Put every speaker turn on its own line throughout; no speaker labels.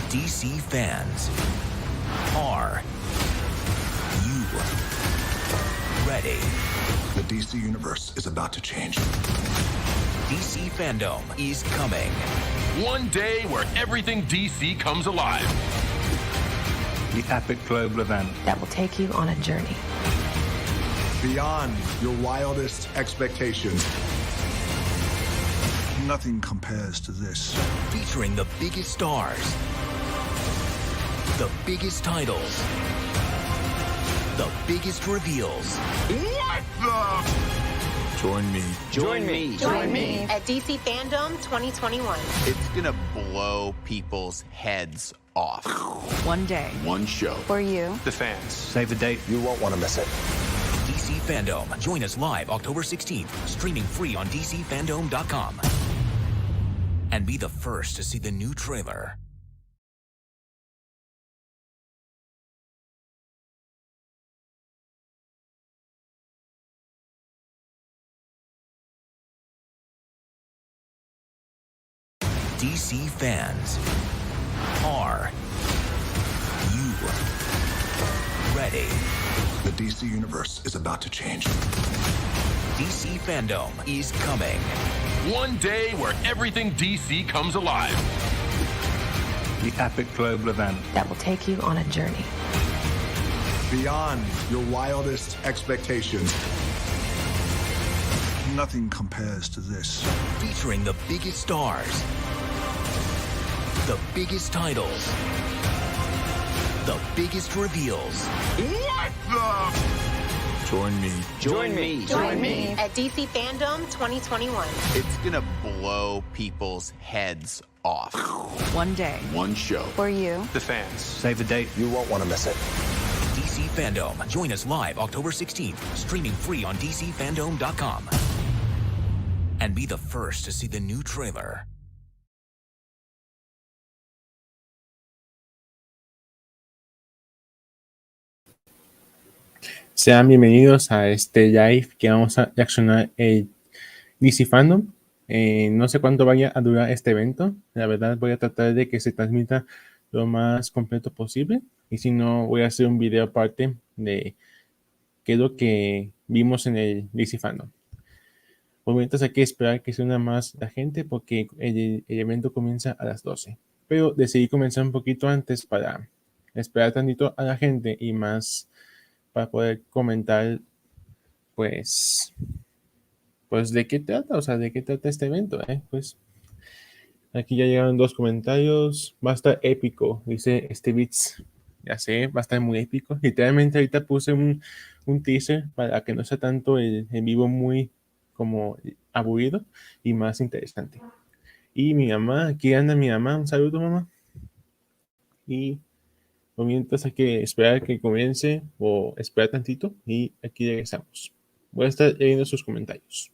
DC fans, are you ready?
The DC universe is about to change.
DC Fandome is coming.
One day where everything DC comes alive.
The epic global event
that will take you on a journey.
Beyond your wildest expectations. Nothing compares to this.
Featuring the biggest stars, the biggest titles, the biggest reveals.
What the?
Join me.
Join me
at DC Fandome 2021.
It's gonna blow people's heads off.
One day.
One show.
For you.
the fans. Save the date.
You won't want to miss it.
DC Fandome. Join us live October 16th, streaming free on DCFANDOME.com. And be the first to see the new trailer. DC fans, are you ready?
The DC universe is about to change.
DC Fandome is coming.
One day where everything DC comes alive.
The epic global event
That will take you on a journey.
Beyond your wildest expectations. Nothing compares to this.
Featuring the biggest stars, the biggest titles, the biggest reveals.
What the?
Join me.
Join me.
At DC Fandome 2021.
It's gonna blow people's heads off.
One day.
One show.
For you.
the fans. Save the date.
You won't want to miss it.
DC Fandome. Join us live October 16th, streaming free on DCFANDOME.com. And be the first to see the new trailer.
Sean bienvenidos a este live que vamos a reaccionar el DC Fandom. No sé cuánto vaya a durar este evento. La verdad voy a tratar de que se transmita lo más completo posible. Y si no, voy a hacer un video aparte de qué es lo que vimos en el DC Fandom. Por mientras hay que esperar que se una más la gente porque el evento comienza a las 12. Pero decidí comenzar un poquito antes para esperar tantito a la gente y más para poder comentar pues de qué trata, o sea, de qué trata este evento, pues aquí ya llegaron 2 comentarios. Va a estar épico, dice este Beats. Ya sé, va a estar muy épico. Literalmente ahorita puse un teaser para que no sea tanto el en vivo muy como aburrido y más interesante. Y mi mamá, aquí anda mi mamá, un saludo mamá. Y mientras hay que esperar que comience o esperar tantito y aquí regresamos. Voy a estar leyendo sus comentarios.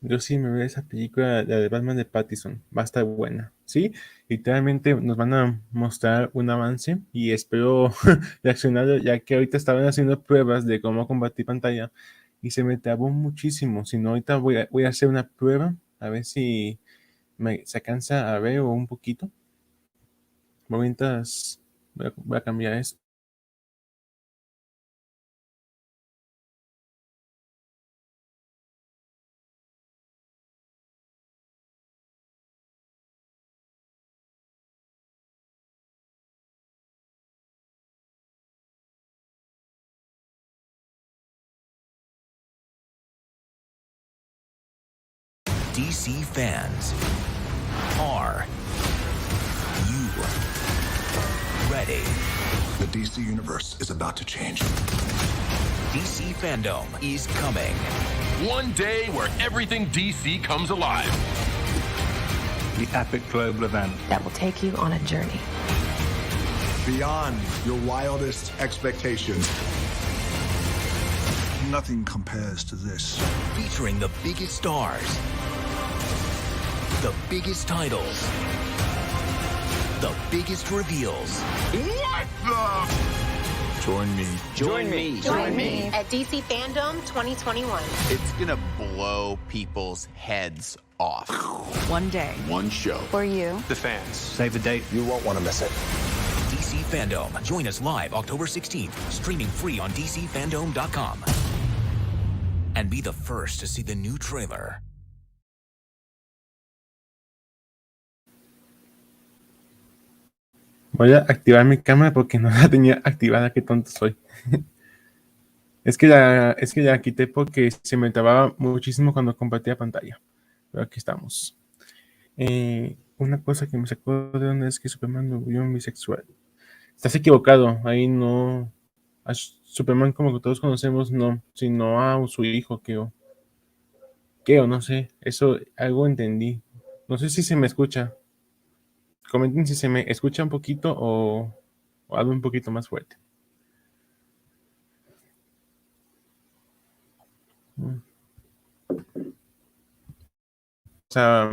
Yo sí me veo esa película, la de Batman de Pattinson, va a estar buena, ¿sí? Literalmente nos van a mostrar un avance y espero reaccionarlo, ya que ahorita estaban haciendo pruebas de cómo combatir pantalla y se me trabó muchísimo. Si no, ahorita voy a hacer una prueba, a ver si se alcanza a ver un poquito. Momentos, voy a cambiar esto.
DC fans, are you ready?
The DC universe is about to change.
DC Fandome is coming.
One day where everything DC comes alive.
The epic global event.
That will take you on a journey.
Beyond your wildest expectations. Nothing compares to this.
Featuring the biggest stars, the biggest titles, the biggest reveals.
What the?
Join me.
Join me.
Join me at DC Fandome 2021.
It's gonna blow people's heads off.
One day.
One show.
For you.
The fans.
Save a date.
You won't want to miss it.
DC Fandome. Join us live October 16th, streaming free on DCFANDOME.com. And be the first to see the new trailer.
Voy a activar mi cámara porque no la tenía activada, qué tonto soy. Es que la quité porque se me trababa muchísimo cuando compartía pantalla. Pero aquí estamos. Una cosa que me sacó de onda es que Superman lo vio bisexual. Estás equivocado, ahí no. A Superman, como que todos conocemos, no, sino a su hijo, Keo, no sé, eso algo entendí. No sé si se me escucha. Comenten si se me escucha un poquito o hablo un poquito más fuerte. O sea,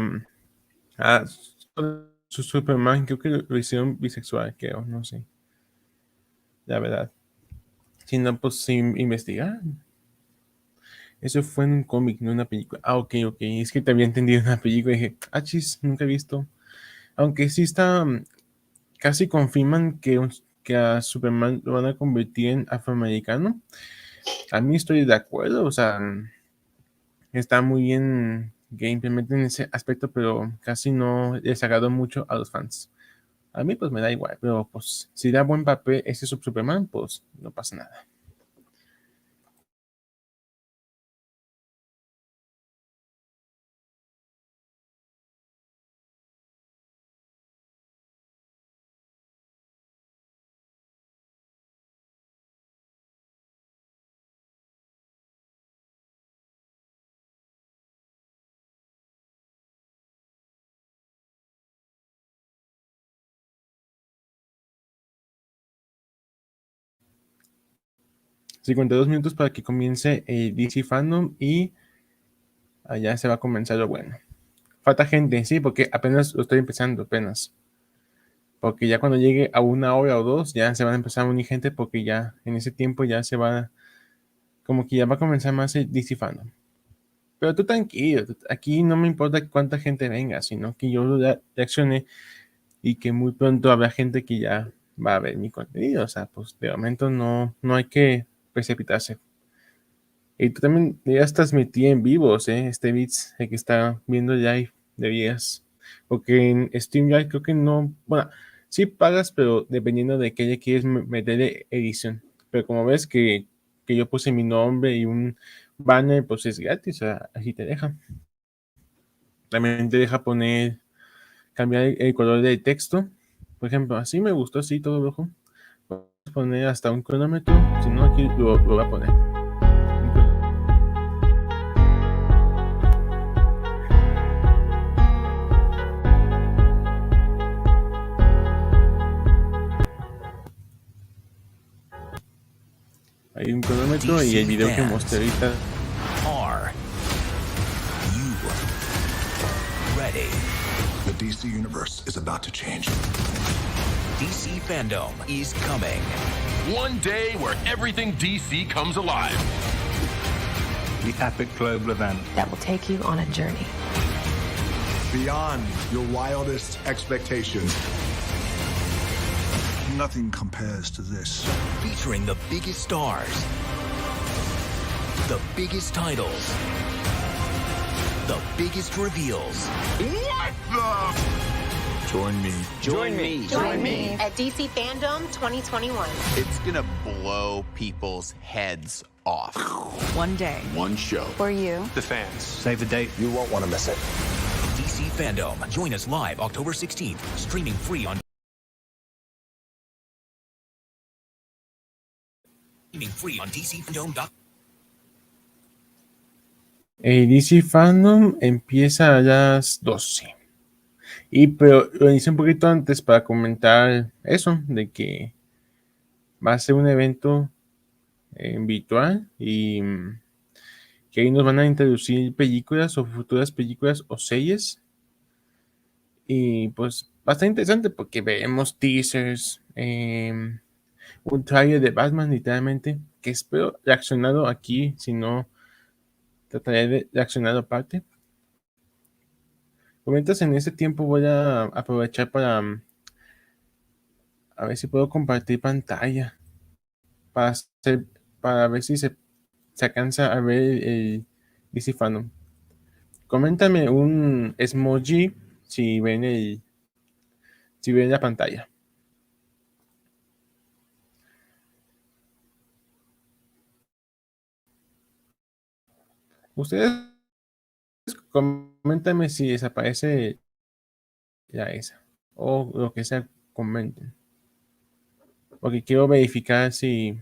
su Superman creo que lo hicieron bisexual, creo, no sé. La verdad. Si no, pues sin investigar. Eso fue en un cómic, no en una película. Ah, ok. Es que te había entendido en una película y dije, chis, nunca he visto. Aunque sí está, casi confirman que a Superman lo van a convertir en afroamericano. A mí estoy de acuerdo, o sea, está muy bien que implementen ese aspecto, pero casi no les agradó mucho a los fans. A mí pues me da igual, pero pues si da buen papel ese Superman, pues no pasa nada. $52 minutos para que comience el DC Fandom y allá se va a comenzar lo bueno. Falta gente, sí, porque apenas lo estoy empezando, apenas. Porque ya cuando llegue a 1 hora o 2, ya se van a empezar a unir gente porque ya en ese tiempo ya se va, como que ya va a comenzar más el DC Fandom. Pero tú tranquilo, aquí no me importa cuánta gente venga, sino que yo reaccione y que muy pronto habrá gente que ya va a ver mi contenido. O sea, pues de momento no hay que precipitarse. Y tú también ya estás metida en vivos, este Bits, el que está viendo live de días. Porque en StreamYard creo que no, bueno, sí pagas, pero dependiendo de qué ya quieres meterle edición. Pero como ves que yo puse mi nombre y un banner, pues es gratis, o sea, así te deja. También te deja cambiar el color del texto. Por ejemplo, así me gustó, así todo rojo. Puedes poner hasta un cronómetro, si no aquí lo voy a poner. Hay un cronómetro y el video que mostré ahorita.
Are you ready?
The DC universe is about to change.
DC Fandome is coming.
One day where everything DC comes alive.
The epic global event.
That will take you on a journey.
Beyond your wildest expectations. Nothing compares to this.
Featuring the biggest stars, the biggest titles, the biggest reveals.
What the?
Join me.
Join me at DC Fandome 2021.
It's gonna blow people's heads off.
One day.
One show.
For you.
The fans.
Save the date.
You won't want to miss it.
DC Fandome. Join us live October 16th, streaming free on DCFandome.com.
DC Fandom empieza a las 12. Pero lo hice un poquito antes para comentar eso, de que va a ser un evento virtual y que ahí nos van a introducir películas o futuras películas o series. Y pues va a estar interesante porque veremos teasers, un trailer de Batman literalmente, que espero reaccionado aquí, si no trataré de reaccionar aparte. Mientras en este tiempo voy a aprovechar para a ver si puedo compartir pantalla para, para ver si se alcanza a ver el DC Fandom. Coméntame un emoji si ven la pantalla. Ustedes coméntame si desaparece ya esa o lo que sea, comenten. Porque quiero verificar si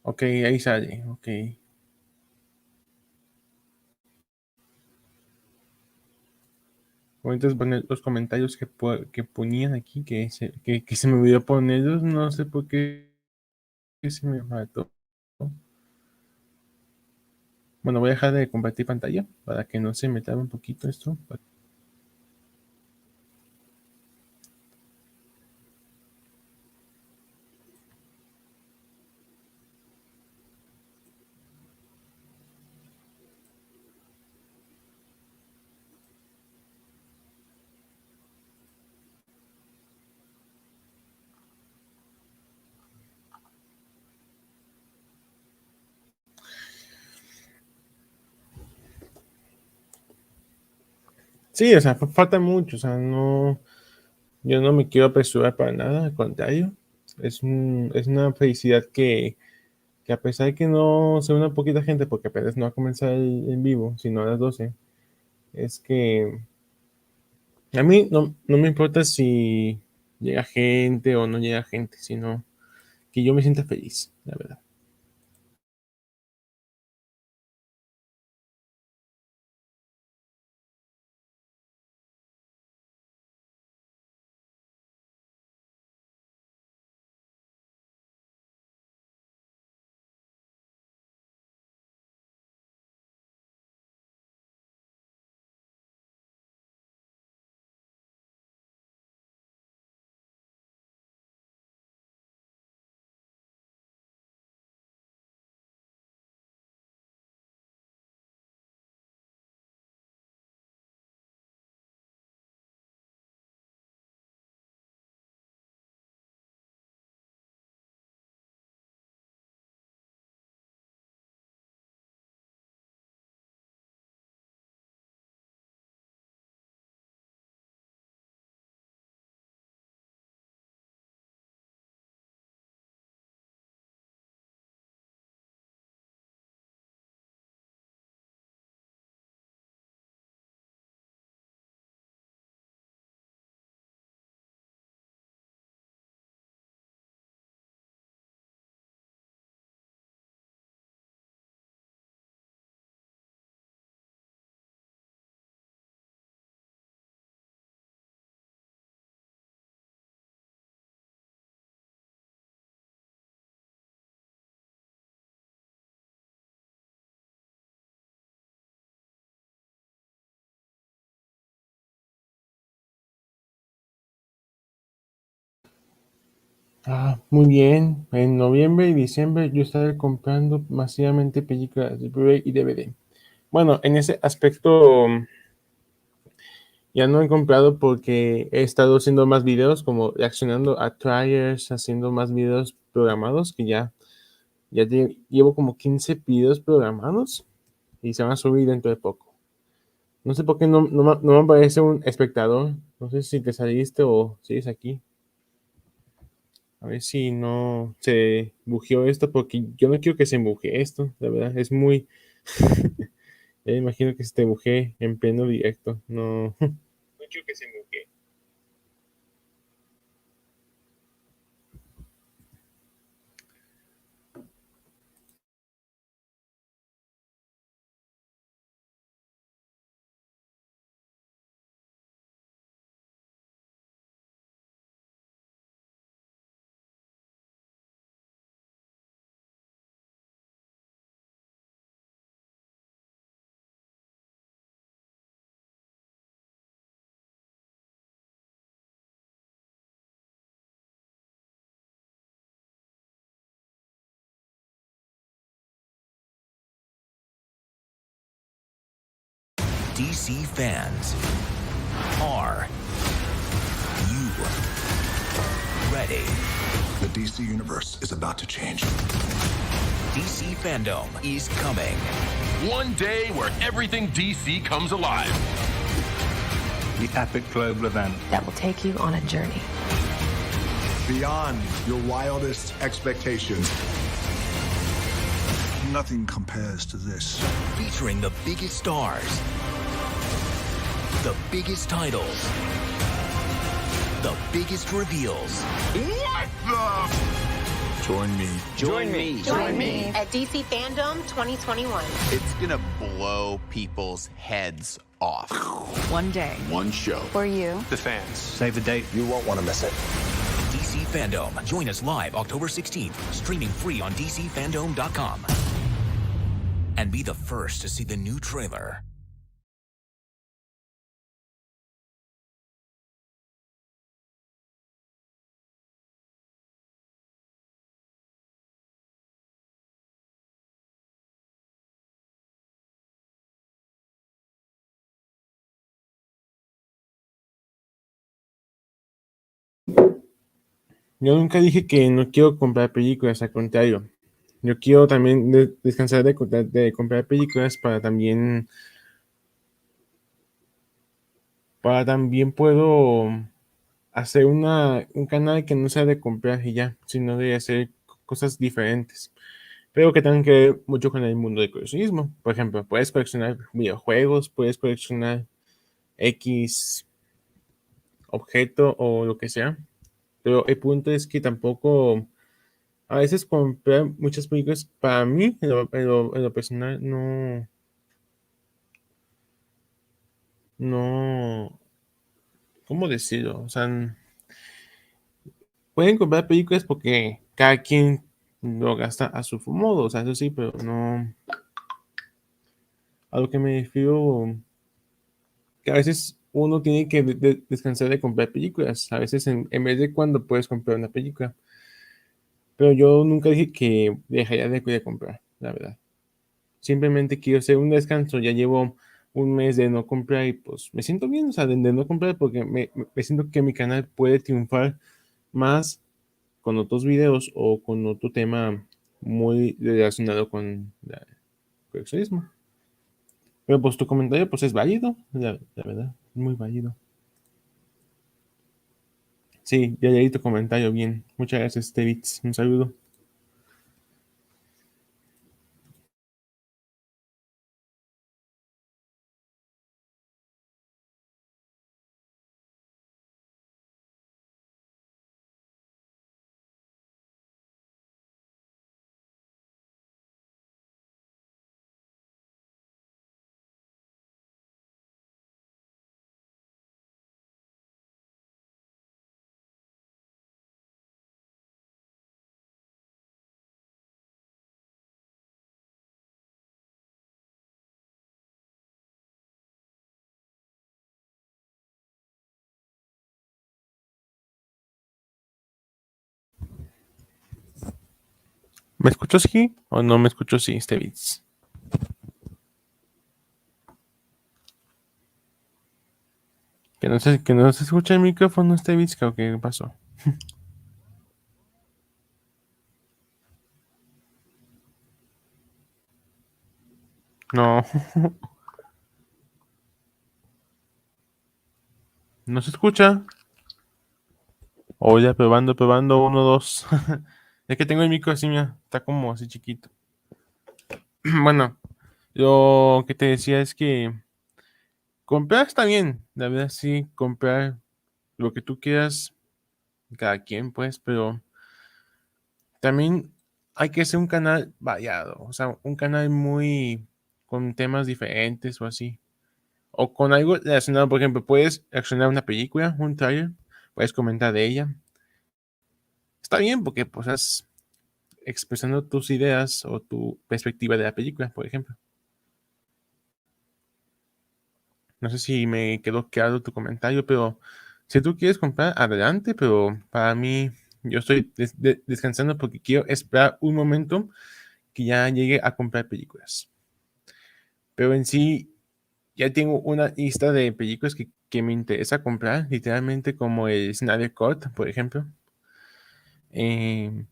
ok, ahí sale, ok. Entonces poner los comentarios que ponían aquí, que se me olvidó ponerlos, no sé por qué se me faltó. Bueno, voy a dejar de compartir pantalla para que no se me tarde un poquito esto. Sí, o sea, falta mucho, o sea, no, yo no me quiero apresurar para nada, al contrario, es una felicidad que a pesar de que no sea una poquita gente, porque apenas no va a comenzar en vivo, sino a las 12, es que a mí no me importa si llega gente o no llega gente, sino que yo me sienta feliz, la verdad. Muy bien. En noviembre y diciembre yo estaré comprando masivamente películas de Blu-ray y DVD. Bueno, en ese aspecto ya no he comprado porque he estado haciendo más videos, como reaccionando a trailers, haciendo más videos programados, que llevo como 15 videos programados y se van a subir dentro de poco. No sé por qué no me aparece un espectador. No sé si te saliste o sigues aquí. A ver si no se bugueó esto, porque yo no quiero que se buguee esto, la verdad. Es muy... Ya me imagino que se te buguee en pleno directo. No, no quiero que se buguee.
DC fans, are you ready?
The DC universe is about to change.
DC Fandome is coming.
One day where everything DC comes alive.
The epic global event.
That will take you on a journey.
Beyond your wildest expectations. Nothing compares to this.
Featuring the biggest stars, the biggest titles, the biggest reveals.
What the?
Join me.
Join me
At DC Fandome 2021.
It's gonna blow people's heads off.
One day.
One show.
For you.
The fans.
Save the date.
You won't want to miss it.
DC Fandome. Join us live October 16th, streaming free on DCFANDOME.com. And be the first to see the new trailer.
Yo nunca dije que no quiero comprar películas, al contrario. Yo quiero también descansar de comprar películas para también puedo hacer un canal que no sea de comprar y ya, sino de hacer cosas diferentes. Pero que tengan que ver mucho con el mundo del coleccionismo. Por ejemplo, puedes coleccionar videojuegos, puedes coleccionar X objeto o lo que sea. Pero el punto es que tampoco, a veces comprar muchas películas, para mí, en lo personal, no, ¿cómo decirlo? O sea, pueden comprar películas porque cada quien lo gasta a su modo, o sea, eso sí, pero no, a lo que me refiero, que a veces uno tiene que descansar de comprar películas, a veces en vez de cuando puedes comprar una película. Pero yo nunca dije que dejaría de comprar, la verdad. Simplemente quiero hacer un descanso. Ya llevo un mes de no comprar y pues me siento bien, o sea, de no comprar porque me siento que mi canal puede triunfar más con otros videos o con otro tema muy relacionado con el coleccionismo. Pero pues tu comentario pues es válido, la verdad, muy válido. Sí, ya leí tu comentario bien. Muchas gracias, Tevitz. Un saludo. ¿Me escucho sí o no me escucho sí, este bits? Que no se escucha el micrófono, este bits, creo que pasó. No, no se escucha. Hola, probando, uno, dos. Es que tengo el micro así, mira, está como así chiquito. Bueno, lo que te decía es que comprar está bien, la verdad sí, comprar lo que tú quieras, cada quien pues, pero también hay que hacer un canal variado, o sea, un canal muy con temas diferentes o así. O con algo relacionado, por ejemplo, puedes reaccionar a una película, un trailer, puedes comentar de ella. Está bien porque pues estás expresando tus ideas o tu perspectiva de la película, por ejemplo. No sé si me quedó claro tu comentario, pero si tú quieres comprar, adelante, pero para mí, yo estoy descansando porque quiero esperar un momento que ya llegue a comprar películas. Pero en sí, ya tengo una lista de películas que me interesa comprar, literalmente como el Snyder Cut, por ejemplo. Eh,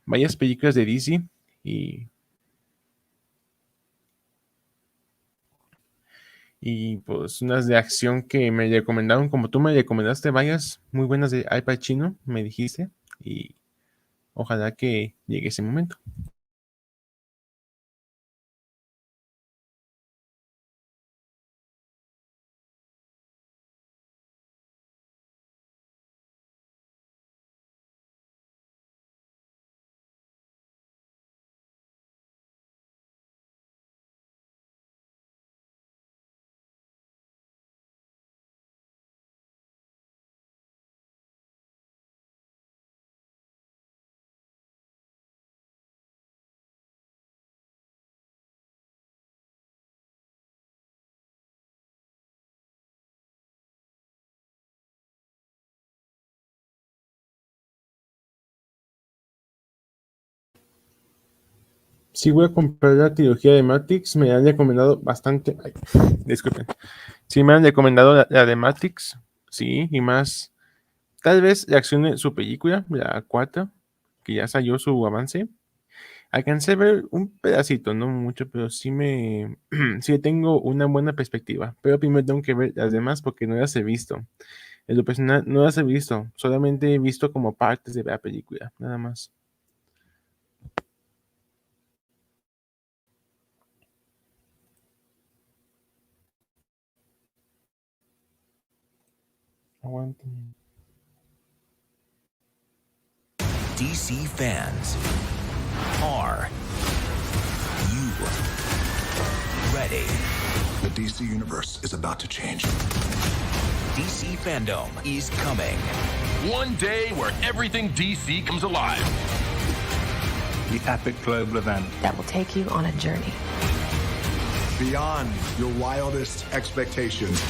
Varias películas de DC y, y pues unas de acción que me recomendaron, como tú me recomendaste, varias muy buenas de Al Pacino, me dijiste, y ojalá que llegue ese momento. Sí voy a comprar la trilogía de Matrix, me han recomendado bastante. Ay, disculpen. Sí me han recomendado la de Matrix, sí, y más. Tal vez reaccione su película, la 4, que ya salió su avance. Alcancé a ver un pedacito, no mucho, pero sí tengo una buena perspectiva. Pero primero tengo que ver las demás porque no las he visto. En lo personal, no las he visto. Solamente he visto como partes de la película, nada más. Aguanten.
DC fans, are you ready?
The DC universe is about to change.
DC Fandome is coming.
One day where everything DC comes alive.
The epic global event.
That will take you on a journey.
Beyond your wildest expectations.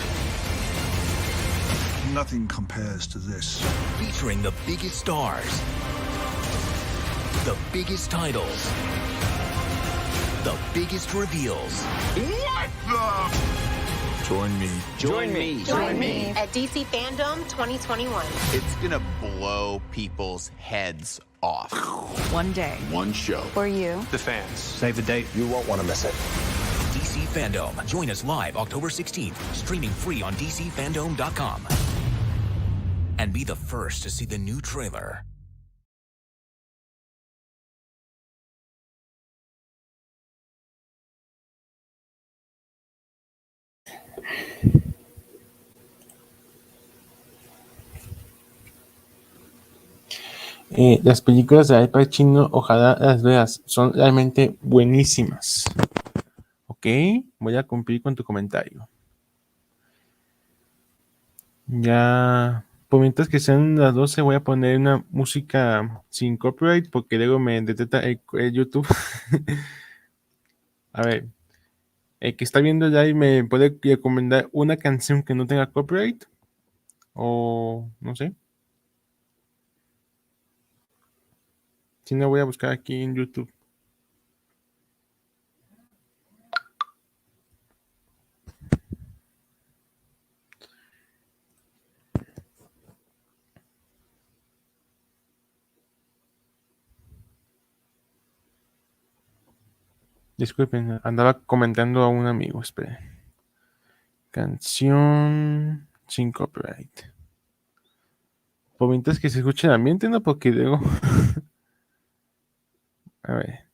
Nothing compares to this.
Featuring the biggest stars, the biggest titles, the biggest reveals.
What the?
Join me.
Join me.
Join me at DC Fandome 2021.
It's gonna blow people's heads off.
One day.
One show.
For you.
The fans.
Save the date.
You won't want to miss it.
DC Fandome. Join us live October 16th, streaming free on DCFANDOME.com. And be the first to see the new trailer.
Las películas de Al Pacino, ojalá las veas, son realmente buenísimas. Ok, voy a cumplir con tu comentario. Ya, por mientras que sean las 12, voy a poner una música sin copyright porque luego me detecta el YouTube. A ver, el que está viendo ya y me puede recomendar una canción que no tenga copyright o no sé. Si no, voy a buscar aquí en YouTube. Disculpen, andaba comentando a un amigo, espere. Canción sin copyright. Por mientras que se escuche el ambiente, ¿no? Porque luego... A ver.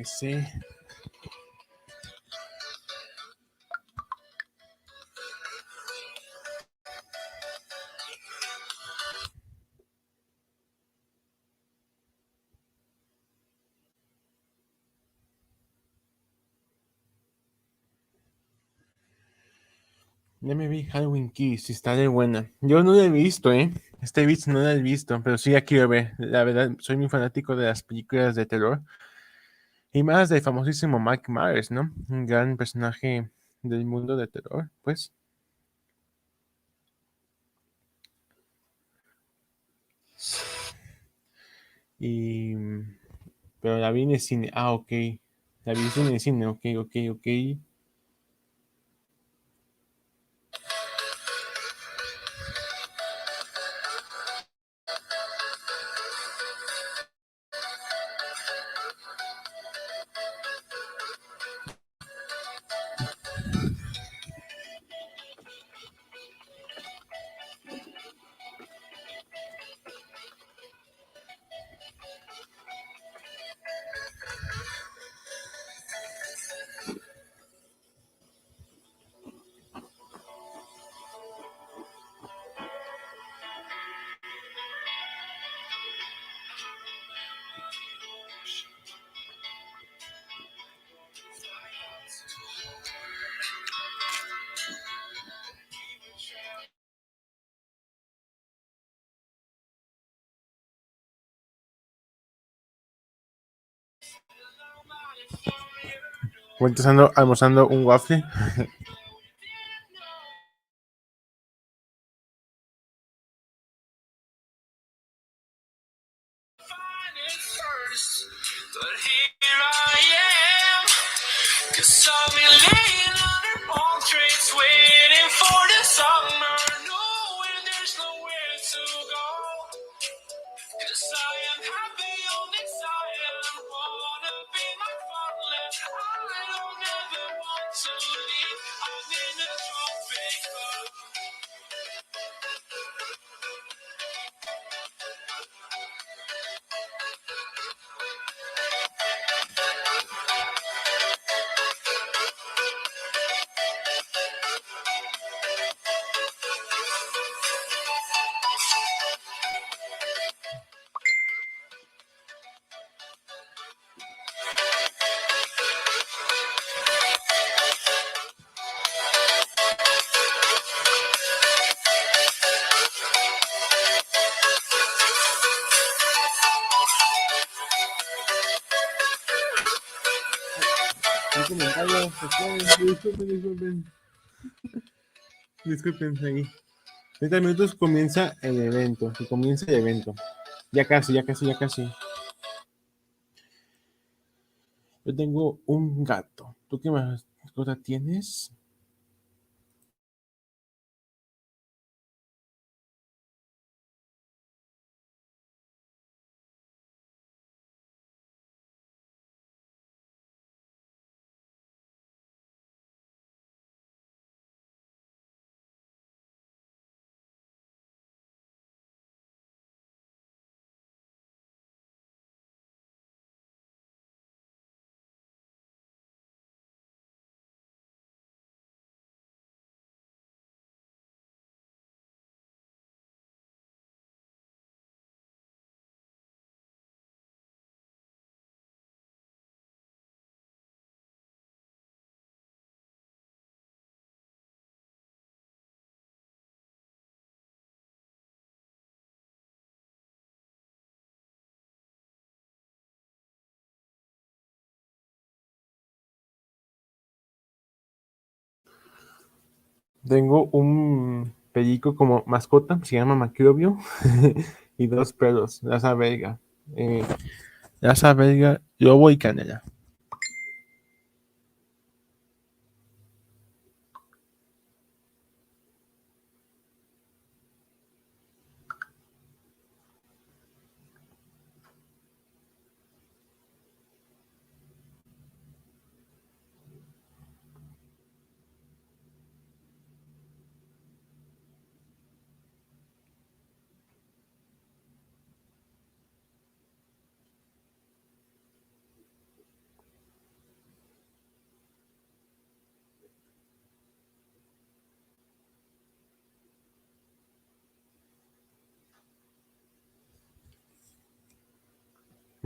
Sí. Ya me vi Halloween Kiss, está de buena. Yo no la he visto, ¿eh? Este beat no la he visto, pero sí la quiero ver. La verdad, soy muy fanático de las películas de terror. Y más del famosísimo Mike Myers, ¿no? Un gran personaje del mundo de terror, pues. Y... Pero la vi en el cine. Ah, ok. La vi en el cine, ok, ok, ok. Voy empezando almorzando un waffle. comentarios. Disculpen. Disculpen ahí. 30 minutos comienza el evento. Y comienza el evento. Ya casi. Yo tengo un gato. ¿Tú qué mascota tienes? Tengo un perico como mascota, se llama Macrobio, y 2 perros, raza belga. Raza belga, lobo y canela.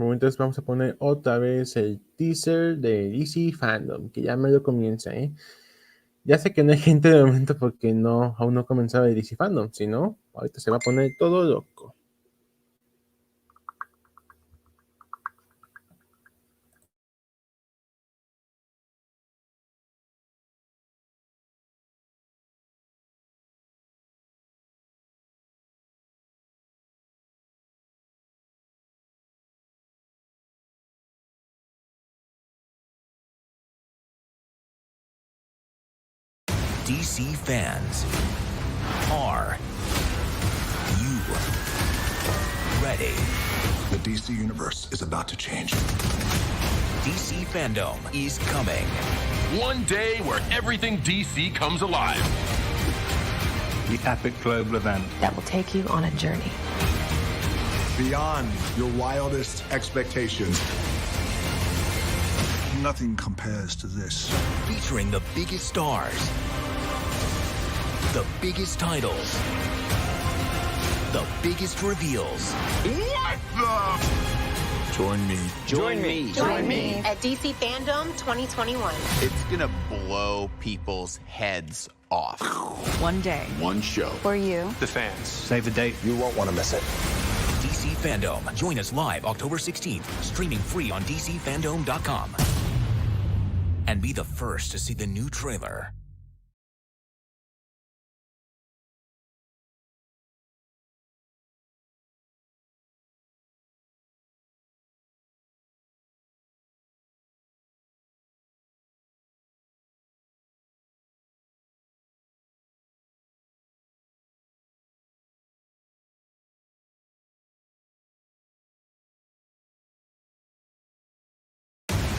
Momentos vamos a poner otra vez el teaser de DC Fandome, que ya me lo comienza, ¿eh? Ya sé que no hay gente de momento porque aún no ha comenzado el DC Fandome, si no, ahorita se va a poner todo loco.
DC fans, are you ready?
The DC universe is about to change.
DC Fandome is coming.
One day where everything DC comes alive.
The epic global event
That will take you on a journey.
Beyond your wildest expectations. Nothing compares to this.
Featuring the biggest stars, the biggest titles, the biggest reveals.
What the?
Join me.
Join me.
At DC Fandome 2021.
It's gonna blow people's heads off.
One day.
One show.
For you.
The fans.
Save the date.
You won't want to miss it.
DC Fandome. Join us live October 16th, streaming free on DCFANDOME.com. And be the first to see the new trailer.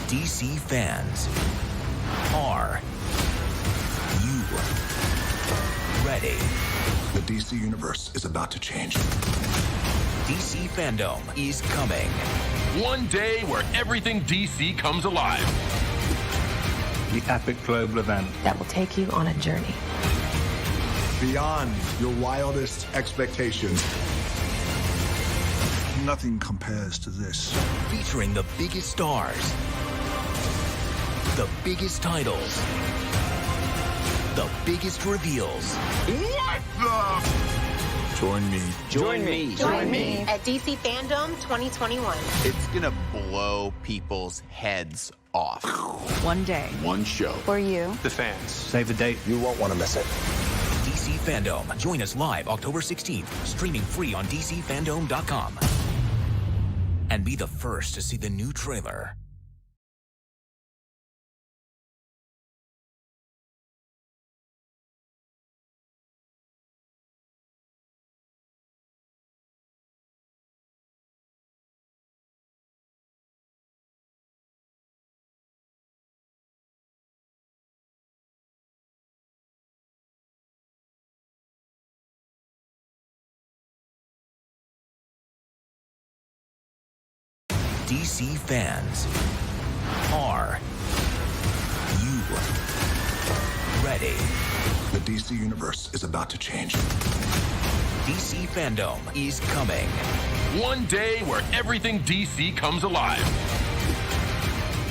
DC fans, are you ready?
The DC universe is about to change.
DC Fandome is coming.
One day where everything DC comes alive.
The epic global event
That will take you on a journey.
Beyond your wildest expectations. Nothing compares to this.
Featuring the biggest stars, the biggest titles, the biggest reveals.
What the?
Join me.
Join me.
At DC Fandome 2021.
It's gonna blow people's heads off.
One day.
One show.
For you.
The fans. Save the date.
You won't want to miss it.
DC Fandome. Join us live October 16th, streaming free on DCFANDOME.com. And be the first to see the new trailer. DC fans, are you ready?
The DC Universe is about to change.
DC Fandome is coming.
One day where everything DC comes alive.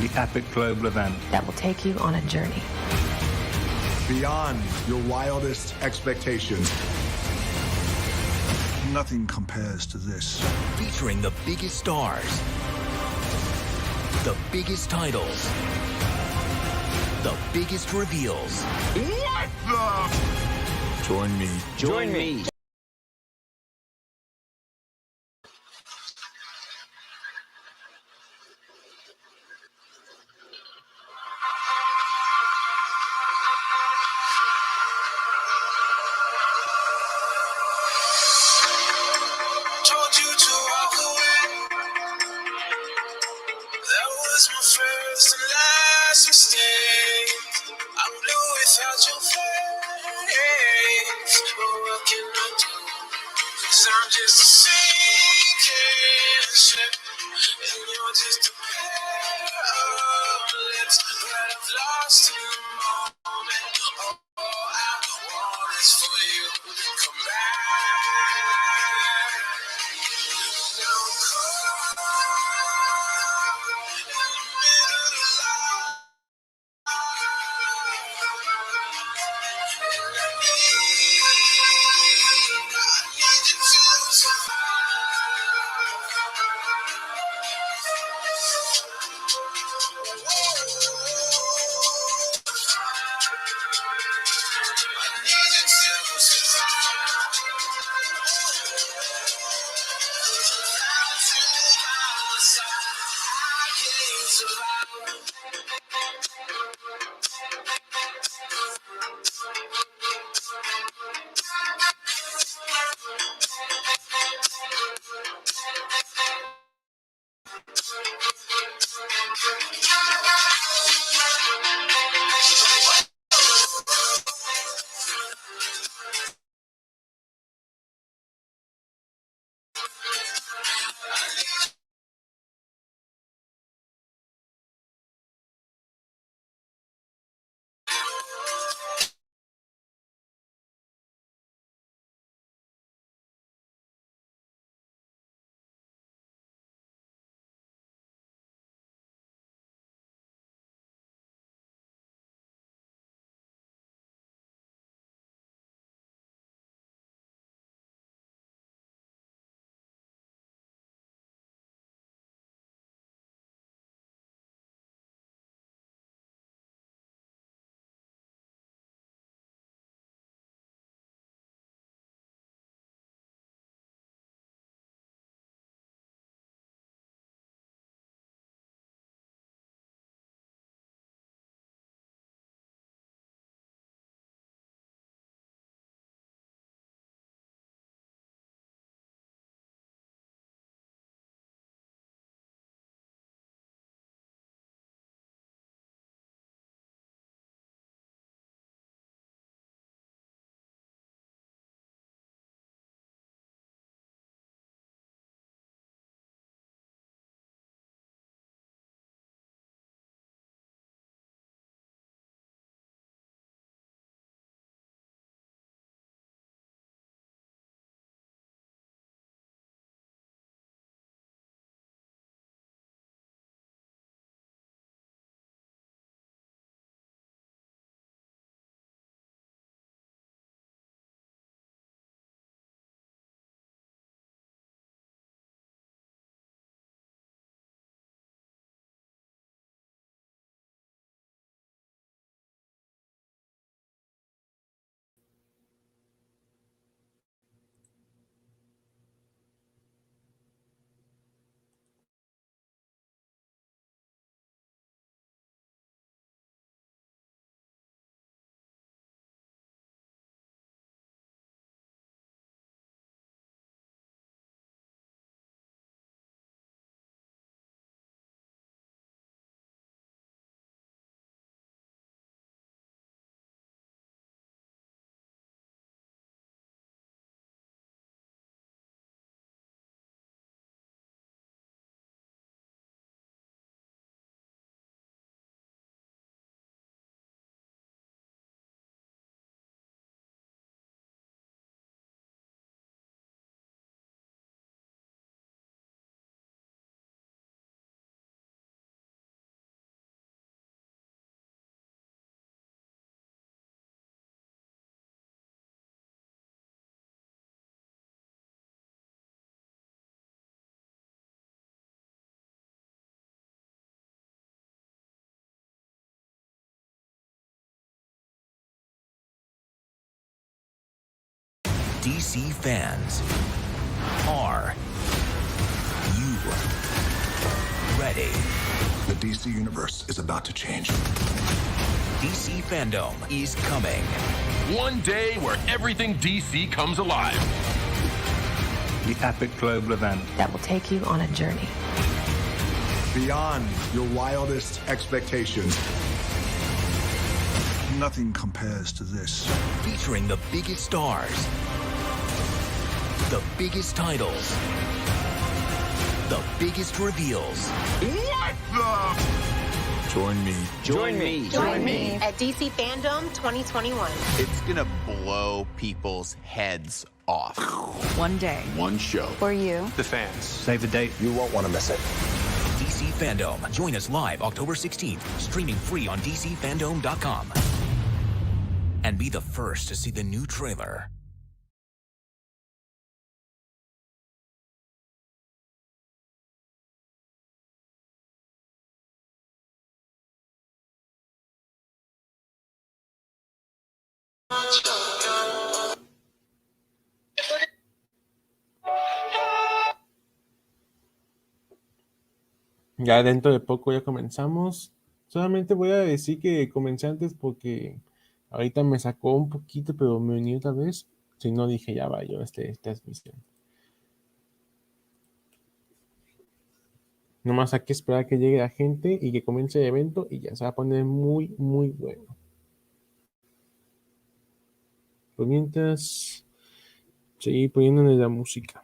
The epic global event.
That will take you on a journey.
Beyond your wildest expectations. Nothing compares to this.
Featuring the biggest stars, the biggest titles, the biggest reveals.
What the?
Join me.
Join me.
Told you to walk away. That was my first and last mistake. I'm blue without your face. But what can I do? 'Cause I'm just a sinking ship. And you're just a pair of lips. But I've lost in the moment. All I want is for you to come back. Now I'm caught in the middle of life. And I need you to
DC fans, are you ready?
The DC universe is about to change.
DC Fandome is coming.
One day where everything DC comes alive.
The epic global event.
That will take you on a journey.
Beyond your wildest expectations. Nothing compares to this.
Featuring the biggest stars, the biggest titles, the biggest reveals.
What the?
Join me.
Join me.
At DC Fandome 2021.
It's gonna blow people's heads off.
One day.
One show.
For you.
The fans.
Save the date.
You won't want to miss it.
DC Fandome. Join us live October 16th, streaming free on DCFANDOME.com. And be the first to see the new trailer.
Ya dentro de poco ya comenzamos. Solamente voy a decir que comencé antes porque ahorita me sacó un poquito, pero me uní otra vez. Si no, dije ya va yo transmisión. Nomás hay que esperar a que llegue la gente y que comience el evento y ya se va a poner muy, muy bueno. Pues mientras, seguir poniéndole la música.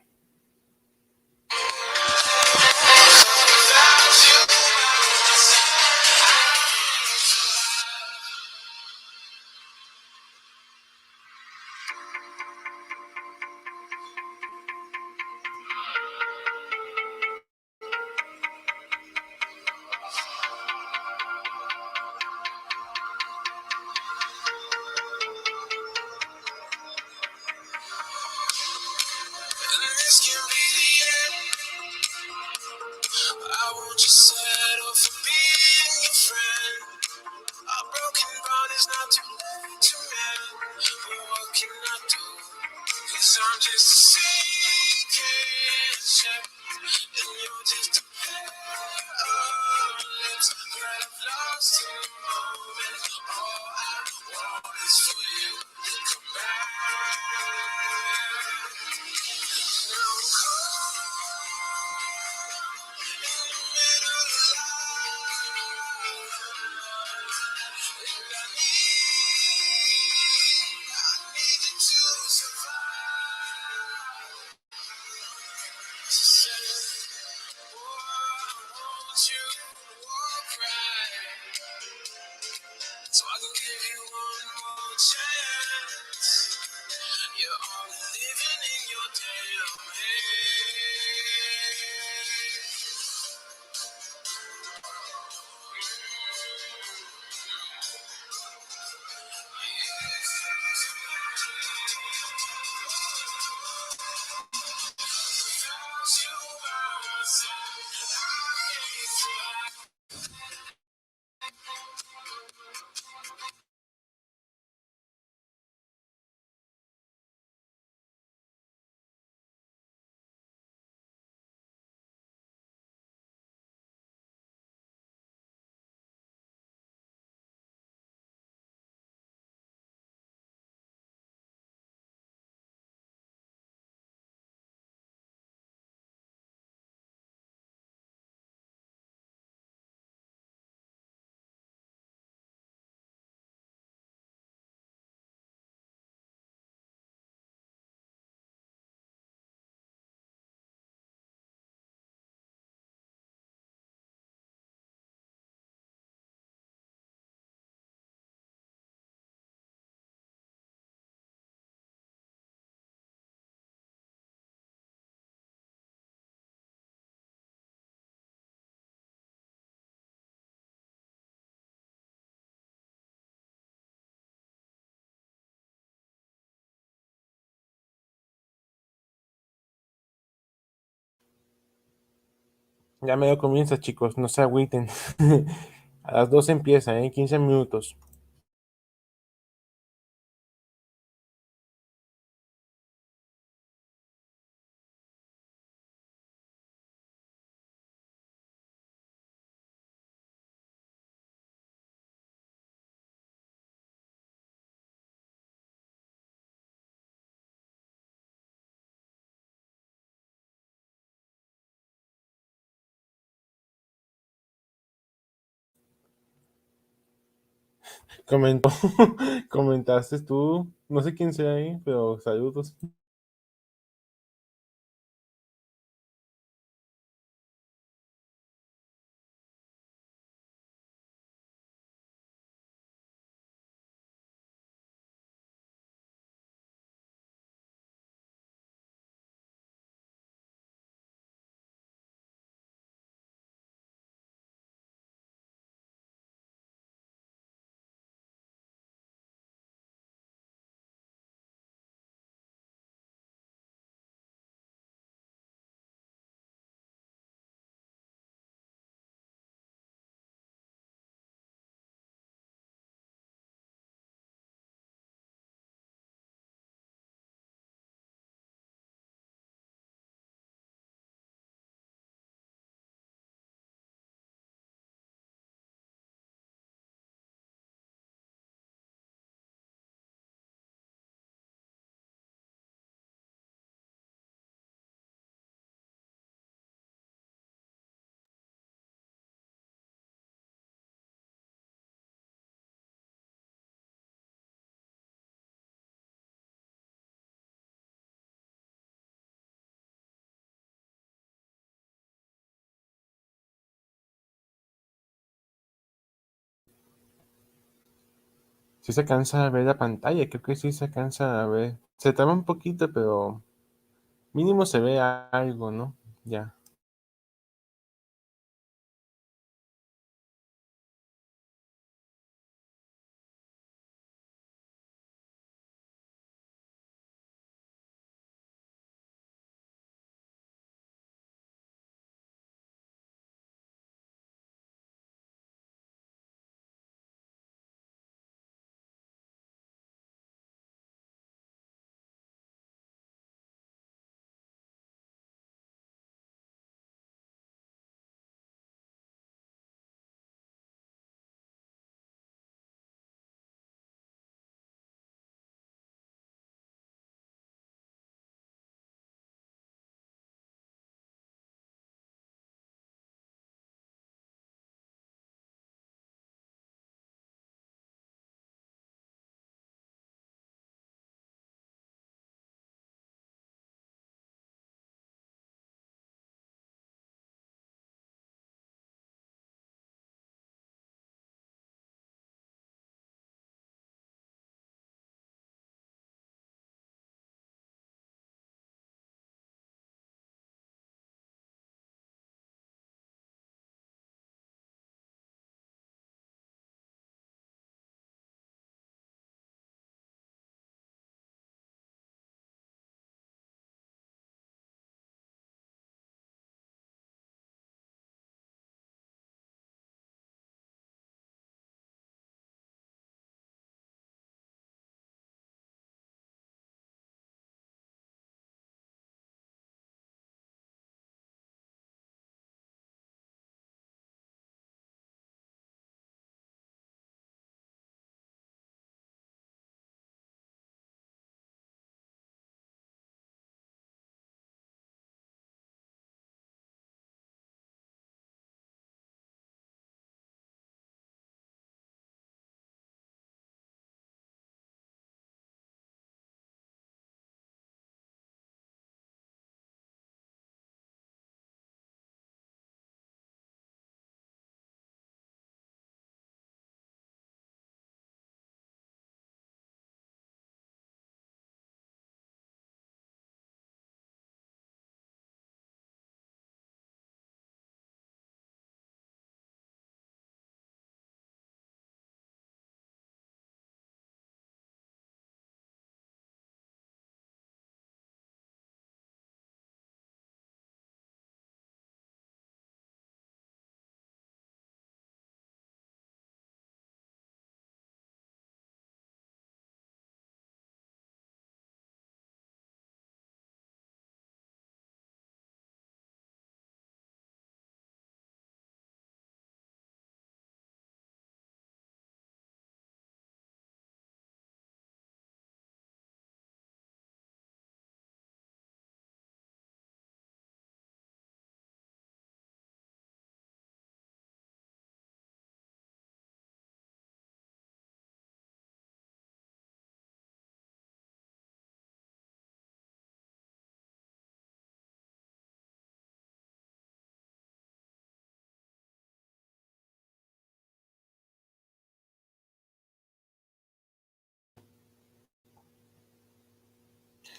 This can be the end. I won't just settle for being your friend. A broken bond is not too late to mend. But what can I do? 'Cause I'm just a sinking ship, and you're just a pair of lips that I've lost in the moment. All I want is for you to come back. Now I'm caught in the middle of life, and I need you to survive. She said, oh, I want you to walk right, so I can give you one more chance. You're only living in your damn
Ya medio comienza, chicos, no se agüiten. A las 12 empieza, 15 minutos. Comentó, comentaste tú, no sé quién sea ahí, pero saludos. Sí se cansa de ver la pantalla, creo que sí se cansa de ver. Se traba un poquito, pero mínimo se ve algo, ¿no? Ya.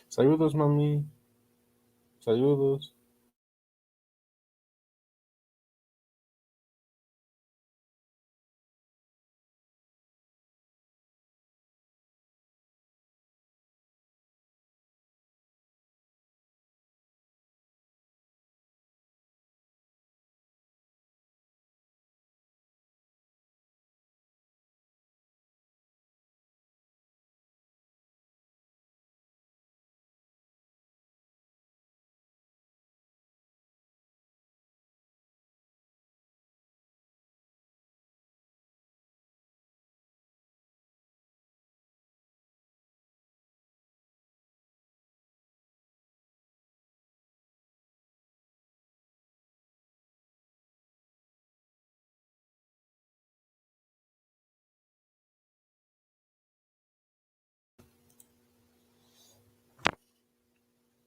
Saludos, mami. Saludos.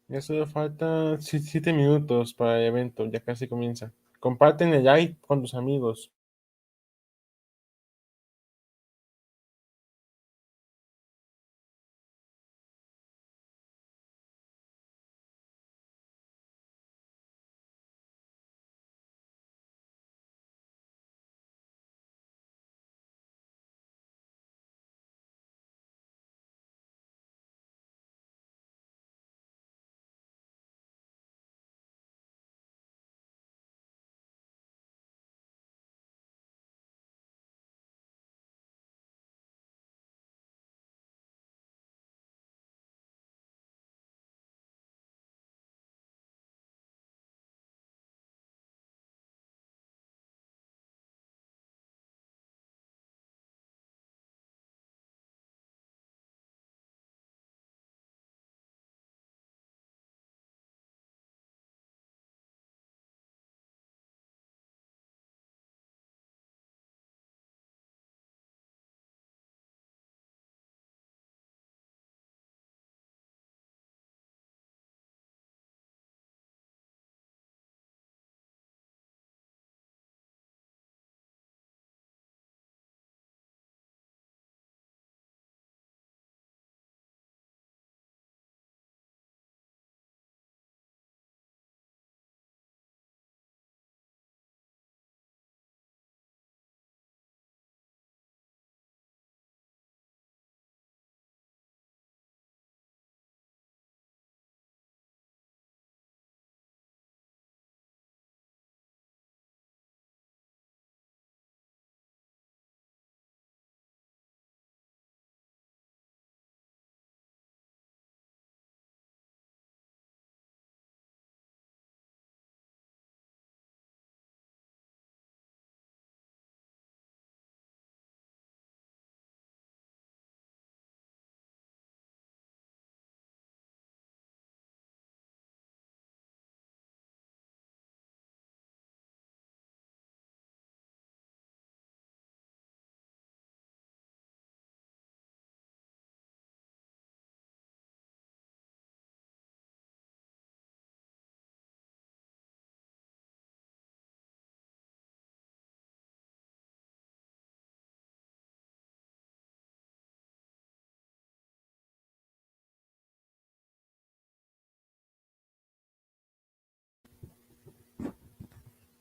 Ya solo falta 7 minutos para el evento, ya casi comienza. Comparten el live con tus amigos.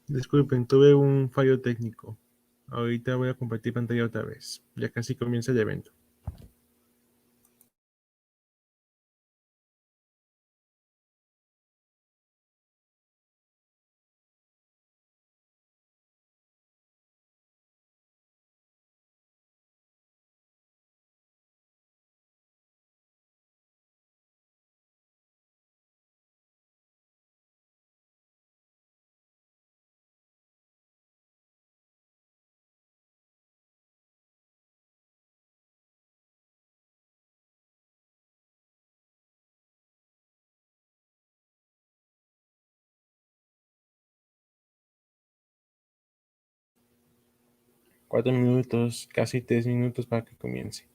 Disculpen, tuve un fallo técnico. Ahorita voy a compartir pantalla otra vez. Ya casi comienza el evento. Cuatro minutos, casi 3 minutos para que comience.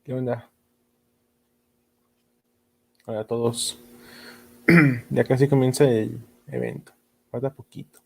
¿Qué onda? Hola a todos. Ya casi comienza el evento. Falta poquito.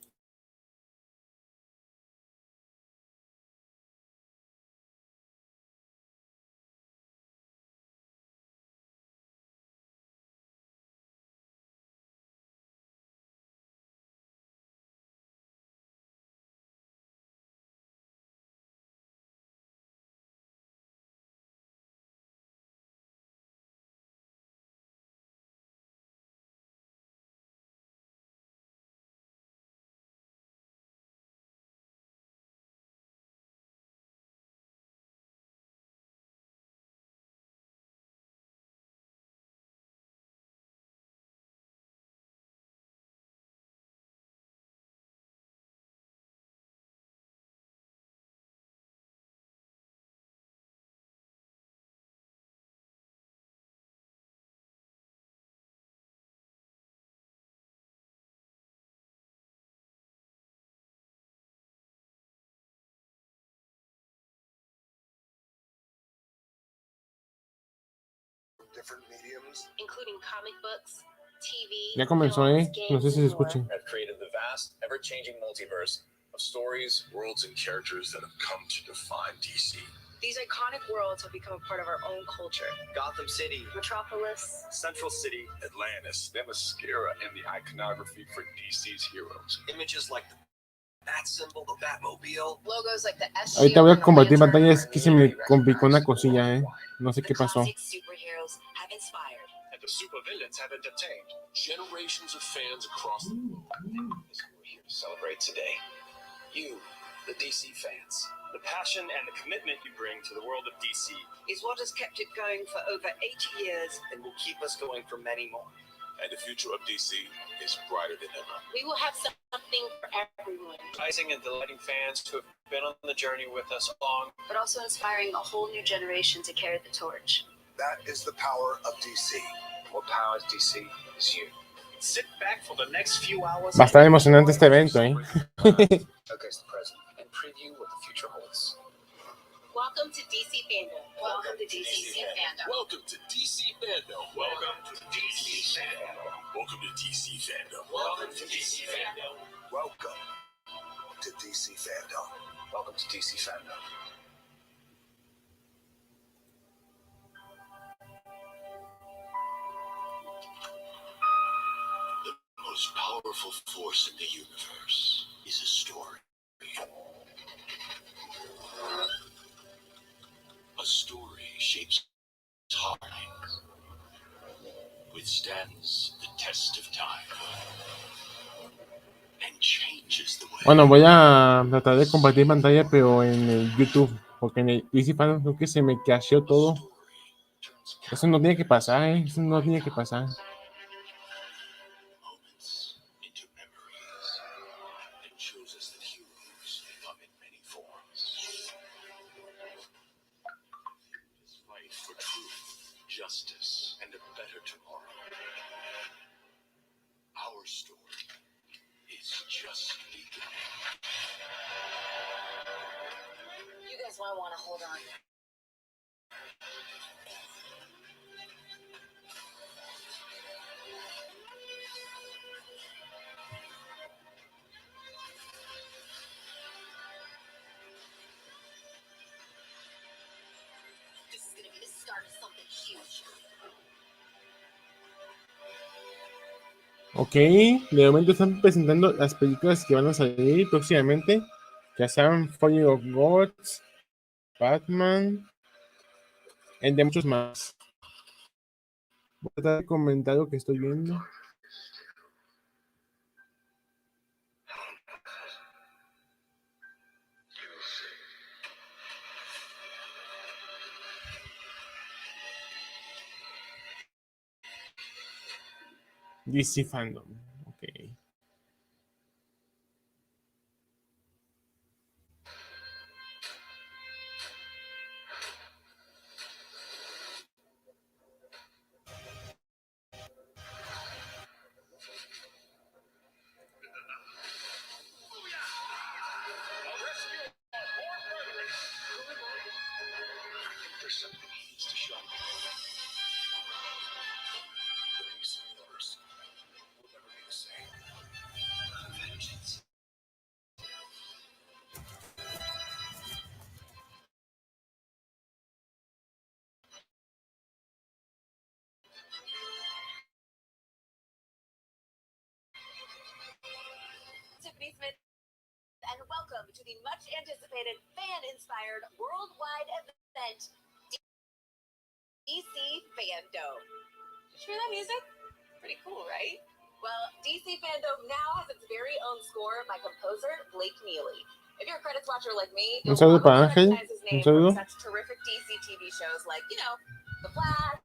Different mediums,
including comic books, TV,
Ya comenzó,
films,
No sé
games,
si se
and
escucha.
more.
Have created the vast, ever-changing multiverse of stories, worlds, and characters that have come to define DC.
These iconic worlds have become a part of our own culture.
Gotham City,
Metropolis,
Central City, Atlantis, Themyscira, and the iconography for DC's heroes. Images like the Bat symbol, the Batmobile.
logos like the S.
Ahorita voy a compartir pantalla, es que se me complicó una cosilla, No sé qué pasó.
Superheroes have inspired.
And the supervillains have entertained generations of fans across the world. Is who we're here to celebrate today. You, the DC fans. The passion and the commitment you bring to the world of DC
Is what has kept it going for over 80 years.
and will keep us going for many more. And the future of DC is brighter than ever.
We will have something for everyone.
Enticing and delighting fans who have been on the journey with us along.
But also inspiring a whole new generation to carry the torch.
that is the power of DC.
What powers DC is you. Sit back for the next few hours.
Va a estar emocionante este evento,
Showcase the present and preview what the future holds.
Welcome to DC Fandom.
Welcome to DC Fandome.
Welcome to DC Fandome. Welcome to DC Fandome. Welcome to DC Fandome.
Welcome to DC Fandome.
Welcome to DC Fandom.
Welcome to DC Fandome.
The most powerful force in the universe is a story. A story shapes hearts, withstands the test of time, and changes the way.
Bueno, voy a tratar de compartir pantalla, pero en el YouTube, porque en el DC Fandom creo que se me cacheó todo. Eso no tiene que pasar, Eso no tiene que pasar.
Moments into memories, and shows us that heroes come in many forms. This fight for truth, justice, and a better tomorrow. Our story is just beginning.
You guys might want to hold on.
This is going to be the start of something huge.
Ok, de momento están presentando las películas que van a salir próximamente, ya sean Fire of Gods, Batman, y de muchos más. Voy a tratar de comentar lo que estoy viendo. DC Fandom, ok.
There's something he needs to
and welcome to the much anticipated fan-inspired worldwide event, DC Fandome. Did you hear that music? Pretty cool, right? Well, DC Fandome now has its very own score by composer Blake Neely. If you're a credits watcher like me,
Un
you'll
saludo para
probably
Ángel.
recognize his
Un
name
saludo.
from such terrific DC TV shows like, The Flash,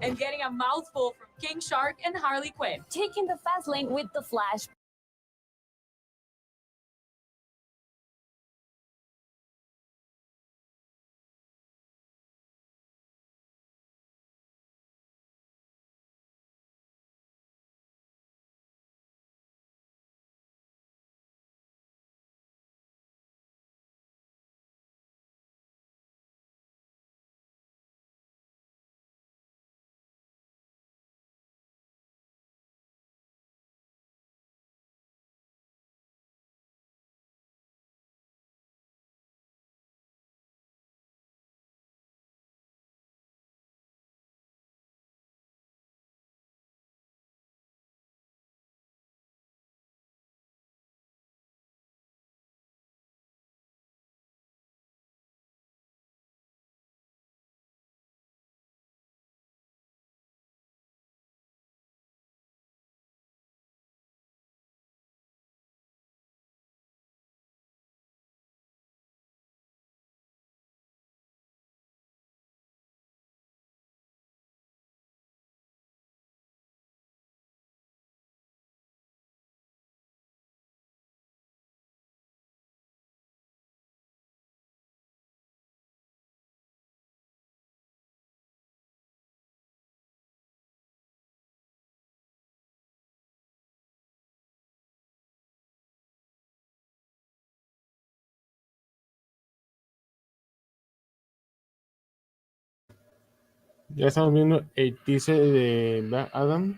and getting a mouthful from King Shark and Harley Quinn.
Taking the fast lane with the Flash.
Ya estamos viendo el teaser de Black Adam.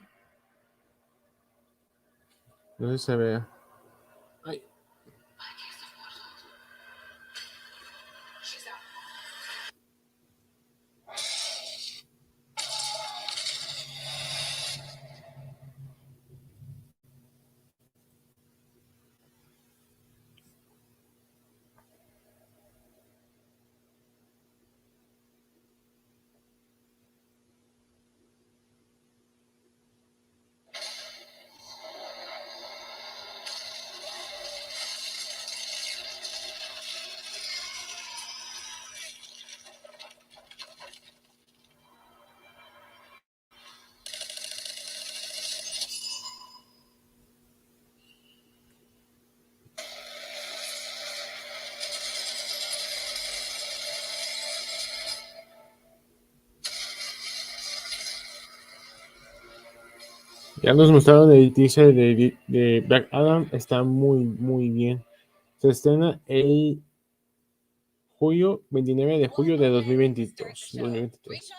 No sé si se ve. Ay. Ya nos mostraron el teaser de Black Adam. Está muy bien. Se estrena el 29 de julio de 2022. 2023.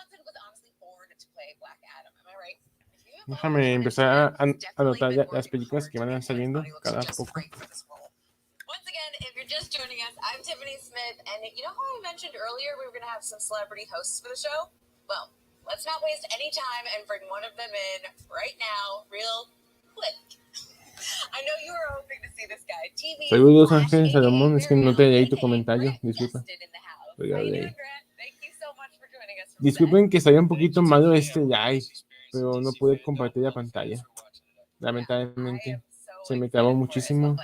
Déjame empezar a anotar ya las películas que van saliendo cada poco.
Once again, if you're just joining us, I'm Tiffany Smith, and you know how I mentioned earlier we were going to have some celebrity hosts for the show? Well, let's not waste any time and bring one of them in right now, real quick. I know you were hoping to see this guy. TV
Saludos, Ángel Salomón. Es que no te leí tu comentario. Disculpa. Disculpen que salió un poquito malo este live, pero no pude compartir la pantalla. Lamentablemente, se me trabó muchísimo.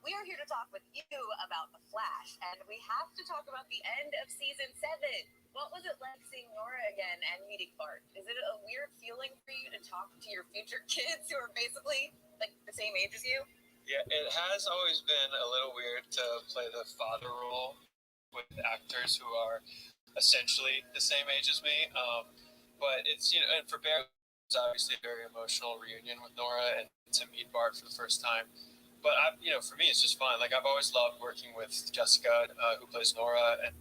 We are here to talk with you about The Flash, and we have to talk about the end of season 7. What was it like seeing Nora again and meeting Bart? Is it a weird feeling for you to talk to your future kids who are basically like the same age as you?
Yeah, it has always been a little weird to play the father role with actors who are essentially the same age as me. But it's, you know, and for Bear, it's obviously a very emotional reunion with Nora and to meet Bart for the first time. But you know, for me, it's just fun. Like I've always loved working with Jessica, who plays Nora, and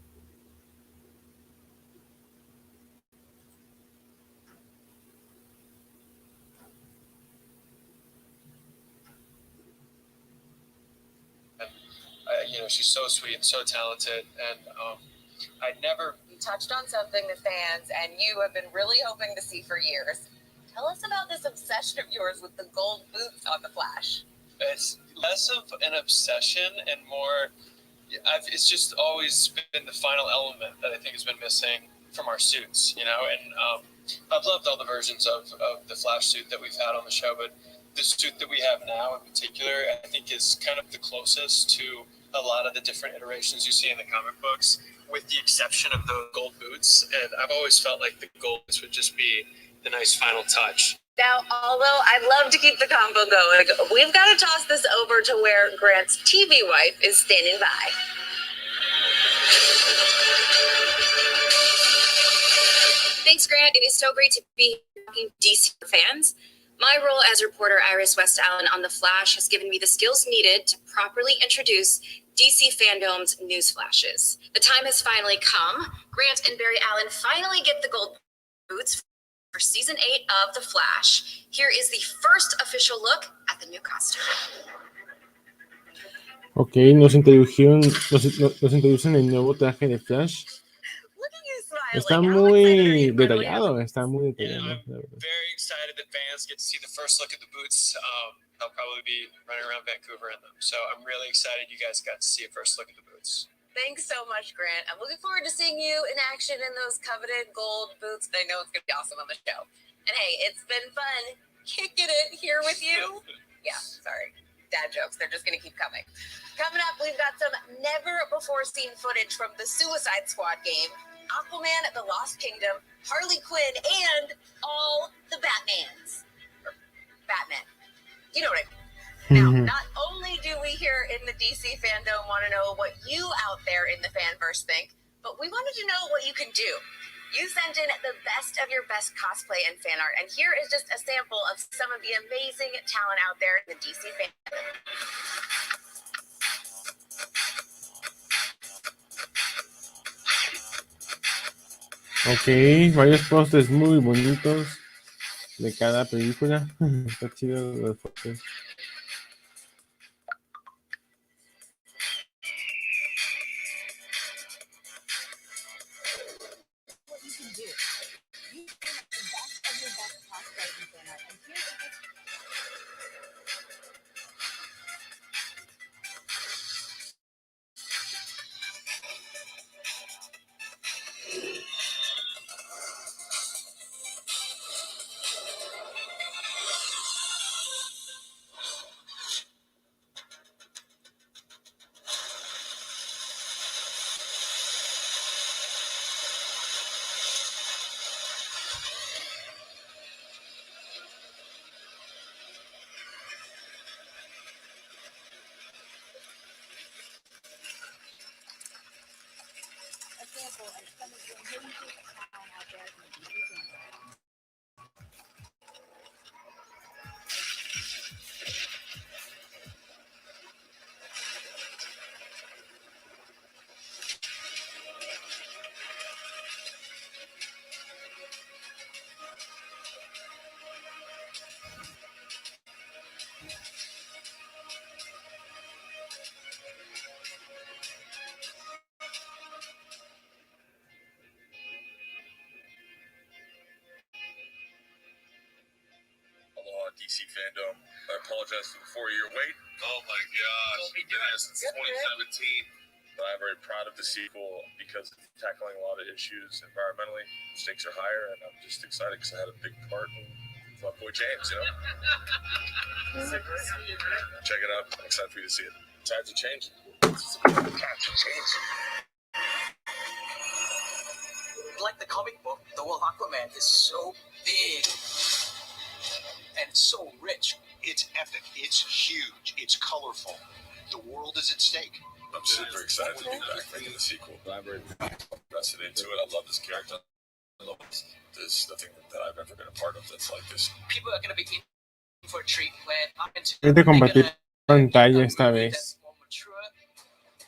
you know, she's so sweet and so talented. And I never.
You touched on something the fans and you have been really hoping to see for years. Tell us about this obsession of yours with the gold boots on the Flash.
It's less of an obsession and more, it's just always been the final element that I think has been missing from our suits, you know, and I've loved all the versions of the Flash suit that we've had on the show, but the suit that we have now in particular, I think is kind of the closest to a lot of the different iterations you see in the comic books, with the exception of the gold boots, and I've always felt like the gold boots would just be the nice final touch.
Now, although I'd love to keep the combo going, we've got to toss this over to where Grant's TV wife is standing by.
Thanks, Grant. It is so great to be talking to DC fans. My role as reporter Iris West Allen on The Flash has given me the skills needed to properly introduce DC Fandome's news flashes. The time has finally come. Grant and Barry Allen finally get the gold boots for season 8 of The Flash. Here is the first official look at the new costume.
Ok, nos introducen el nuevo traje de Flash. Está muy detallado, está muy detallado.
Yeah, I'm very excited that fans get to see the first look at the boots. They'll probably be running around Vancouver in them. So I'm really excited you guys got to see a first look at the boots.
Thanks so much, Grant. I'm looking forward to seeing you in action in those coveted gold boots. I know it's going to be awesome on the show. And hey, it's been fun kicking it here with you. Yeah, sorry. Dad jokes. They're just going to keep coming. Coming up, we've got some never-before-seen footage from the Suicide Squad game, Aquaman at the Lost Kingdom, Harley Quinn, and all the Batmans. Or Batman. You know what I mean. Now, not only do we here in the DC fandom want to know what you out there in the fanverse think, but we wanted to know what you can do. You sent in the best of your best cosplay and fan art, and here is just a sample of some of the amazing talent out there in the DC fandom.
Ok, varios pósters muy bonitos de cada película. Está chido los pósters.
Aloha, DC Fandome. I apologize for the 4-year wait. Oh my gosh. Been here since 2017. But I'm very proud of the sequel because it's tackling a lot of issues environmentally. Stakes are higher, and I'm just excited because I had a big part in my boy James, you know? Check it out. I'm excited for you to see it. Times are changing. Times are changing.
Like the comic book, the world Aquaman is so big and so rich.
It's epic. It's huge. It's colorful. The world is at stake.
I'm super excited to be back making the sequel. I'm very invested into it. I love this character. I love this. There's nothing that I've ever been a part of that's like this.
People are going to be in for a treat when I'm into
Voy a compartir pantalla esta vez.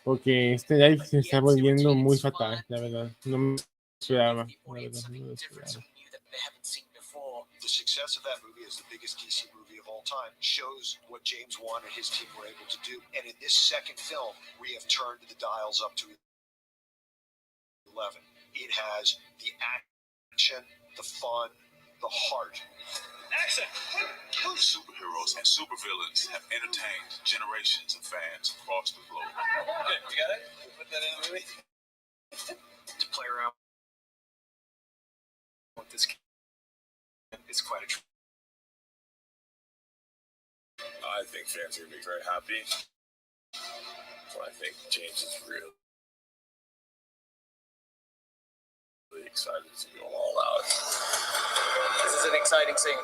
Porque este live se está volviendo muy fatal, la verdad. No me esperaba. La verdad, no me esperaba.
The success of that movie as the biggest DC movie of all time shows what James Wan and his team were able to do. And in this second film, we have turned the dials up to 11. It has the action, the fun, the heart.
Action! Both superheroes and supervillains have entertained generations of fans across the globe.
Okay, you got it? Put that in the movie. To play around with this is quite a treat.
I think fans are going to be very happy. So I think James is really excited to go all out.
This is an exciting scene.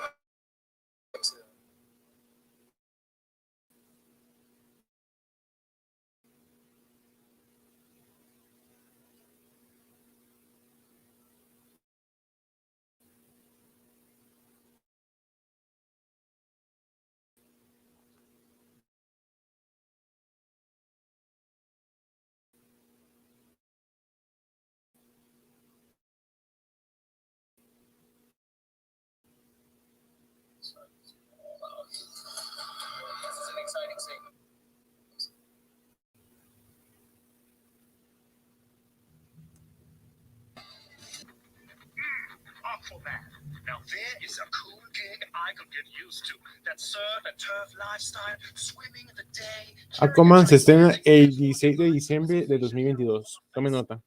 Aquaman. Now there is a cool gig I could get used to. That surf and turf lifestyle, swimming in the day.
Aquaman se estrena el 16 de diciembre de 2022. Tome nota.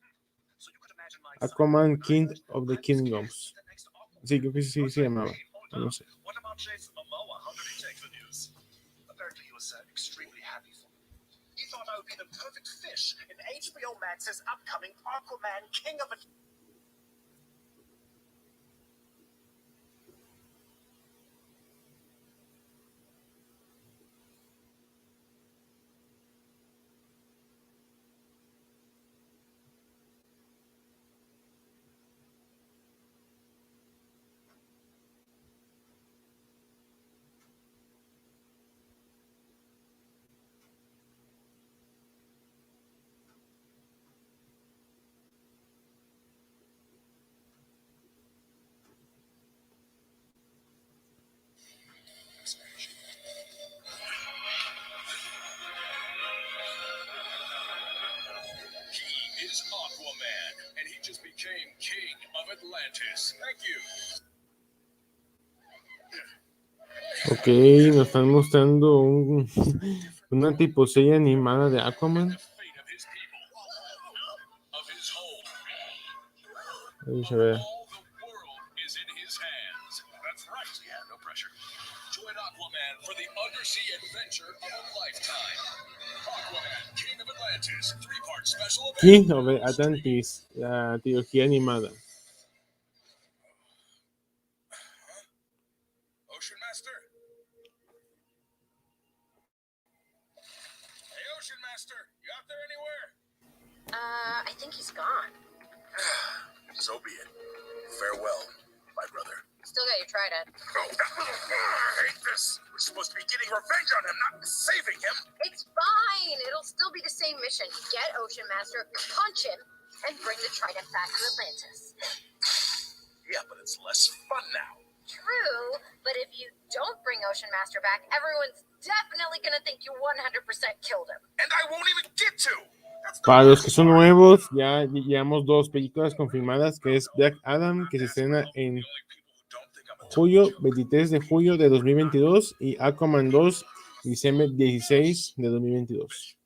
Aquaman King of the Kingdoms. Sí, creo que sí se llamaba. No sé.
What about Jason Momoa? How did he take the news? Apparently he was extremely happy for me. He thought I would be the perfect fish in HBO Max's upcoming Aquaman King of the...
just became king of Atlantis. Thank you.
Ok, nos están mostrando una tipo serie animada de Aquaman. Vamos a ver.
That's right. Yeah, no pressure. Join Aquaman for the undersea adventure of a lifetime. Aquaman, King of Atlantis, 3-part special event.
King of Atlantis, la trilogía animada.
Ocean Master? Hey, Ocean Master, you out there anywhere?
I think he's gone.
So be it. Farewell, my brother.
Still got your trident.
Oh, I hate this. We're supposed to be getting revenge on him, not saving him.
It's fine. It'll still be the same mission. Get Ocean Master, punch him, and bring the trident back to Atlantis.
Yeah, but it's less fun now.
True, but if you don't bring Ocean Master back, everyone's definitely gonna think you 100% killed him.
And I won't even get to.
Para los que son nuevos, ya llevamos 2 películas confirmadas, que es Black Adam, que se estrena en julio, 23 de julio de 2022, y Aquaman 2, diciembre 16 de 2022.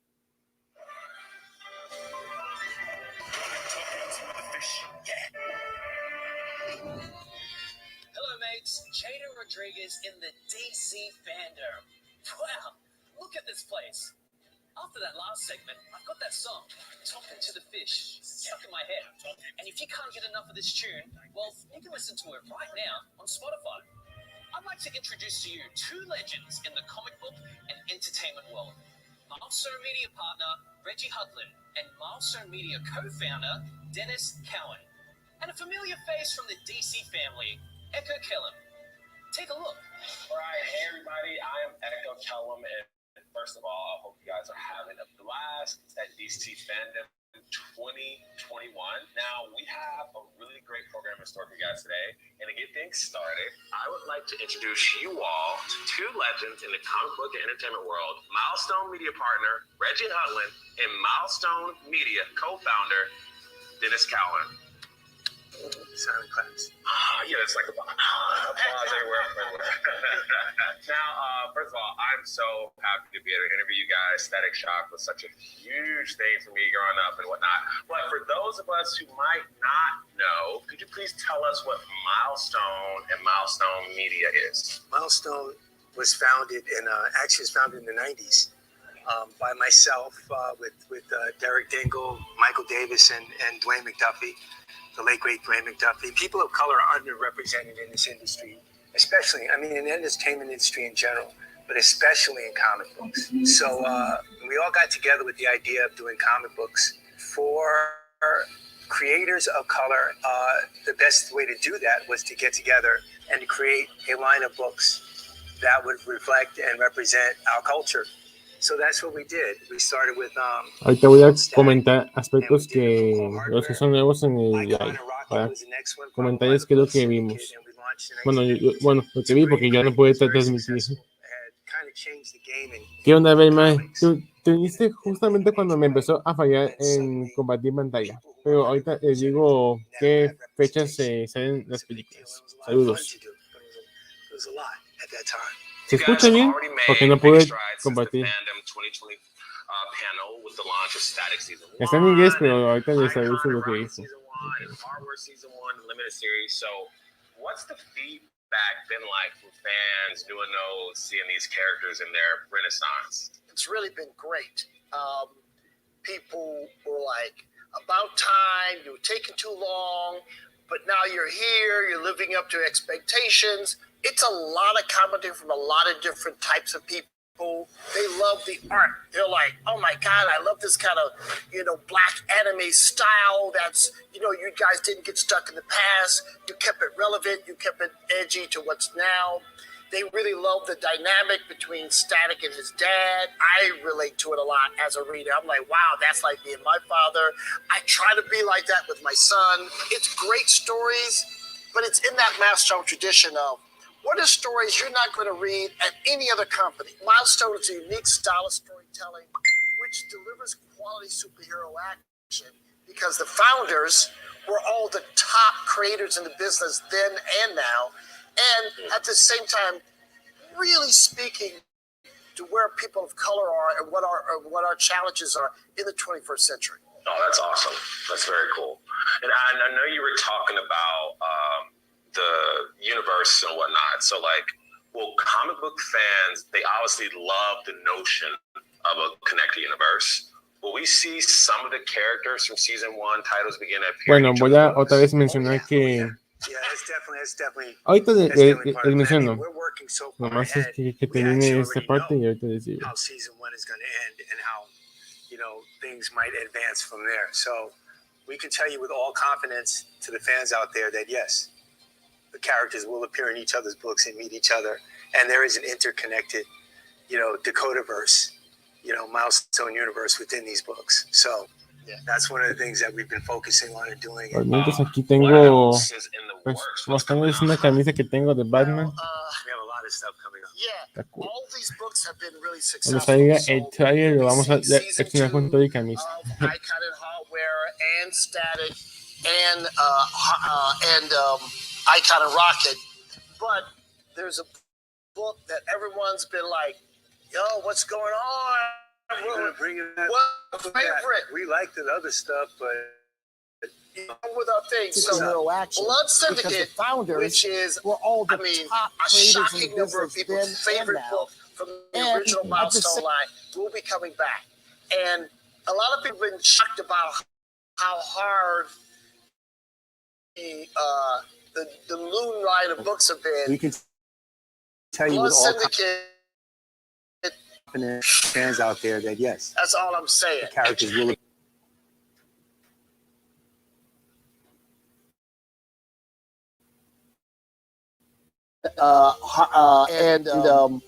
Hello, mates. Jada Rodriguez in the DC Fandome. Wow, look at this place. After that last segment, I've got that song, Talking to the Fish, stuck in my head. And if you can't get enough of this tune, well, you can listen to it right now on Spotify. I'd like to introduce to you 2 legends in the comic book and entertainment world. Milestone Media partner, Reggie Hudlin, and Milestone Media co-founder, Dennis Cowan. And a familiar face from the DC family, Echo Kellum. Take a look.
All right, hey everybody, I am Echo Kellum, and first of all, I hope you guys are having a blast at DC Fandome 2021. Now, we have a really great program in store for you guys today. And to get things started, I would like to introduce you all to 2 legends in the comic book and entertainment world. Milestone Media partner, Reggie Hudlin, and Milestone Media co-founder, Dennis Cowan. Silent claps. Yeah, it's like applause everywhere. Now, first of all, I'm so happy to be able to interview you guys. Static Shock was such a huge thing for me growing up and whatnot. But for those of us who might not know, could you please tell us what Milestone and Milestone Media is?
Milestone was founded actually was founded in the 90s by myself with Derek Dingle, Michael Davis, and Dwayne McDuffie. The late great Dwayne McDuffie. People of color are underrepresented in this industry, especially, I mean, in the entertainment industry in general, but especially in comic books. So we all got together with the idea of doing comic books for creators of color. The best way to do that was to get together and to create a line of books that would reflect and represent our culture. So that's what we did. We started with
ahorita voy a comentar aspectos que los que son nuevos en el live, para comentarles qué es lo que vimos. Bueno, bueno, lo que vi porque yo no pude transmitir eso. ¿Qué onda, Belma? Tú viniste justamente cuando me empezó a fallar en compartir pantalla. Pero ahorita les digo qué fechas salen las películas. Saludos. ¿Se escucha bien? Porque no pude compartir. Está en inglés, pero ahorita les aviso lo que dice.
What's the feedback been like from fans, new and old, seeing these characters in their renaissance?
It's really been great. People were like, about time, you were taking too long, but now you're here, you're living up to expectations. It's a lot of commentary from a lot of different types of people. They love the art. They're like, oh my God, I love this kind of, black anime style that's, you guys didn't get stuck in the past. You kept it relevant. You kept it edgy to what's now. They really love the dynamic between Static and his dad. I relate to it a lot as a reader. I'm like, wow, that's like being my father. I try to be like that with my son. It's great stories, but it's in that Milestone tradition of, what are stories you're not going to read at any other company? Milestone is a unique style of storytelling which delivers quality superhero action because the founders were all the top creators in the business then and now, and at the same time, really speaking to where people of color are and what our challenges are in the 21st century.
Oh, that's awesome. That's very cool. And I know you were talking about the universe and whatnot. So, like, well, comic book fans, they obviously love the notion of a connected universe. Will we see some of the characters from season 1 titles begin to appear?
Bueno, voy a otra vez mencionar que ahorita les menciono. Nomás es que termine esta parte y ahorita les digo.
How season 1 is going to end and how, you know, things might advance from there. So we can tell you with all confidence to the fans out there that yes, the characters will appear in each other's books and meet each other, and there is an interconnected, you know, Dakotaverse, you know, milestone universe within these books. So that's one of the things that we've been focusing on and doing.
Entonces aquí tengo, pues, mostrándoles una camisa que tengo de Batman.
We have a lot of stuff coming up.
Yeah,
cool.
all these books have been really
Cuando
successful.
salga el trailer lo vamos a reaccionar con todo y camisa.
Icon and hardware and static and Icon and Rocket, but there's a book that everyone's been like, yo, what's going on? What favorite?
We liked the other stuff, but
with our things. So Blood Syndicate, which is all the top a shocking number of people's favorite book from the original Milestone line, will be coming back. And a lot of people have been shocked about how hard the Loon line of books have been.
we can tell you
Blood
with all
Syndicate,
confidence, fans out there, that yes,
that's all I'm saying.
the characters will.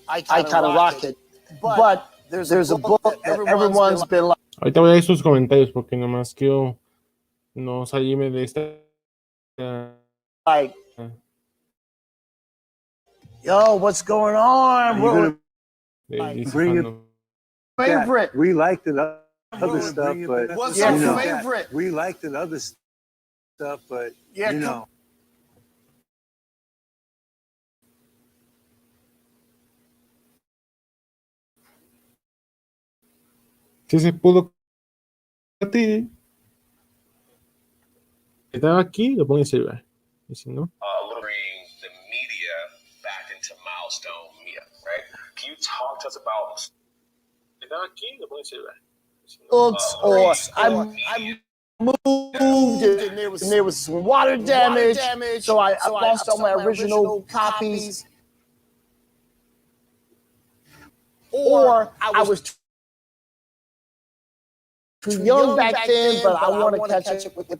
Icon and Rocket, but there's a book that everyone's been like.
Ahorita voy a ver sus comentarios porque nomás quiero no salirme de esta.
Yo, what's going on?
Bring it
Favorite.
We liked the other stuff, but
What's
you
our
know,
favorite?
we liked the other stuff, but you know.
Si se pudo compartir, estaba aquí, lo pongo en celular. Y si no,
Bring the media back into Milestone media, right? Can you talk to us about?
estaba aquí, lo pongo en celular.
Books, or I moved and there was some water damage, so I lost all my original copies. Or I was too young back then, but I want to catch up with the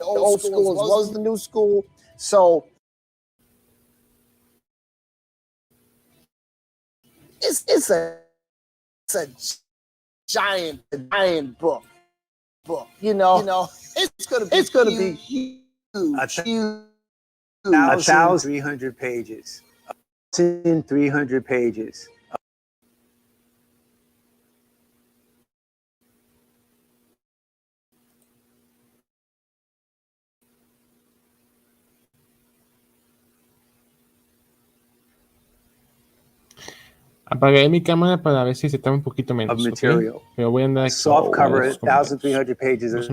old school as well as the new school. So it's a giant book. You know, it's gonna be huge.
1,300 pages. 1,300 pages.
apagué mi cámara para ver si se está un poquito menos.
Of material.
¿Okay? Pero voy a andar aquí.
Soft cover, 1,300 pages of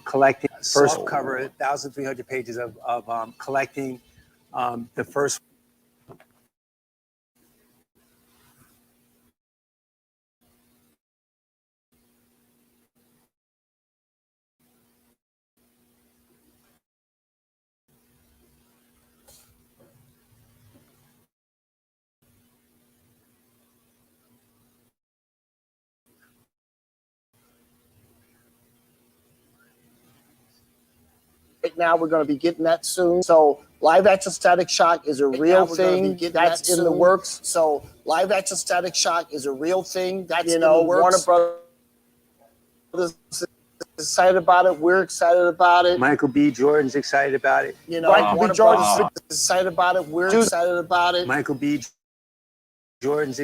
collecting. First cover, 1,300 pages of collecting the first.
Now we're going to be getting that soon. So live action Static Shock is a real thing that's in the works. So live action Static Shock is a real thing that's in the works. Warner Brothers is excited about it. We're excited about it.
Michael B. Jordan's excited about it.
You know, Michael B. Jordan's excited about it. We're excited about it.
Michael B. Jordan's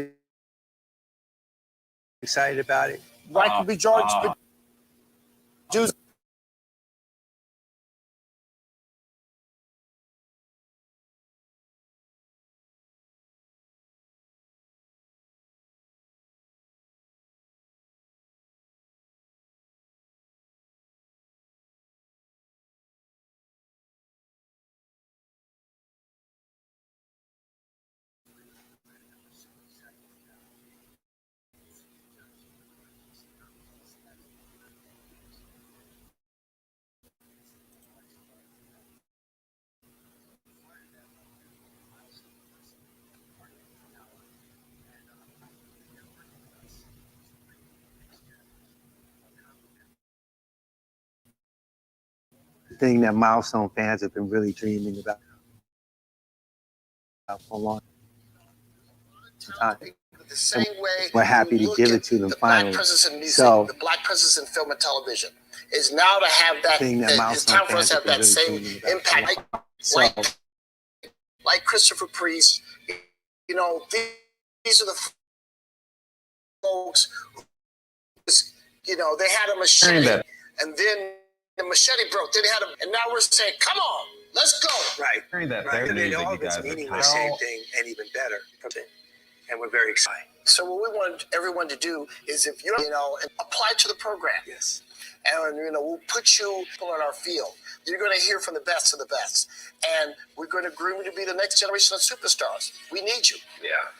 excited about it.
Michael B. Jordan's
thing that milestone fans have been really dreaming about for a long time.
The same way
we're happy to give it to them finally.
Black presence in music,
So
the black presence in film and television is now to have that. It's time for us to have that same impact. Like Christopher Priest, you know, these are the folks who, you know, they had a machete, and then the machete broke. Then they had and now we're saying, come on, let's go.
Right. And then all of it's meaning the same thing and even better. And we're very excited.
So what we want everyone to do is, if you're, you know, and apply to the program.
Yes.
And, you know, we'll put you in our field. You're going to hear from the best of the best. And we're going to groom you to be the next generation of superstars. We need you.
Yeah.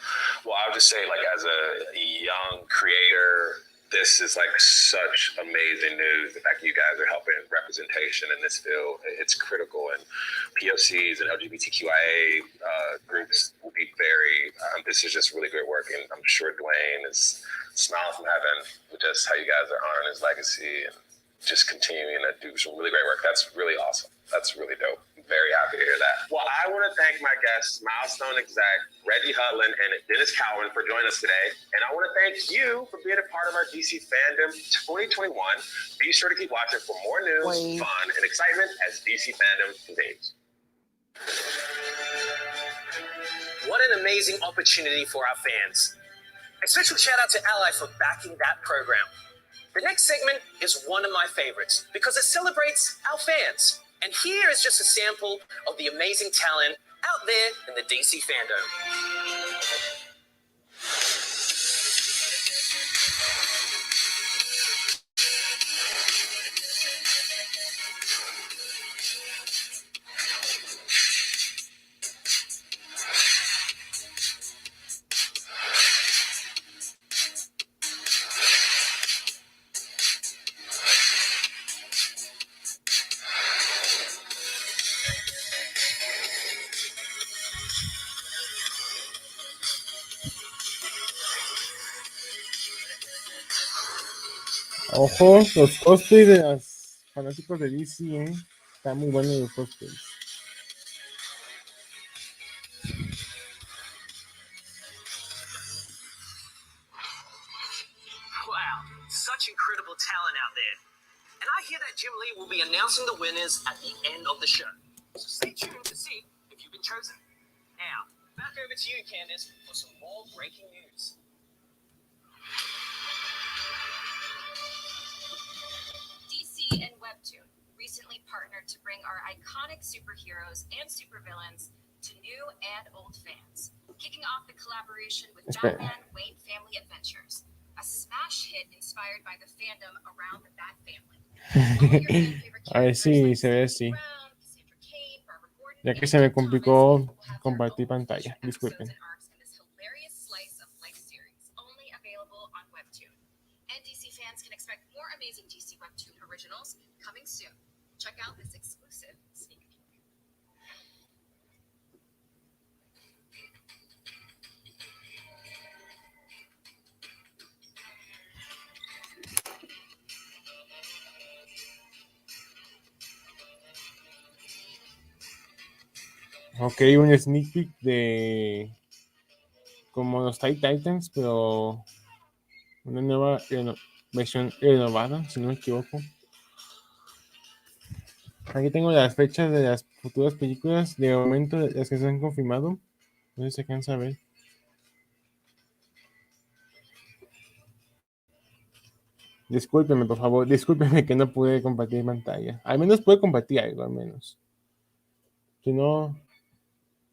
Well, I would just say, like, as a young creator, this is like such amazing news. The fact that you guys are helping representation in this field, it's critical. And POCs and LGBTQIA groups will be very, this is just really great work. And I'm sure Dwayne is smiling from heaven with just how you guys are honoring his legacy and just continuing to do some really great work. That's really awesome. That's really dope. I'm very happy to hear that. Well, I want to thank my guests, Milestone exec Reggie Hudlin and Dennis Cowan, for joining us today. And I want to thank you for being a part of our DC Fandom 2021. Be sure to keep watching for more news, fun, and excitement as DC Fandom continues.
What an amazing opportunity for our fans. A special shout out to Ally for backing that program. The next segment is one of my favorites because it celebrates our fans. And here is just a sample of the amazing talent out there in the DC fandom.
Ojo, los cosplays de los fanáticos de DC, Están muy buenos los cosplays.
Wow, such incredible talent out there. And I hear that Jim Lee will be announcing the winners at the end of the show. So stay tuned to see if you've been chosen. Now, back over to you, Candace, for some more breaking news.
DC and Webtoon recently partnered to bring our iconic superheroes and supervillains to new and old fans, kicking off the collaboration with Batman Wayne Family Adventures, a smash hit inspired by the fandom around the Bat family.
A ver si se ve así. Ya que se me complicó compartir pantalla, disculpen.
DC fans can expect more amazing DC Webtoon originals coming soon. Check out this exclusive sneak peek.
Ok, un sneak peek de como los Titans, pero una nueva versión renovada, si no me equivoco. Aquí tengo las fechas de las futuras películas de momento, las que se han confirmado. No sé si se alcanza a ver. Discúlpeme, por favor, discúlpeme que no pude compartir pantalla. Al menos pude compartir algo, al menos. Si no,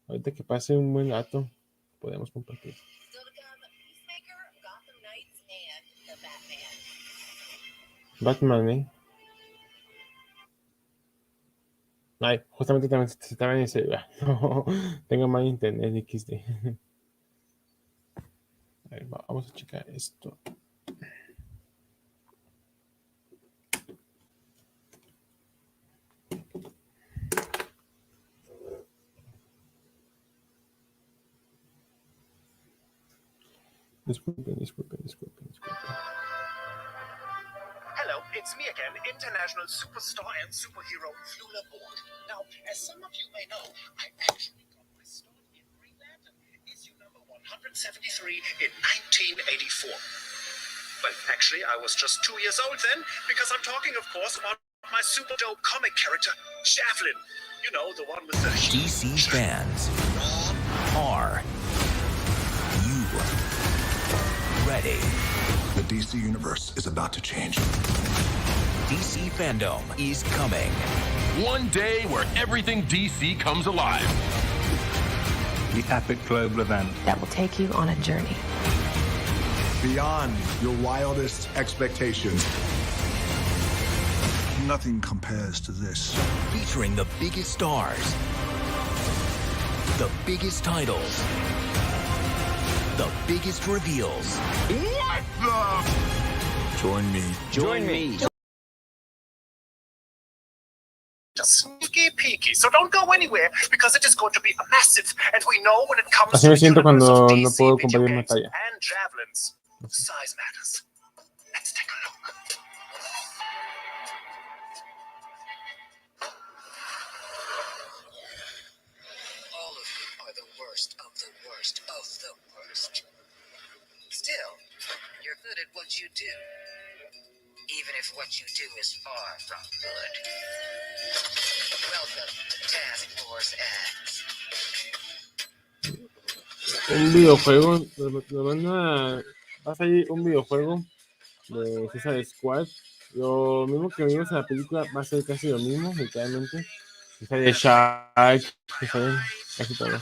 ahorita que pase un buen rato, podemos compartir. Batman, Ay, justamente también se estaba en ese celular. No, tengo mal internet XD. A ver, vamos a checar esto. Disculpen.
Hello, it's
It's me again, international superstar and superhero Flula Borg. Now, as some of you may know, I actually got my start in Green Lantern, issue number 173 in 1984. Well, actually, I was just 2 years old then, because I'm talking, of course, about my super dope comic character, Javelin. You know, the one with the...
DC fans, are you ready?
The DC universe is about to change.
DC Fandome is coming.
One day where everything DC comes alive.
The epic global event
that will take you on a journey.
Beyond your wildest expectations. Nothing compares to this.
Featuring the biggest stars, the biggest titles, the biggest reveals.
What the? Join me.
Join me.
Sneaky peeky, so don't go anywhere because it is going to be a massive, and we know when it comes
Así
to
me
the
siento
universe
cuando
of
no
DC
puedo
video
compartir
games
pantalla.
and javelins, size matters. Let's take a look.
All of you are the worst of the worst of the worst. Still, you're good at what you do. Even if what you do is far from good. Welcome to Task Force X.
Un videojuego, va a salir un videojuego de Suicide Squad. Lo mismo que vimos en la película va a ser casi lo mismo, literalmente. Que sale Shark, que sale casi todo.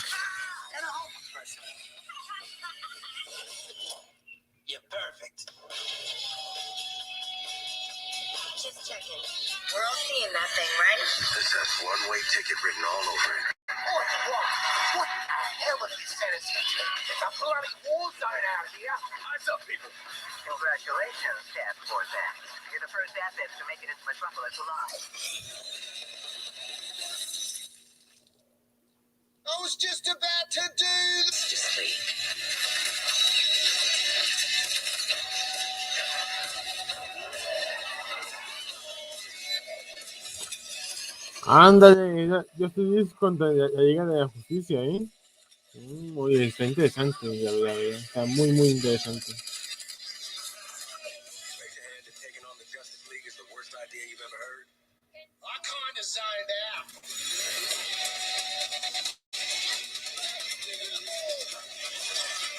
You're perfect. Just checking. We're all seeing that thing, right?
This has one-way ticket written all over it.
What the hell is this fantasy? It's a bloody war zone out here. What's up, people?
Congratulations, Task Force X. You're the first assets to make it into Metropolis alive.
I was just about to do this.
Just sleep.
Ándale, yo estoy contra la Liga de la Justicia, ¿eh? Muy, está interesante, la verdad, está muy, muy interesante.
I kind of zoned out.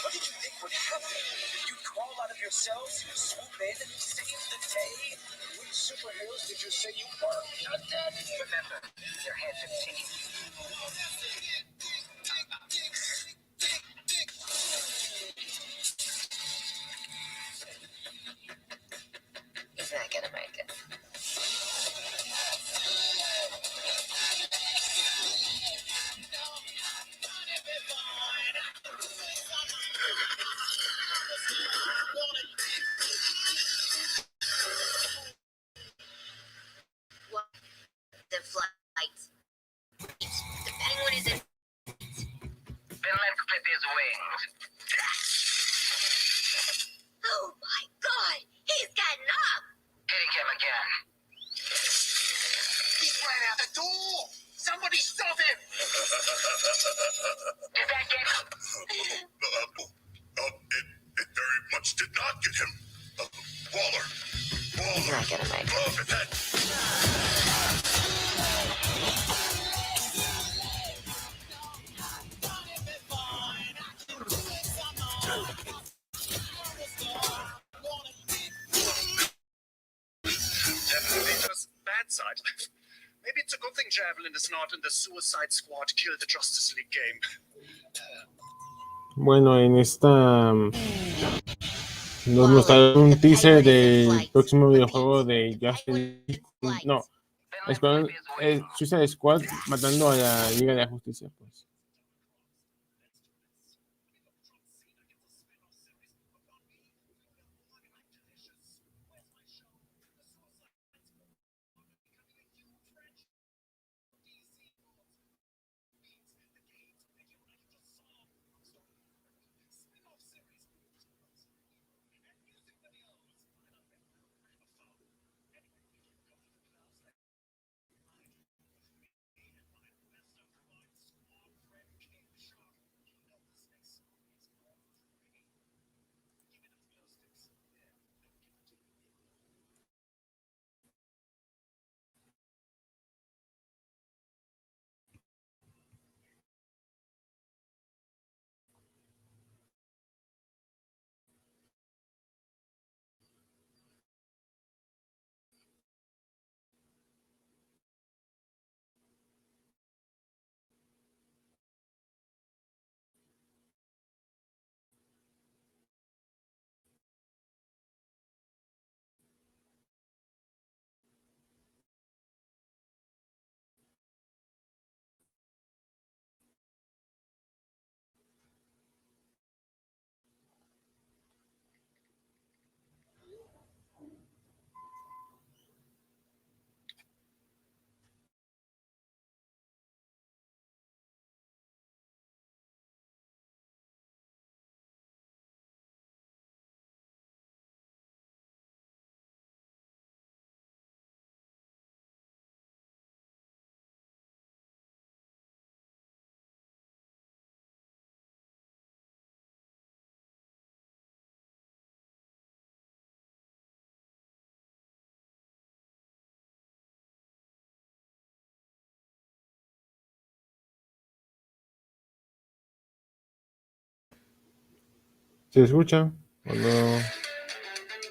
What did you think would happen? You'd crawl out of your cells, swoop in, save the day? Which superheroes did you say you were?
Remember, your heads have changed. He's not gonna make it. What? The flight. The penguin is in. Finland clip his wings. Oh my god! He's gotten up! Hitting him again.
He ran out the door! Somebody stop him!
Did that get him?
It very much did not get him. Waller.
He's not gonna make it.
Definitely just bad side. Maybe it's a good thing Javelin is not in the Suicide Squad Kill the Justice League game.
Bueno, en esta nos mostraron un teaser del próximo videojuego de Justice League. No, Suicide Squad matando a la Liga de la Justicia, pues. ¿Se escucha?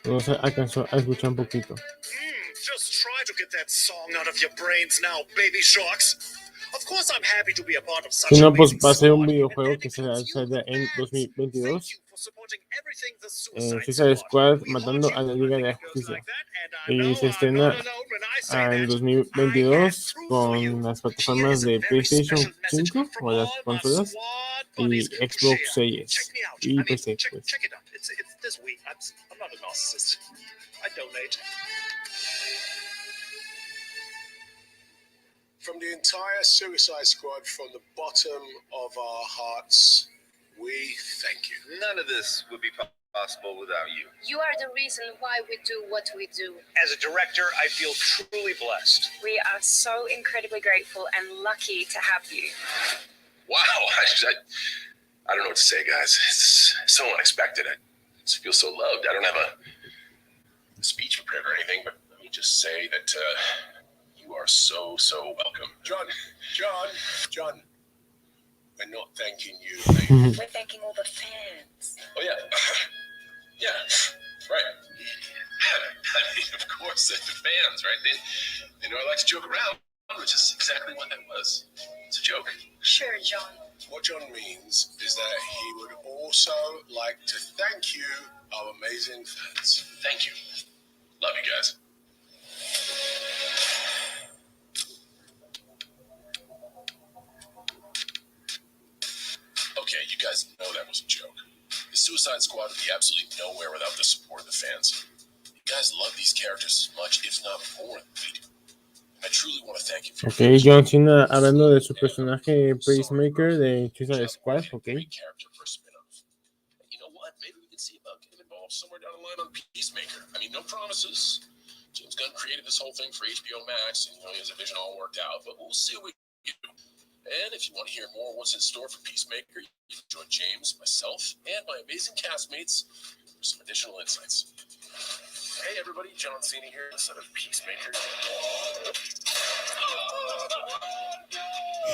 No se alcanzó a escuchar un poquito.
Just try to get that song out of your brains now, baby sharks. Of course, I'm happy to be a part of such
Si no,
a
pues
amazing
va a ser un
squad.
videojuego que saldrá en 2022.
For supporting everything the Suicide
Suicide
Squad.
Squad matando a la Liga de la Justicia. Y se estrena en 2022 con las plataformas de PlayStation 5 o las consolas y Xbox Series y PC. Pues.
Check it out. It's this week. I'm not a narcissist. I donate.
From the entire Suicide Squad, from the bottom of our hearts, we thank you.
None of this would be possible without you.
You are the reason why we do what we do.
As a director, I feel truly blessed.
We are so incredibly grateful and lucky to have you.
Wow, I don't know what to say, guys. It's so unexpected. I just feel so loved. I don't have a speech prepared or anything, but let me just say that you are so welcome.
John, we're not thanking you.
We're thanking all the fans.
Oh, yeah. Yeah, right. I mean, of course, the fans, right? They know I like to joke around, which is exactly what that was. It's a joke.
Sure, John.
What John means is that he would also like to thank you, our amazing fans.
Thank you. Love you guys. Okay, you guys know that was a joke. The Suicide Squad would be absolutely nowhere without the support of the fans. You guys love these characters as much, if not more, than we do. I truly want to thank you for
Ok, John Cena hablando de su personaje Peacemaker de Suicide Squad, ok.
character for a spin-off. You know what? Maybe we can see about getting involved somewhere down the line on Peacemaker. I mean, no promises. James Gunn created this whole thing for HBO Max, and he has a vision all worked out, but we'll see what we can do. And if you want to hear more what's in store for Peacemaker, you can join James, myself, and my amazing castmates for some additional insights. Hey everybody, John Cena here instead of Peacemaker.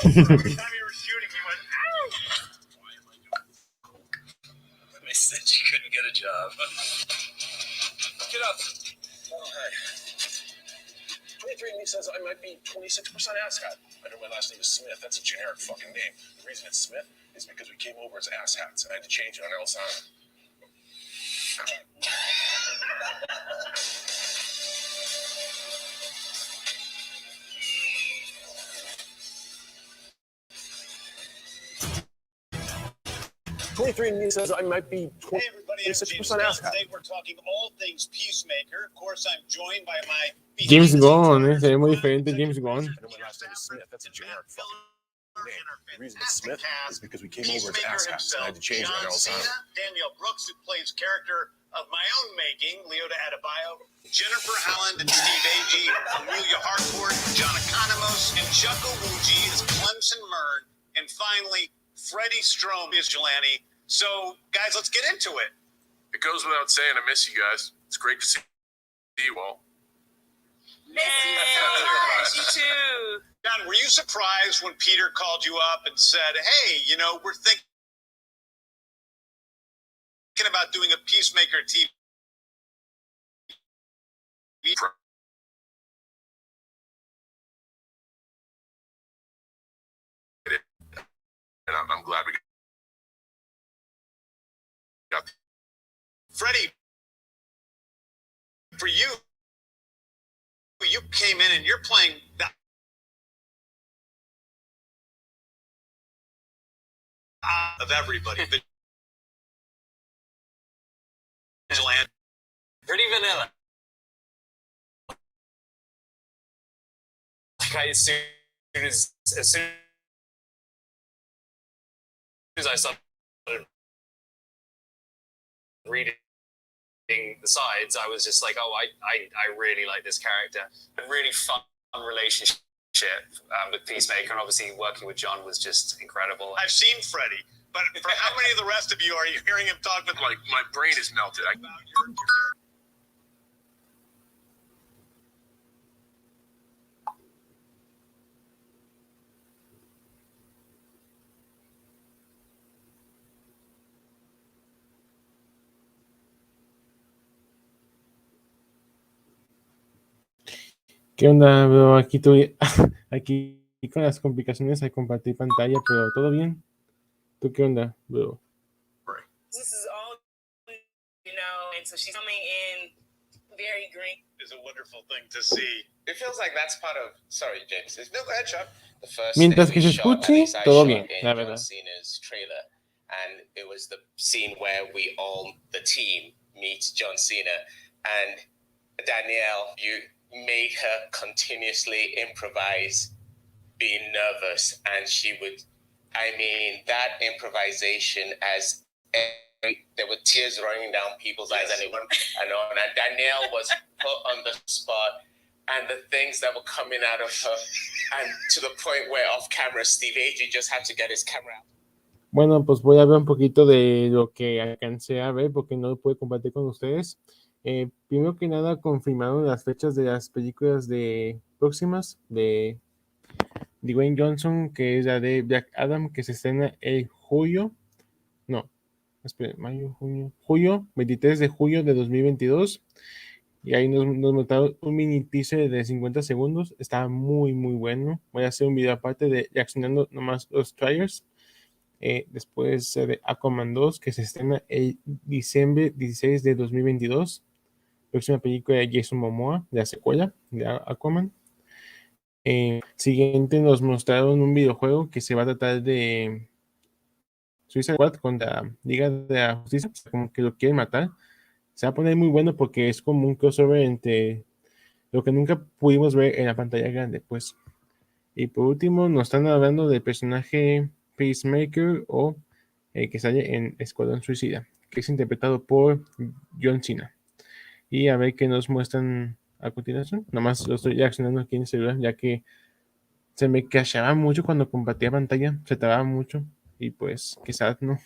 Every time you were shooting, you went, ow!
They said you couldn't get a job. Get up. Oh, hi. 23andMe says I might be 26% asshat. I know my last name is Smith. That's a generic fucking name. The reason it's Smith is because we came over as asshats, and I had to change it or else I'm... 23andMe says I might be 26% asshat.
Today we're talking all things Peacemaker. Of course, I'm joined by my
James Gunn, se ve muy diferente James Gunn.
I know my last name is Smith. That's a generic fucking name. The reason it's Smith is because we came over as asshats, and I had to change it or else I'm...
Danielle Brooks, who plays character of my own making, Leota Adebayo, Jennifer Howland and Steve Agee, Amelia Harcourt, John Economos, and Chuck Owuji as Clemson Mern, and finally, Freddie Strome is Jelani. So, guys, let's get into it.
It goes without saying, I miss you guys. It's great to see you all.
Miss you so much.
You too. John, were you surprised when Peter called you up and said, hey, you know, we're thinking about doing a Peacemaker TV?
And I'm glad we got...
Freddie, for you came in and you're playing the of everybody. Vigilante.
Pretty vanilla. Like as soon as I started reading the sides, I was just like, oh, I really like this character. A really fun relationship with Peacemaker, and obviously working with John was just incredible.
I've seen Freddie, but for how many of the rest of you are you hearing him talk with?
Like, my brain is melted.
¿Qué onda, bro? Aquí estoy, aquí con las complicaciones de compartir pantalla, pero todo bien. ¿Tú qué onda, bro?
This is all, and so she's coming in very green.
It's a wonderful thing to see. It feels like that's part of. Sorry, James. No, go ahead, Chuck.
The first
Mientras
thing
que
we
se
shot, at
escuche,
least I
todo
shot
bien,
in
la
John
verdad.
Cena's trailer, and it was the scene where we all, the team, meet John Cena, and Danielle, you made her continuously improvise, being nervous, and she would. I mean, that improvisation as there were tears running down people's eyes, and Danielle was put on the spot, and the things that were coming out of her, and to the point where off camera, Steve Agee just had to get his camera out.
Bueno, pues voy a hablar un poquito de lo que alcancé a ver porque no lo pude compartir con ustedes. Primero que nada, confirmaron las fechas de las películas de próximas de Dwayne Johnson, que es la de Black Adam, que se estrena el julio 23 de julio de 2022. Y ahí nos montaron un mini teaser de 50 segundos. Está muy, muy bueno. Voy a hacer un video aparte de reaccionando nomás los trailers. Después de Aquaman 2, que se estrena el diciembre 16 de 2022. Próxima película de Jason Momoa, de la secuela de Aquaman. Siguiente nos mostraron un videojuego que se va a tratar de Suicide Squad contra Liga de la Justicia, como que lo quieren matar. Se va a poner muy bueno porque es como un crossover entre lo que nunca pudimos ver en la pantalla grande, pues. Y por último nos están hablando del personaje Peacemaker o que sale en Escuadrón Suicida, que es interpretado por John Cena. Y a ver qué nos muestran a continuación. Nomás lo estoy reaccionando aquí en el celular, ya que se me crashaba mucho cuando compartía pantalla, se trababa mucho y pues quizás no.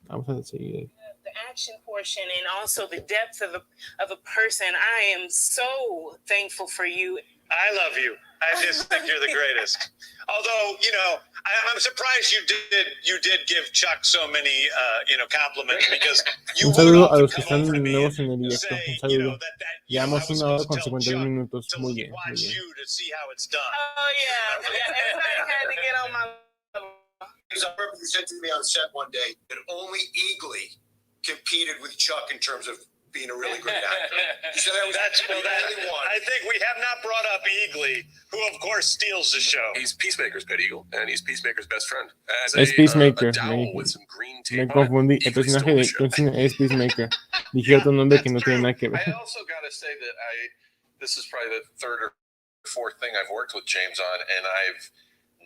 Vamos a seguir.
The action portion and also the depth of a person. I am so thankful for you.
I love you. I just think you're the greatest. Although, I'm surprised you did give Chuck so many, compliments because you
un
would
saludo a
often
los que
come
están
over to me
nuevos en el
and
directo.
say,
Un saludo.
that
Llevamos
I was
1 hora
supposed
con
to tell
51
Chuck
minutos.
to
Muy bien, muy
watch
bien.
you to see how it's done.
Oh yeah, everybody had to get on my level.
I remember you said to me on set one day that only Eagly competed with Chuck in terms of being a really great actor. You said that was the only one.
I think we have not brought up Eagly, who of course steals the show.
He's Peacemaker's pet eagle, and he's Peacemaker's best friend.
Es Peacemaker. Me
tape
confundí. El personaje de John Cena es Peacemaker. Dije otro nombre que no tiene nada que ver.
I also got to say that this is probably the third or fourth thing I've worked with James on, and I've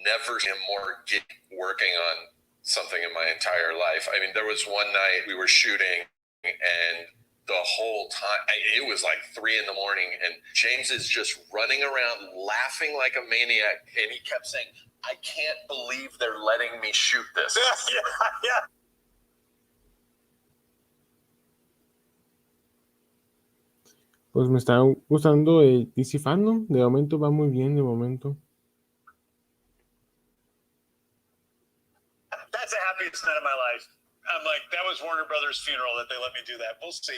never seen him more working on something in my entire life. I mean, there was one night we were shooting, and the whole time, it was like 3 a.m, and James is just running around laughing like a maniac, and he kept saying, I can't believe they're letting me shoot this.
Yeah.
Pues me está gustando el DC Fandom. De momento va muy bien, de momento.
That's the happiest night of my life. I'm like, that was Warner Brothers' funeral that they let me do that. We'll see.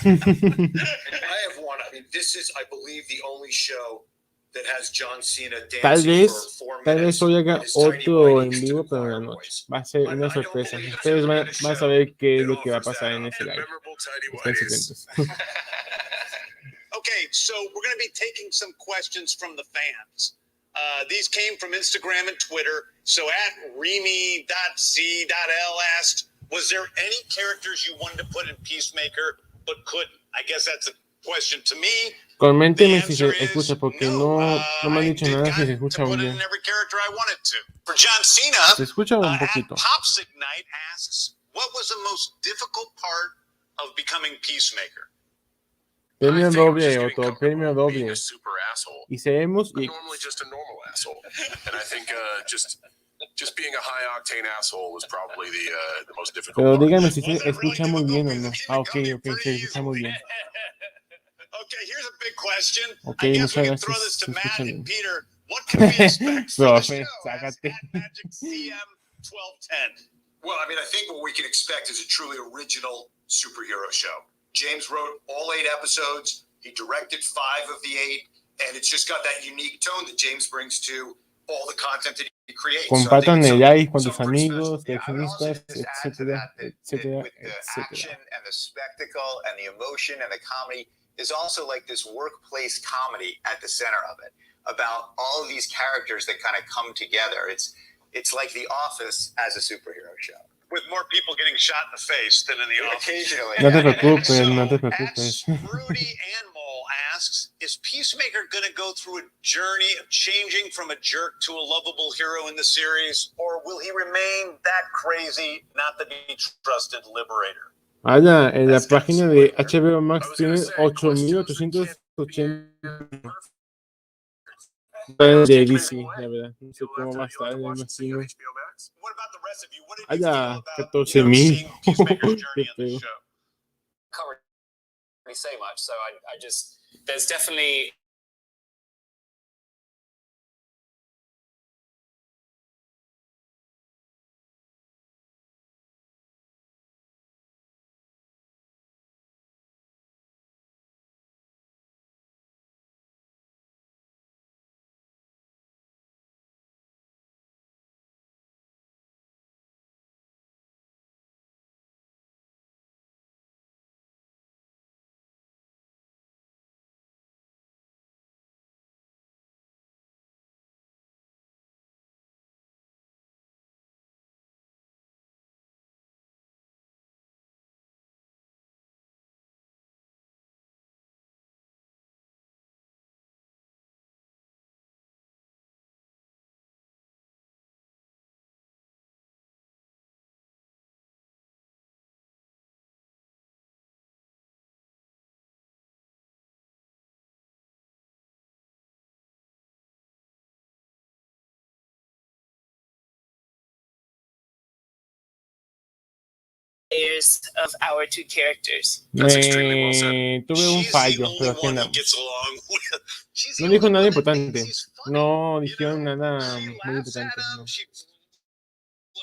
I have one. I mean, this is, I believe, the only show that has John Cena dancing for 4 minutes.
Tal vez hoy haga otro en vivo, pero en la noche. Va a ser una sorpresa. Ustedes van a saber qué es lo que va a pasar en ese live. Estén atentos.
Okay, so we're going to be taking some questions from the fans. These came from Instagram and Twitter. So at Remy.c.l asked, was there any characters you wanted to put in Peacemaker but couldn't? I guess that's a question to me.
Coméntenme si se escucha, porque no me han dicho nada si se escucha muy bien.
Every character I wanted to. For John Cena,
Se escucha un poquito.
Popsic Night asks, what was the most difficult part of becoming Peacemaker?
Premio doble, Otto, premio doble. Y seguimos y...
Normally just a normal asshole. And I think just being a high octane asshole was probably the most difficult
Pero
part.
díganme si se escucha muy bien o no. Ok, se escucha muy bien.
Okay, here's a big question.
Ok,
I guess we
muchas
can throw
gracias.
this to
Se
Matt
escucha
and
bien.
Peter. What can we expect from the
Profe,
show?
sácate.
Magic CM 1210.
Well, I mean, I think what we can expect is a truly original superhero show. James wrote all 8 episodes. He directed 5 of the 8, and it's just got that unique tone that James brings to all the content that he creates.
Compartan el live con tus amigos, coleccionistas, etcétera,
with
etcétera,
the action
etcétera.
and the spectacle and the emotion and the comedy is also like this workplace comedy at the center of it, about all of these characters that kind of come together. It's like The Office as a superhero show, with more people getting shot in the face than in The Office. Occasionally.
No te preocupes, no te preocupes.
Rudy Anmol asks, is Peacemaker going to go through a journey of changing from a jerk to a lovable hero in the series, or will he remain that crazy, not to be trusted liberator?
Allá, en la página de HBO Max tiene 8,880 de DC, la verdad. No sé cómo va a estar, me imagino. Allá, 14,000. Qué pedo.
Can't really say much, so I just, there's definitely
layers of our 2 characters.
Tuve un fallo, pero aquí andamos. No dijo nada importante. No dijeron nada muy importante. No.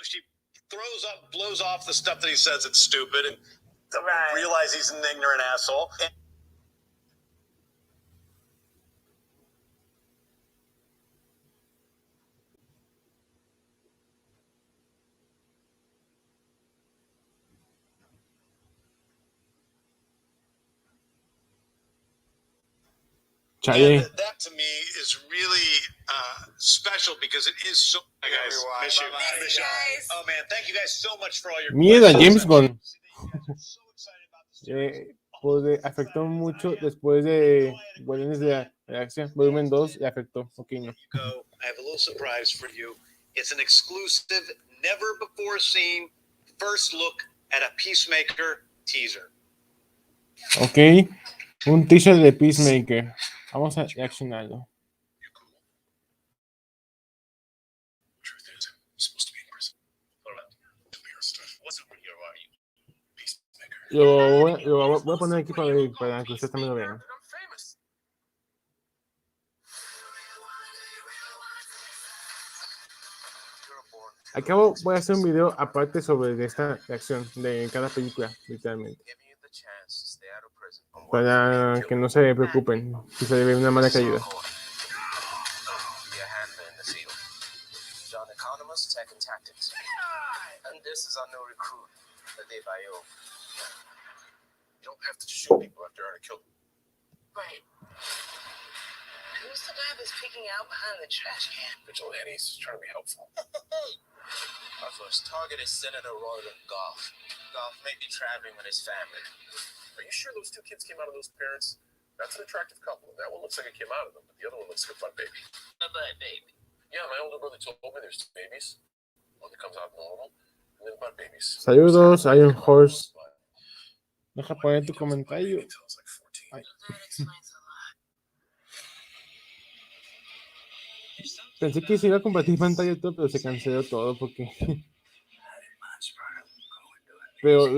She blows off the stuff that he says it's stupid, and realize he's an ignorant asshole.
Chale.
That to me is really special because it is so. Hi guys, miss you. Miss you guys. Oh man, thank you guys so much for all your.
Mierda, James Bond. Pues afectó mucho después de Guardianes de la Reacción, volumen 2, le afectó. Ok, no.
I have a little surprise for you. It's an exclusive, never before seen first look at a Peacemaker teaser.
Ok, un teaser de Peacemaker. Vamos a reaccionarlo. Lo voy a poner aquí para que ustedes también lo vean. Acabo, voy a hacer un video aparte sobre esta reacción de cada película, literalmente. Para que no se preocupen si se ve una mala calidad.
You don't have to shoot people after I kill them. Right. Who's the guy that's peeking out behind the trash can? Vigilantes, trying to be helpful.
Our first target is Senator Roland Goff. Goff may be traveling with his family.
Are you sure those 2 kids came out of those parents? That's an attractive couple. That one looks like it came out of them, but the other one looks like a butt baby.
A butt baby.
Yeah, my older brother told me there's 2 babies. One that comes out normal, and then butt babies.
Saludos, hay un horse. Deja poner tu comentario. Ay. Pensé que se iba a compartir pantalla y todo, pero se canceló todo porque... Pero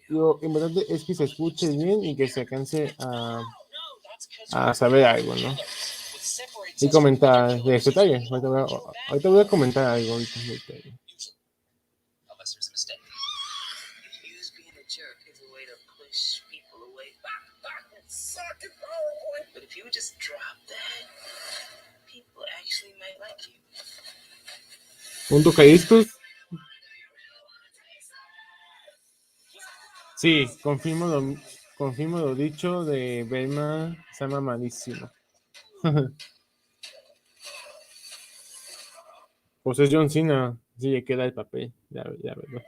lo importante es que se escuche bien y que se alcance a saber algo, ¿no? Y comentar de este taller. Ahorita voy a comentar algo.
you would just drop that, people actually might like you.
¿Un tocadiscos? Sí, confirmo lo dicho de Belma, está mamadísimo. Pues es John Cena, sí le queda el papel, ya verdad.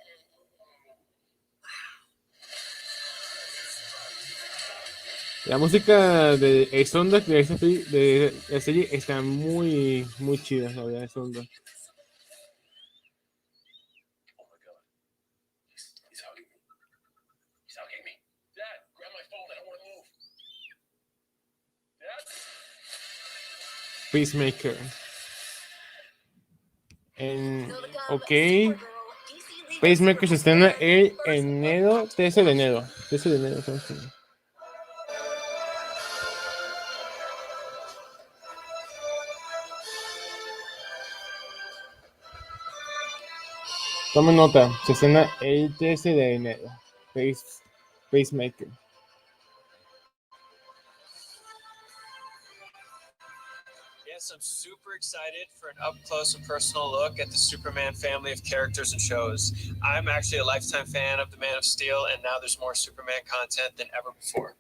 La música de soundtrack de la serie está muy chida, la verdad, el soundtrack.
He's hugging me. Dad, grab my phone. I don't want to move. Dad?
Peacemaker. Ok. Peacemaker se estrena el enero, 13 de enero. 13 de enero. Tome nota, se estrena el 13 de enero. Peacemaker.
Yes, I'm super excited for an up-close and personal look at the Superman family of characters and shows. I'm actually a lifetime fan of the Man of Steel, and now there's more Superman content than ever before.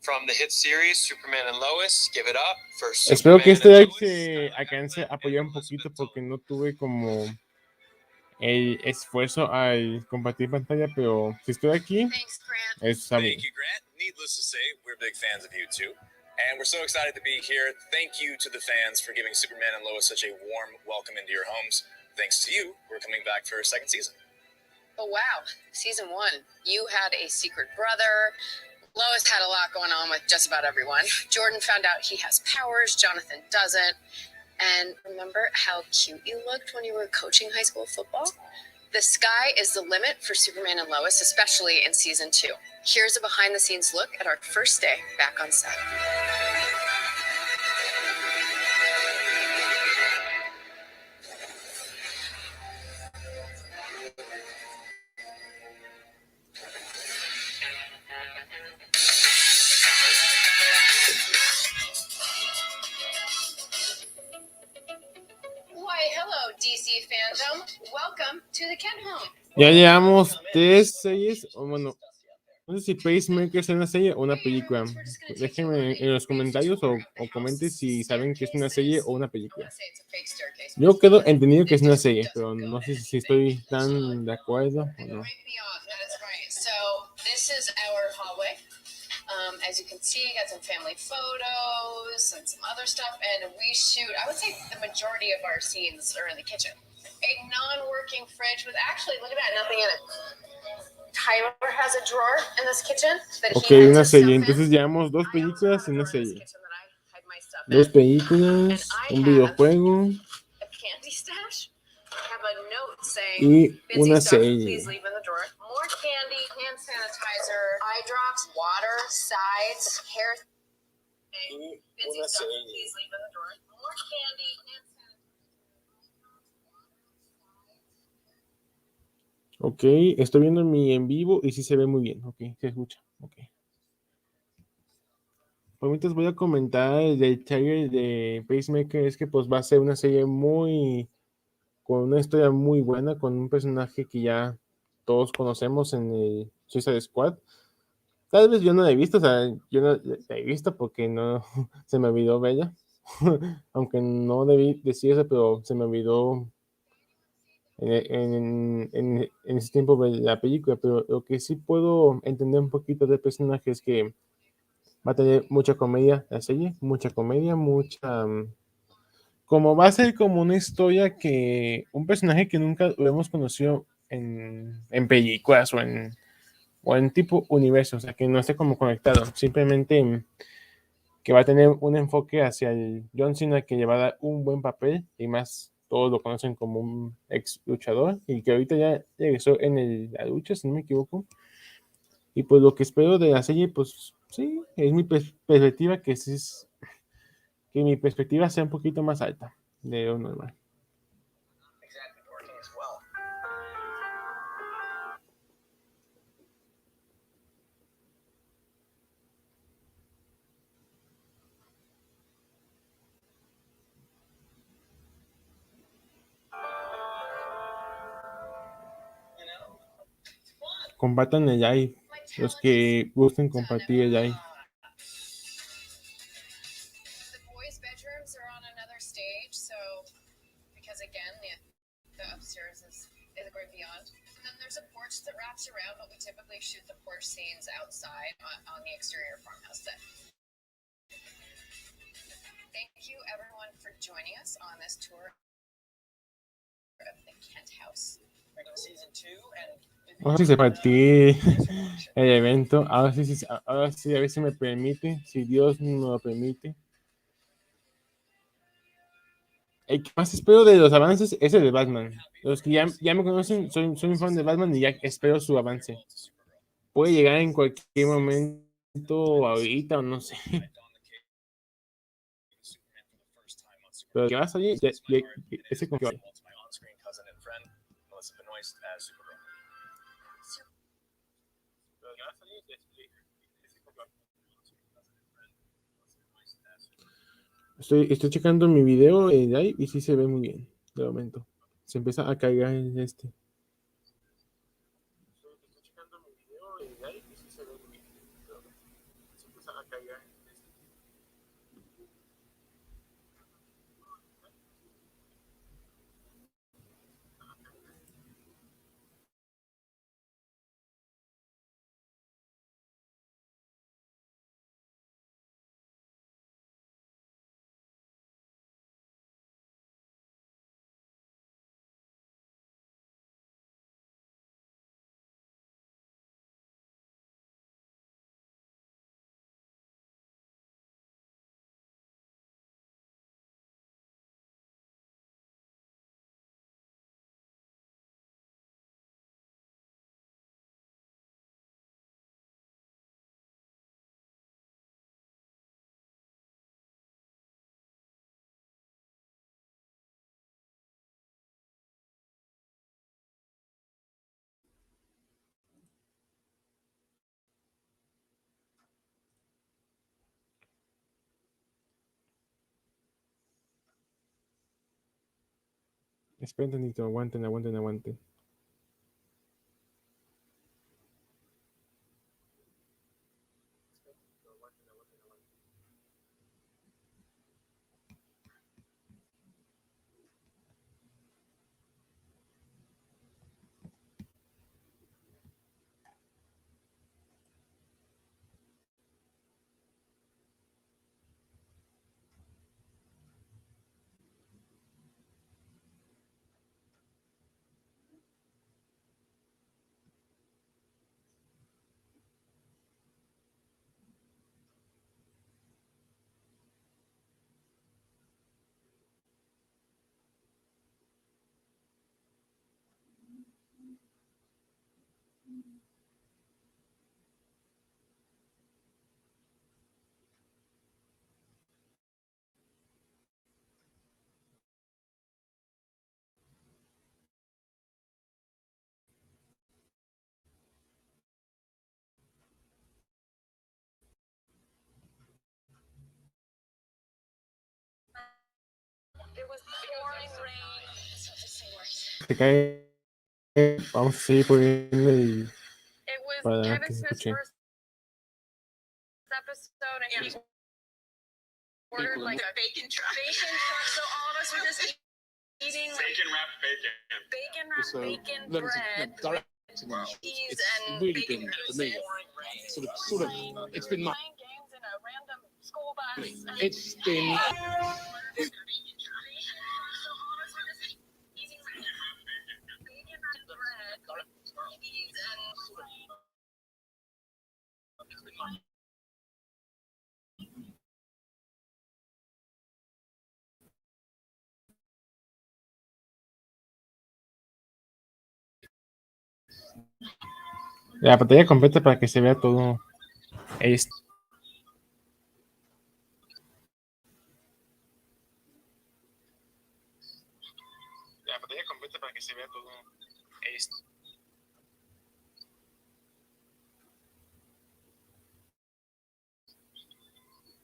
From the hit series Superman and Lois, give it up for Superman.
Espero que este like se alcance a apoyar un poquito porque no tuve como el esfuerzo al compartir pantalla, pero si estoy aquí, está bien.
Thank you, Grant. Needless to say, we're big fans of you too. And we're so excited to be here. Thank you to the fans for giving Superman and Lois such a warm welcome into your homes. Thanks to you, we're coming back for a second season.
Oh, wow. Season 1. You had a secret brother. Lois had a lot going on with just about everyone. Jordan found out he has powers. Jonathan doesn't. And remember how cute you looked when you were coaching high school football? The sky is the limit for Superman and Lois, especially in season 2. Here's a behind-the-scenes look at our first day back on set. Why, hello, DC Fandome. Welcome to the Ken home.
Ya llevamos 3 series, o bueno, no sé si Pacemaker es una serie o una película. Déjenme en los comentarios o comenten si saben que es una serie o una película. Yo quedo entendido que es una serie, pero no sé si estoy tan de acuerdo o no.
So this is our hallway. As you can see, got some family photos and some other stuff, and we shoot, I would say the majority of our scenes are in the kitchen. A non-working fridge with actually, look at that, nothing in it. Tyler has a drawer in this kitchen that
Ok,
he has
una
his
serie.
stuff in.
Entonces llevamos 2 películas y una serie. 2 películas, un videojuego
A candy stash. I have a note saying,
y
busy
una
stuff,
serie.
please leave in the drawer. More candy, hand sanitizer, eye drops, water, sides, hair. Busy stuff, please leave in the drawer. More candy, hand
Ok, estoy viendo mi en vivo y sí se ve muy bien. Ok, se escucha. Ok. Por mientras voy a comentar del trailer de Pacemaker. Es que pues va a ser una serie con una historia muy buena, con un personaje que ya todos conocemos en el Suicide Squad. Tal vez yo no la he visto, o sea, yo no la he visto porque no se me olvidó verla. Aunque no debí decir eso, pero se me olvidó en ese tiempo ver la película. Pero lo que sí puedo entender un poquito del personaje es que va a tener mucha comedia la serie, mucha comedia, como va a ser como una historia que un personaje que nunca lo hemos conocido en películas o en tipo universo, o sea, que no esté como conectado, simplemente que va a tener un enfoque hacia el John Cena que le va a dar un buen papel y más todos lo conocen como un ex luchador y que ahorita ya regresó en la lucha, si no me equivoco. Y pues lo que espero de la serie, pues sí, es mi perspectiva, que mi perspectiva sea un poquito más alta de lo normal. compartan el live. Los que gusten compartir el live.
The boys' bedrooms are on another stage, so because again, the upstairs is a great beyond. And then there's a porch that wraps around, but we typically shoot the porch scenes outside on the exterior farmhouse set. Thank you everyone for joining us on this tour of the Kent House.
Season 2 and
Vamos a compartir el evento. Ahora sí, a ver si me permite, si Dios me lo permite. El que más espero de los avances es el de Batman. Los que ya me conocen, soy un fan de Batman y ya espero su avance. Puede llegar en cualquier momento, ahorita o no sé. Pero que va a salir, ese con que va. Estoy checando mi video de ahí y sí se ve muy bien, de momento. Se empieza a cargar en este. Estoy checando mi video de ahí y sí se ve muy bien, de momento. Se empieza a cargar en este. Esperen tantito, aguanten. Se cae. Vamos a seguir poniendo el para que se escuche.
Episode and he ordered like a bacon truck. So all of us were just eating like bacon wrapped bacon bread, cheese and
really
bacon
been for me sort of it's been my
games in a random school bus.
it's been
La pantalla completa para que se vea todo esto. La pantalla completa para que se vea todo esto.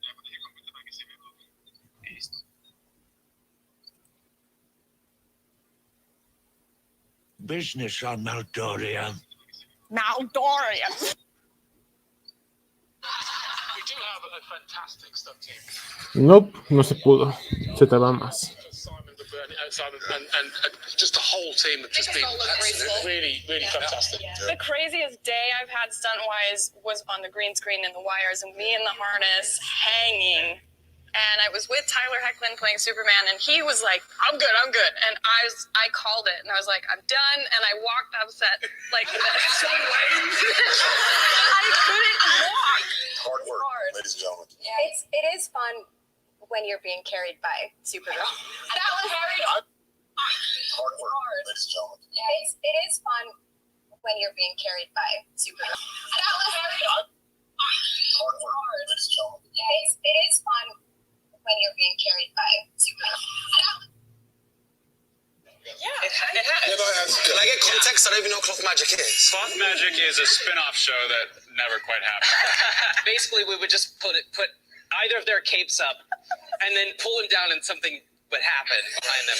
La pantalla completa para que se vea todo esto.
Business on Maldoria.
Maldorian.
We do have a fantastic stuff team.
Nope, no se pudo. Se tardaba más.
Simon and just the whole team have just been really, really fantastic.
The craziest day I've had stunt-wise was on the green screen in the wires and me in the harness hanging. And I was with Tyler Hoechlin playing Superman, and he was like, I'm good. And I called it, and I was like, I'm done. And I walked off set like this. I couldn't walk.
Hard work, ladies and gentlemen.
Yeah, it is fun when you're being carried by Supergirl.
That was very
Hard work, ladies and gentlemen.
Yeah, it is fun when you're being carried by Supergirl.
That was very
Hard work, ladies and gentlemen.
Yeah, it is fun when you're being carried by Supergirl.
Yeah,
it has. Can I get context? I don't even know what cloth magic is.
Cloth magic is a spin-off show that never quite happened.
Basically, we would just put either of their capes up and then pull them down and something would happen behind them.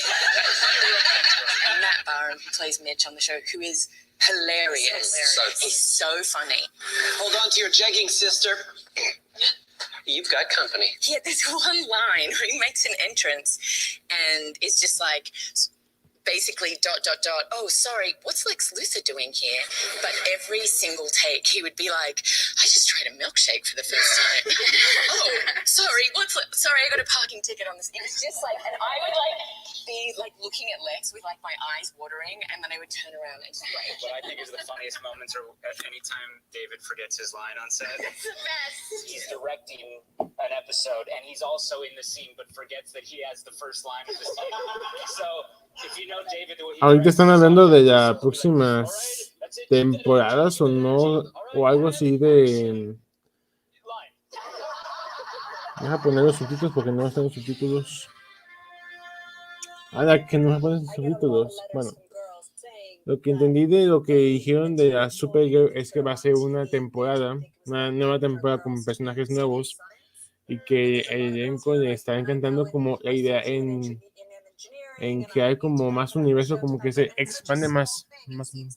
Matt Barham, who plays Mitch on the show, who is hilarious. He's so funny.
Hold on to your jegging, sister. You've got company.
Yeah, there's one line where he makes an entrance and it's just like, basically ... Oh, sorry, what's Lex Luthor doing here? But every single take, he would be like, I just tried a milkshake for the first time. Oh, sorry, sorry, I got a parking ticket on this. It was just like, and I would like be like looking at Lex with like my eyes watering, and then I would turn around and just like.
What I think is the funniest moments are anytime David forgets his line on set.
It's the best.
He's directing an episode, and he's also in the scene, but forgets that he has the first line of the scene. So.
Ahorita están hablando de las próximas temporadas o no, o algo así de... Deja poner los subtítulos porque no están los subtítulos. Ahora que no me ponen subtítulos. Bueno, lo que entendí de lo que dijeron de la Supergirl es que va a ser una nueva temporada con personajes nuevos y que el elenco le está encantando como la idea en que hay como más universo, como que se expande más sí.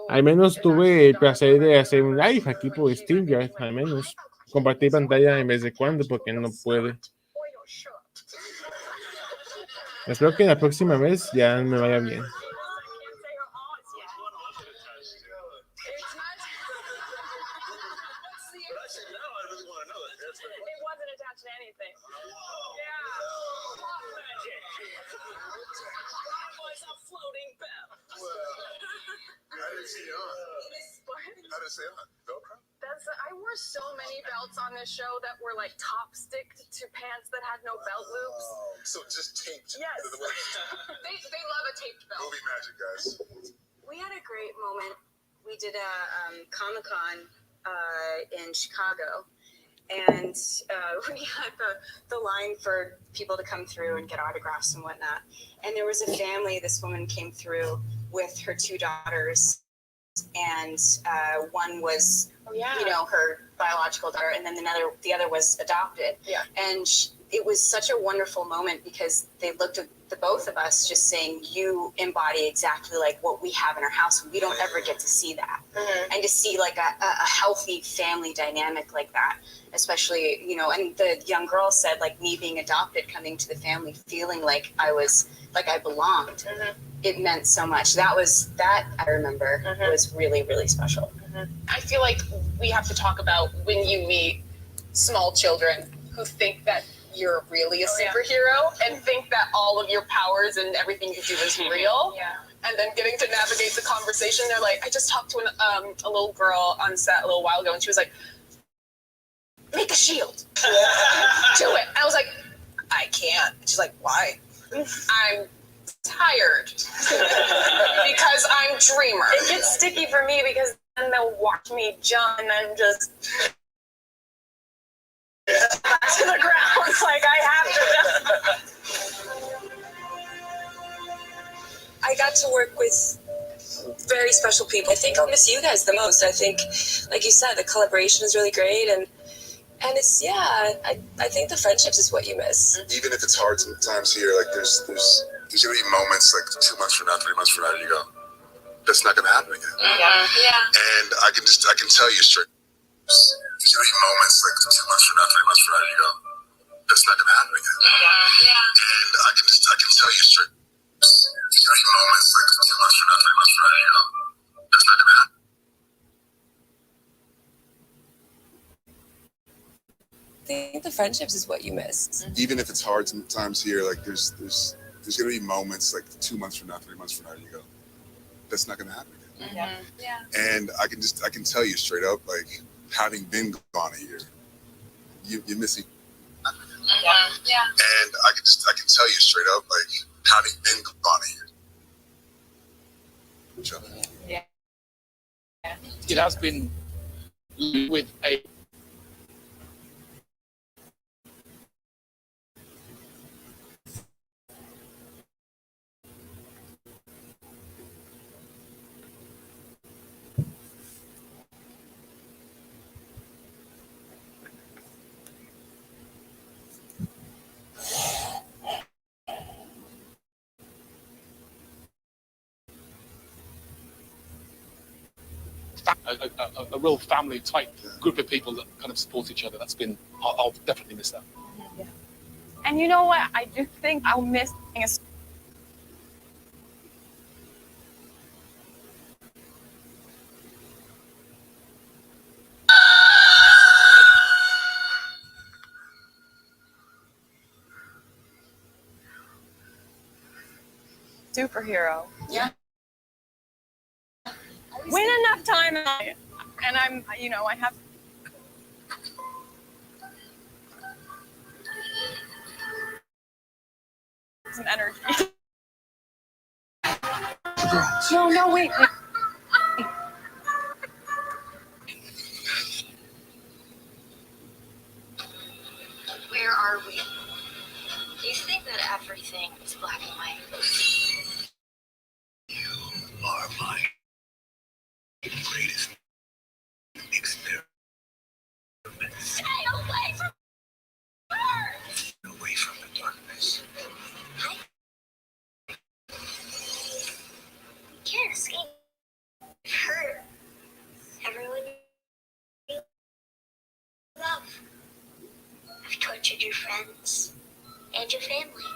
Al menos tuve el placer de hacer un live aquí por StreamYard, al menos compartir pantalla en vez de cuando, porque no puede. Espero que la próxima vez ya me vaya bien.
I wore so many belts on this show that were like top sticked to pants that had no belt loops.
So just taped.
Yes. they love a taped belt.
Movie magic, guys.
We had a great moment. We did a Comic-Con in Chicago, and we had the line for people to come through and get autographs and whatnot. And there was a family. This woman came through with her two daughters, and one was, her biological daughter, and then the other was adopted. Yeah. And it was such a wonderful moment because they looked at the both of us just saying, you embody exactly like what we have in our house. We don't ever get to see that. Mm-hmm. And to see like a healthy family dynamic like that, especially, and the young girl said, like, me being adopted, coming to the family, feeling like I belonged. Mm-hmm. It meant so much. That I remember was really, really special.
Mm-hmm. I feel like we have to talk about when you meet small children who think that you're really a superhero and think that all of your powers and everything you do is real. Yeah. And then getting to navigate the conversation. They're like, I just talked to a little girl on set a little while ago, and she was like, make a shield. Do it. I was like, I can't. She's like, why? I'm tired because I'm dreamer. It gets sticky for me because then they'll watch me jump and then just back to the ground. It's like I have to.
I got to work with very special people. I think I'll miss you guys the most. I think, like you said, the collaboration is really great, And it's, I think the friendships is what you miss.
Even if it's hard sometimes here, like there's gonna be moments like 2 months from now, 3 months from now, you go, that's not gonna happen again. And I can tell you straight. There's gonna be moments like 2 months from now, 3 months from now, you go, that's not gonna happen again. And I can tell you straight. There's gonna be moments like 2 months from now, 3 months from now, you go, that's not gonna happen.
I think the friendships is what you miss.
Even if it's hard sometimes here, like there's gonna be moments like 2 months from now, 3 months from now, you go, that's not gonna happen again. And I can tell you straight up, like having been gone a year, you're missing. And I can tell you straight up, like having been gone a year. Each other.
It has been with a a real family type group of people that kind of support each other. That's been, I'll definitely miss that.
And you know what? I do think I'll miss being a superhero. Win enough time and I'm, I have some energy. No, wait.
Where are we? Do you think that everything is black and white?
You are my greatest experiment.
Stay away from her!
Away from the darkness.
You can't escape her. Everyone you love. I've tortured your friends and your family.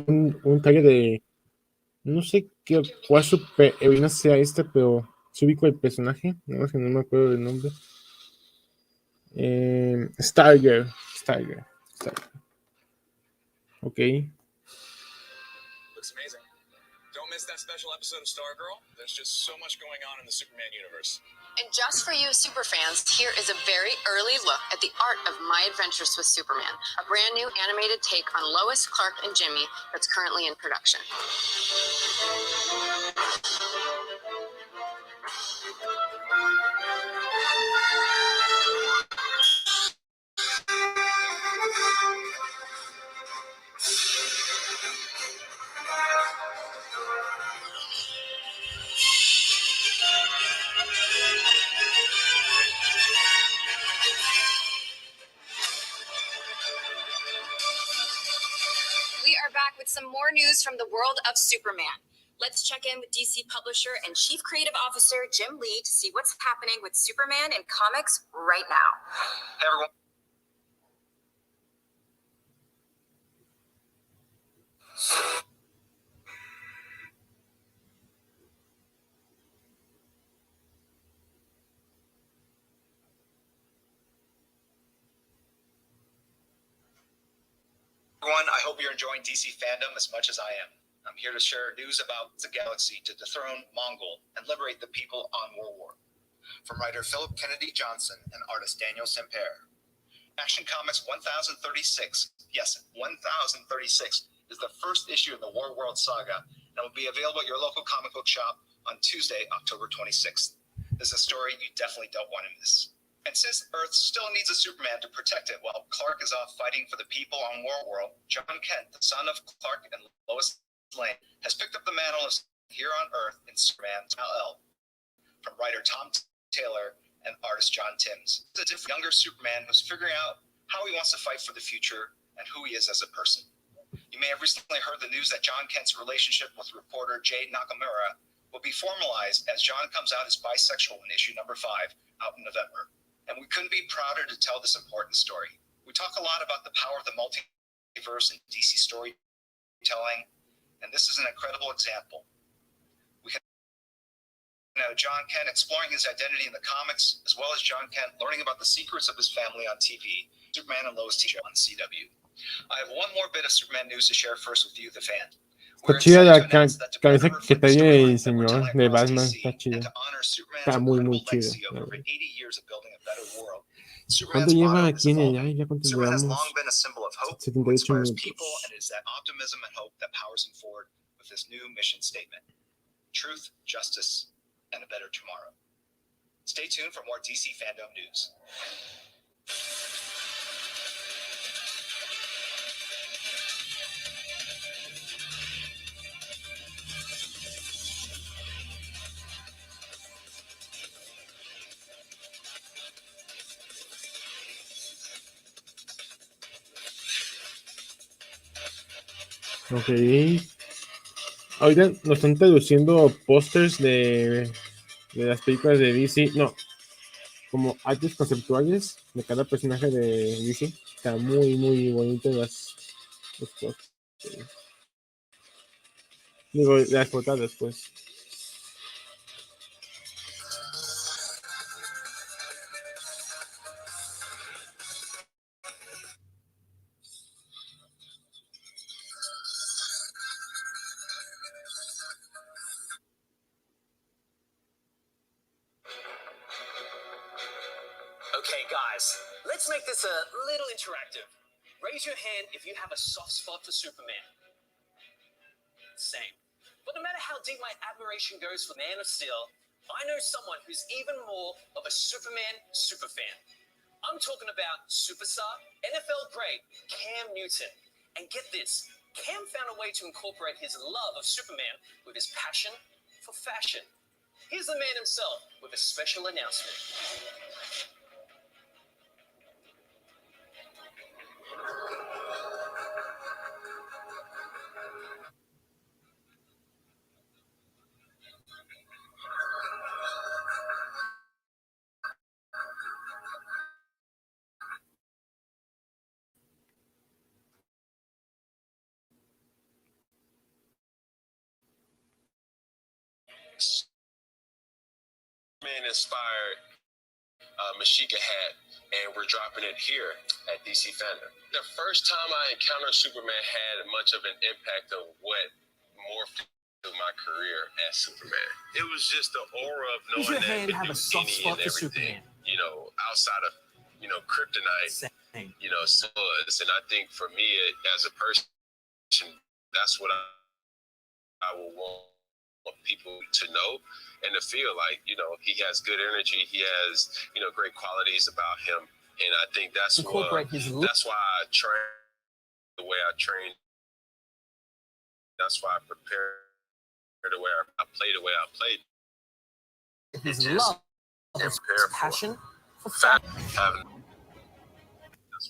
Un tag de. No sé cuál superheroína sea esta, pero se ubico el personaje. No, es que no me acuerdo del nombre. Stargirl. Ok.
Looks amazing. Don't miss that special episode of Stargirl. There's just so much going on in the Superman universe.
And just for you superfans, here is a very early look at the art of My Adventures with Superman, a brand new animated take on Lois, Clark, and Jimmy that's currently in production. We are back with some more news from the world of Superman. Let's check in with DC publisher and Chief Creative Officer Jim Lee to see what's happening with Superman in comics right now.
Hey, everyone.
Everyone, I hope you're enjoying DC Fandom as much as I am. I'm here to share news about the galaxy to dethrone Mongol and liberate the people on War. From writer Philip Kennedy Johnson and artist Daniel Semper. Action Comics 1036, yes, 1036, is the first issue in the War World saga and will be available at your local comic book shop on Tuesday, October 26th. This is a story you definitely don't want to miss. And since Earth still needs a Superman to protect it while Clark is off fighting for the people on War World, John Kent, the son of Clark and Lois Lane, has picked up the mantle of here on Earth in Superman Kal-El. From writer Tom Taylor and artist John Timms. It's a younger Superman who's figuring out how he wants to fight for the future and who he is as a person. You may have recently heard the news that John Kent's relationship with reporter Jade Nakamura will be formalized as John comes out as bisexual in issue number 5 out in November. And we couldn't be prouder to tell this important story. We talk a lot about the power of the multiverse and DC storytelling, and this is an incredible example. We can John Kent exploring his identity in the comics, as well as John Kent learning about the secrets of his family on TV, Superman and Lois TV on CW. I have one more bit of Superman news to share first with you, the fan.
Está chida la cabeza que trae el señor de Batman, está chida. Está muy, muy chida. ¿Cuánto lleva aquí en el live? ¿Ya cuánto llevamos? 78 minutos.
Truth, justice, and a better tomorrow. Stay tuned for more DC Fandome news.
Ok. Ahorita nos están traduciendo pósters de las películas de DC. No, como artes conceptuales de cada personaje de DC. Está muy, muy bonito los pósters. Digo, las portadas, pues.
Okay, guys, let's make this a little interactive. Raise your hand if you have a soft spot for Superman. Same. But no matter how deep my admiration goes for Man of Steel, I know someone who's even more of a Superman superfan. I'm talking about superstar, NFL great, Cam Newton. And get this, Cam found a way to incorporate his love of Superman with his passion for fashion. Here's the man himself with a special announcement.
Man inspired Mashika hat, and we're dropping it here at DC Fandome. The first time I encountered Superman had much of an impact of what morphed into my career as Superman. It was just the aura of knowing that you could do any and everything, you know, outside of, you know, kryptonite, you know, so was. And I think for me, as a person, that's what I will want people to know and to feel like, you know, he has good energy, he has, you know, great qualities about him, and I think that's that's why I train the way I train. That's why I prepare the way I play the way I played.
His love, his passion for fashion.
That's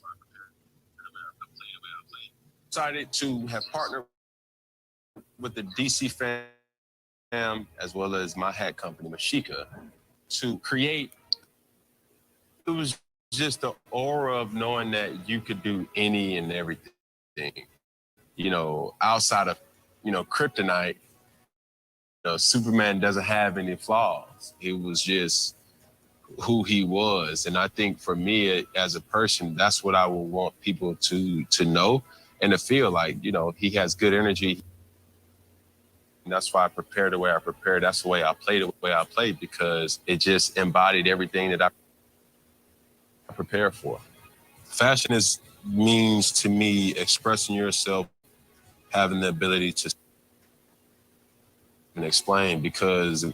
why I prepare the way I play the way I played.
Excited to have partnered with the DC Fandome as well as my hat company, Mashika, to create. It was just the aura of knowing that you could do any and everything, you know, outside of, you know, kryptonite. You know, Superman doesn't have any flaws. It was just who he was. And I think for me as a person, that's what I would want people to know and to feel like, you know, he has good energy. And that's why I prepare the way I prepare. That's the way I play because it just embodied everything that I prepare for. Fashion means to me expressing yourself, having the ability to explain, because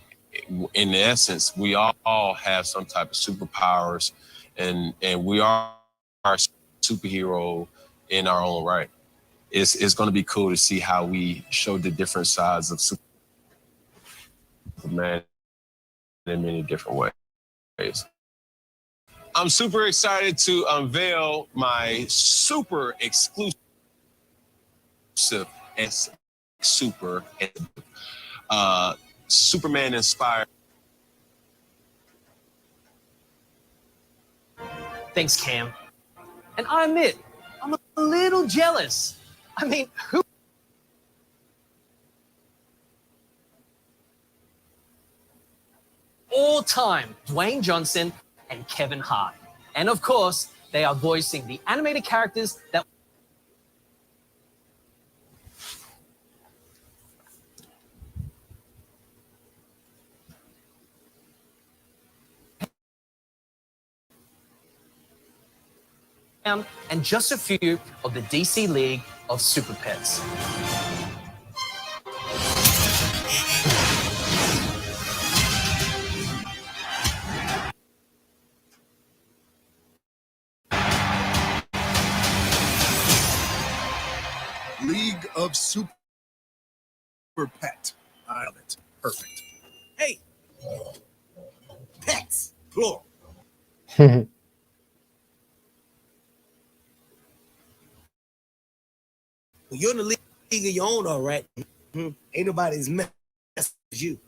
in essence, we all have some type of superpowers, and we are our superhero in our own right. It's going to be cool to see how we show the different sides of Superman in many different ways. I'm super excited to unveil my super exclusive and Superman inspired.
Thanks, Cam. And I admit, I'm a little jealous. I mean, who? All time, Dwayne Johnson and Kevin Hart. And of course, they are voicing the animated characters that and just a few of the DC League of Super Pets.
League of Super Pet. I love it. Perfect. Hey, pets, plural. You're in the league of your own, all right. Ain't nobody as messy as you.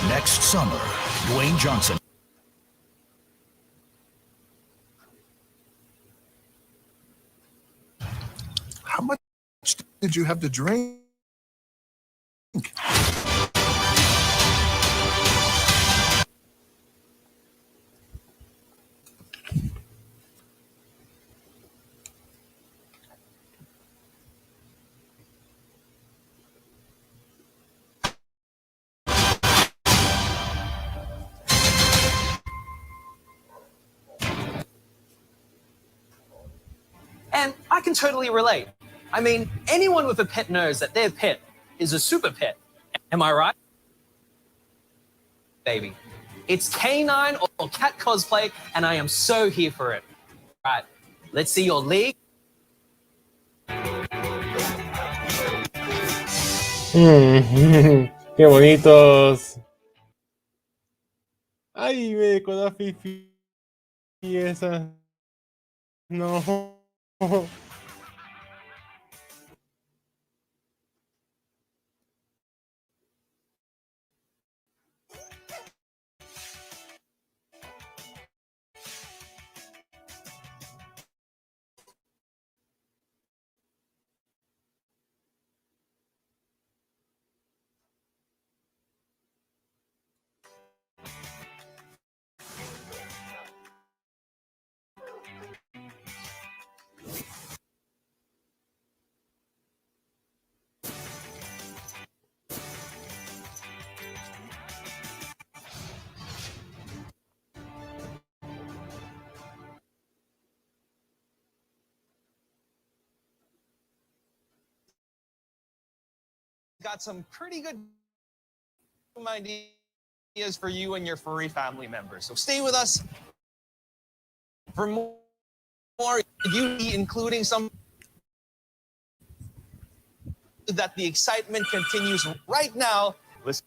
Next summer, Dwayne Johnson.
How much did you have to drink?
And I can totally relate. I mean, anyone with a pet knows that their pet is a super pet. Am I right? Baby. It's canine or cat cosplay, and I am so here for it. All right, let's see your league.
Qué bonitos. Ay, me dejó la fifi esa. No.
Got some pretty good ideas for you and your furry family members. So stay with us for more beauty, including some that the excitement continues right now. Listen.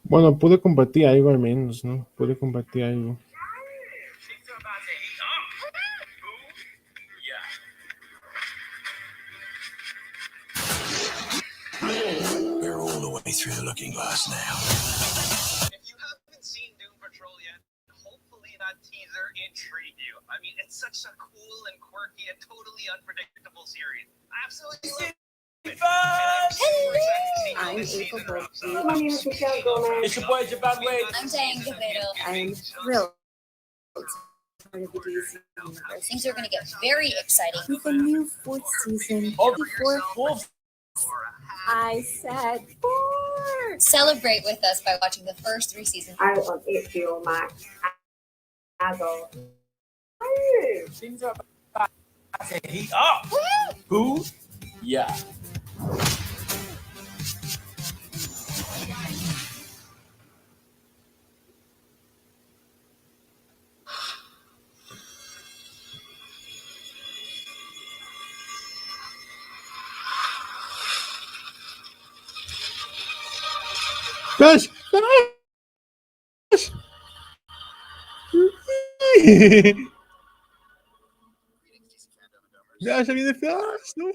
Bueno, pude compartir algo al menos, ¿no? Pude compartir algo.
We're all the way through the looking glass now.
If you haven't seen Doom Patrol yet, hopefully that teaser intrigued you. I mean, it's such a cool and quirky and totally unpredictable series. I absolutely love it.
I'm April Berkey.
It's your boy Japan Wade.
I'm Diane Gavito. I'm thrilled to be part of the DC universe. Things are going to get very exciting with the new 4th season. Fourth. I said 4. Celebrate with us by watching the first 3 seasons. I love HBO Max. Adult.
Things are about to heat up. Who? Yeah.
¡Flash! ¡Flash! ¡Ya viene Flash! ¡No!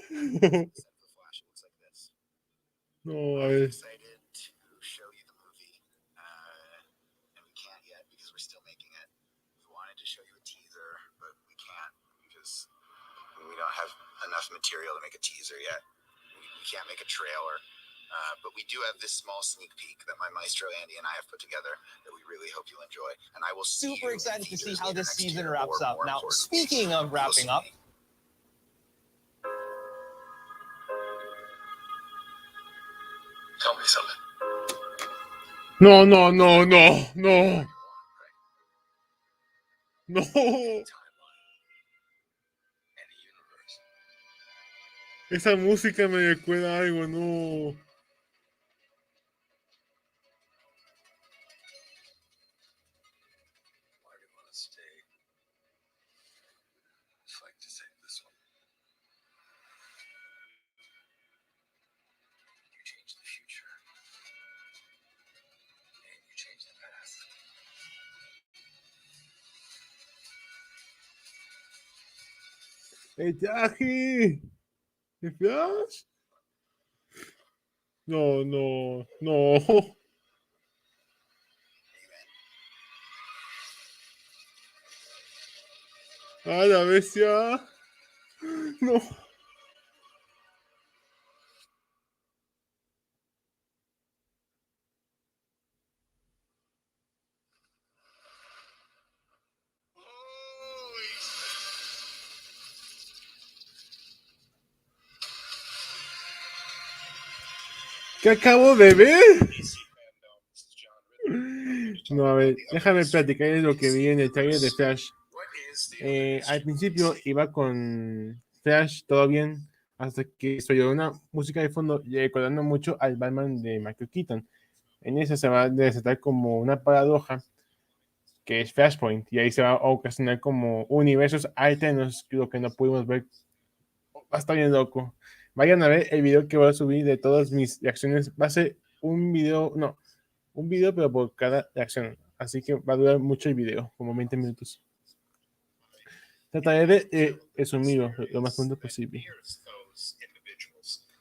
No, a ver.
Excited to show you the movie, and we can't yet because we're still making it. We wanted to show you a teaser, but we can't because we don't have enough material to make a teaser yet. We can't make a trailer, but we do have this small sneak peek that my maestro Andy and I have put together that we really hope you'll enjoy. And I will see
Super
you
excited to see how this
next
season
year,
wraps
or
up.
more
Now,
importantly,
speaking of wrapping up,
tell me something.
No, no, no, no, no. No. Esa música me recuerda algo, no.
Why do you want to stay? I'd like to save this one. You change the future. And you change the past.
¡El traje! ¿El Flash? No, no, no. ¡Ah, la bestia! No. ¿Qué acabo de ver? No, a ver, déjame platicarles lo que vi en el trailer de Flash. Al principio iba con Flash, todo bien, hasta que se oyó una música de fondo recordando mucho al Batman de Michael Keaton. En esa se va a desatar como una paradoja, que es Flashpoint, y ahí se va a ocasionar como universos alternos, lo que no pudimos ver. Va a estar bien loco. Vayan a ver el video que voy a subir de todas mis reacciones. Va a ser un video, no, un video pero por cada reacción. Así que va a durar mucho el video, como 20 minutos. Trataré de resumirlo lo más pronto posible.
You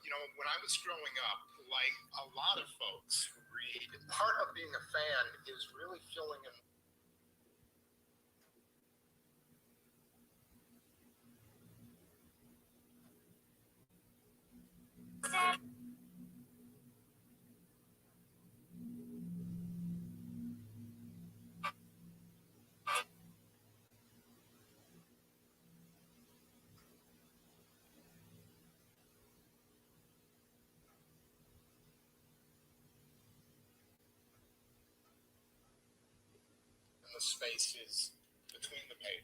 know, when I was growing up, like a lot of folks who read, part of being a fan is really filling in.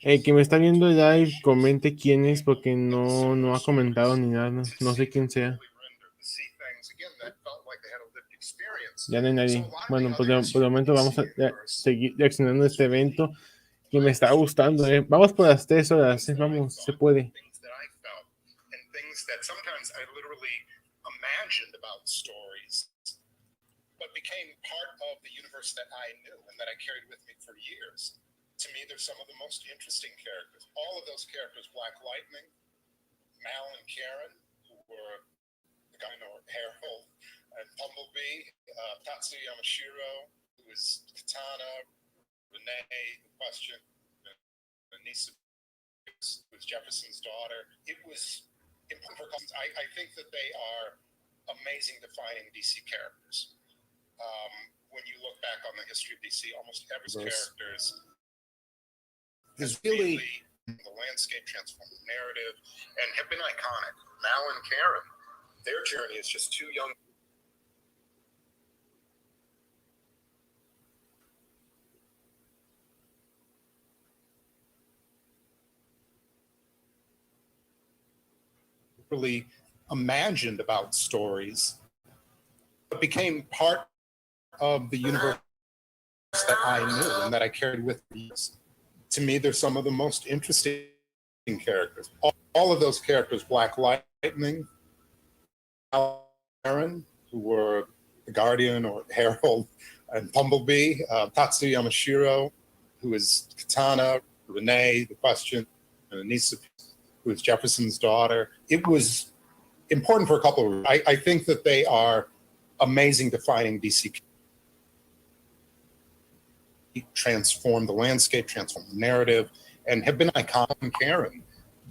El que me está viendo el live, comente quién es, porque no ha comentado ni nada. No sé quién sea. Ya no hay nadie. Bueno, pues por el momento vamos a seguir reaccionando a este evento que me está gustando. Vamos por las 3 horas. Vamos, se puede.
but became part of the universe that I knew and that I carried with me for years. To me, they're some of the most interesting characters. All of those characters, Black Lightning, Mal and Karen, who were the guy or Harold, and Bumblebee, Tatsu Yamashiro, who was Katana, Renee, the Question, Nisa, who was Jefferson's daughter. It was important for cousins. I think that they are amazing defining DC characters. When you look back on the history of DC, almost every characters is really the landscape, transformed the narrative, and have been iconic. Mal and Karen, their journey is just too young. Really imagined about stories, but became part of the universe that I knew and that I carried with me. To me, they're some of the most interesting characters. All of those characters, Black Lightning, Aaron, who were the Guardian or Harold, and Bumblebee, Tatsu Yamashiro, who is Katana, Renee, the Question, and Anissa, who is Jefferson's daughter. It was important for a couple of reasons. I think that they are amazing defining DC. Transform the landscape, transform the narrative, and have been iconic. Karen,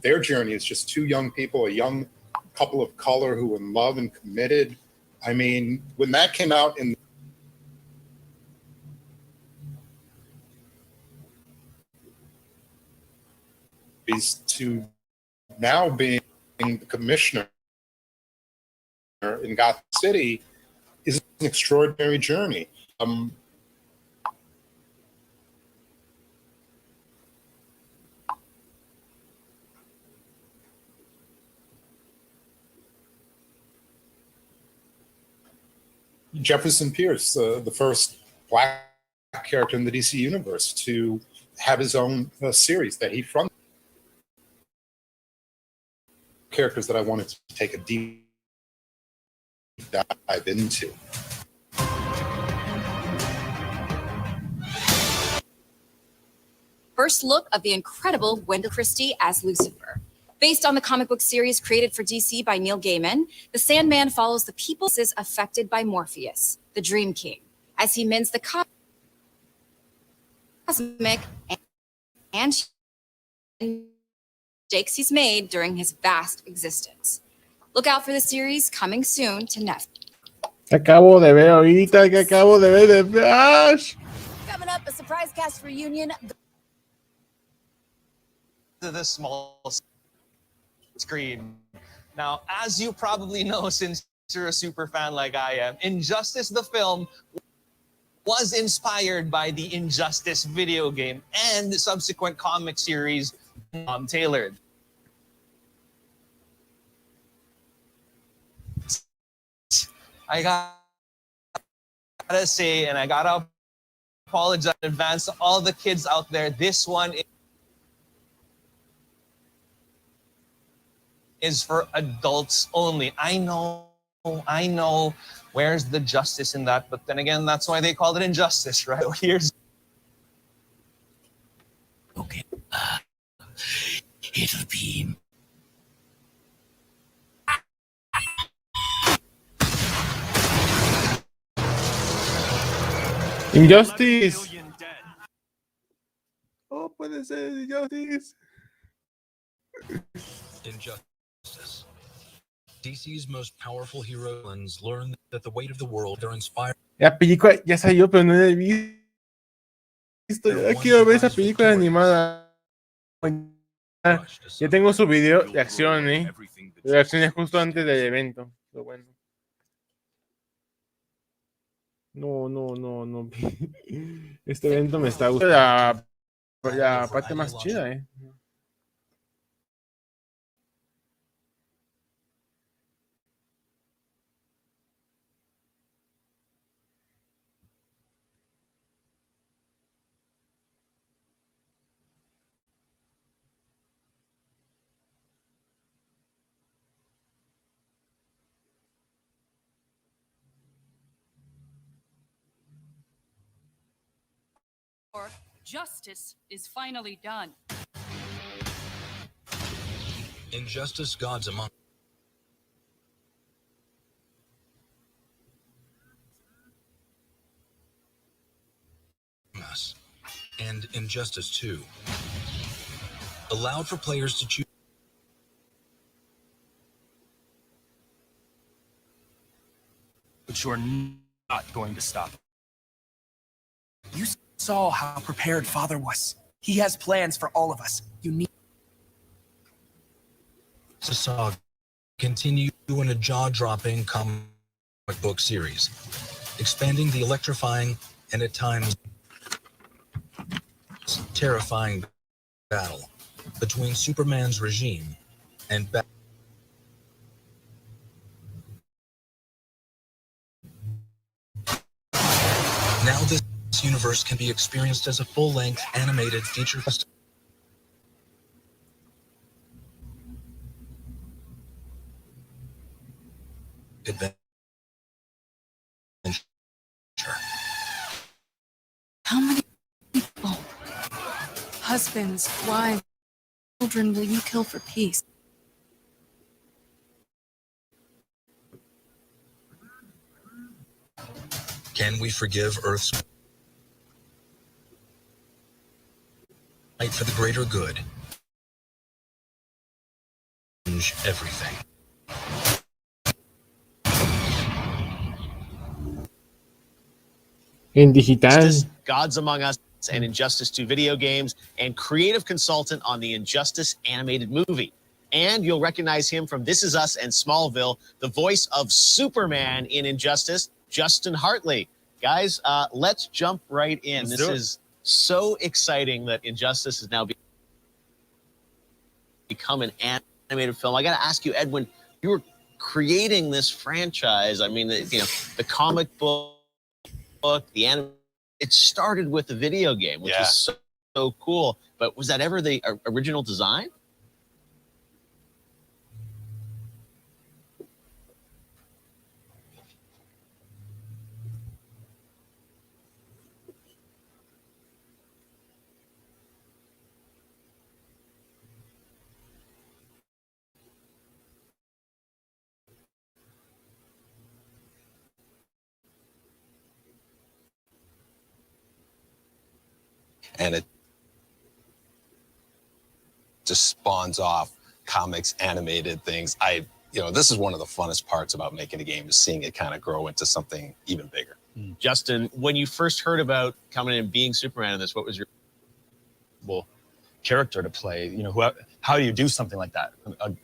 their journey is just two young people, a young couple of color who were in love and committed. I mean, when that came out in these two, now being the commissioner in Gotham City is an extraordinary journey. Jefferson Pierce, the first Black character in the DC universe to have his own series that he fronted. Characters that I wanted to take a deep dive into.
First look of the incredible Wendell Christie as Lucifer. Based on the comic book series created for DC by Neil Gaiman, the Sandman follows the people affected by Morpheus, the Dream King, as he mends the cosmic and mistakes he's made during his vast existence. Look out for the series coming soon to Netflix.
Acabo de ver ahorita que acabo de ver de Flash.
Coming up, a surprise cast reunion.
To this small screen. Now, as you probably know, since you're a super fan like I am, Injustice the film was inspired by the Injustice video game and the subsequent comic series tailored. I gotta say, and I gotta apologize in advance to all the kids out there, this one is for adults only. I know, where's the justice in that? But then again, that's why they called it Injustice, right? Here's...
Okay, it'll be...
Injustice. Oh, puede ser Injustice.
Injustice. DC's most powerful heroes learn that the weight of the world are inspired.
La película ya salió, pero no la he visto. Ya quiero ver esa película animada. Ya tengo su video de acción, de acciones justo antes del evento. Pero bueno. No. Este evento me está gustando. La parte más chida,
Justice is finally done.
Injustice gods among us, and Injustice 2 allowed for players to choose.
But you're not going to stop. You saw how prepared Father was. He has plans for all of us. You need
The saga continue in a jaw-dropping comic book series, expanding the electrifying and at times terrifying battle between Superman's regime and now this universe can be experienced as a full-length animated feature adventure.
How many people, husbands, wives, children will you kill for peace?
Can we forgive Earth's fight for the greater good? Change everything.
En digital.
Gods Among Us and Injustice 2 video games, and creative consultant on the Injustice animated movie. And you'll recognize him from This Is Us and Smallville, the voice of Superman in Injustice, Justin Hartley. Guys, let's jump right in. This is so exciting that Injustice has now become an animated film. I got to ask you, Edwin, you were creating this franchise. I mean, the comic book, the anime, it started with the video game, which is so cool. But was that ever the original design?
And it just spawns off comics, animated things. This is one of the funnest parts about making a game, is seeing it kind of grow into something even bigger.
Justin, when you first heard about coming in and being Superman in this, what was your
character to play? How do you do something like that?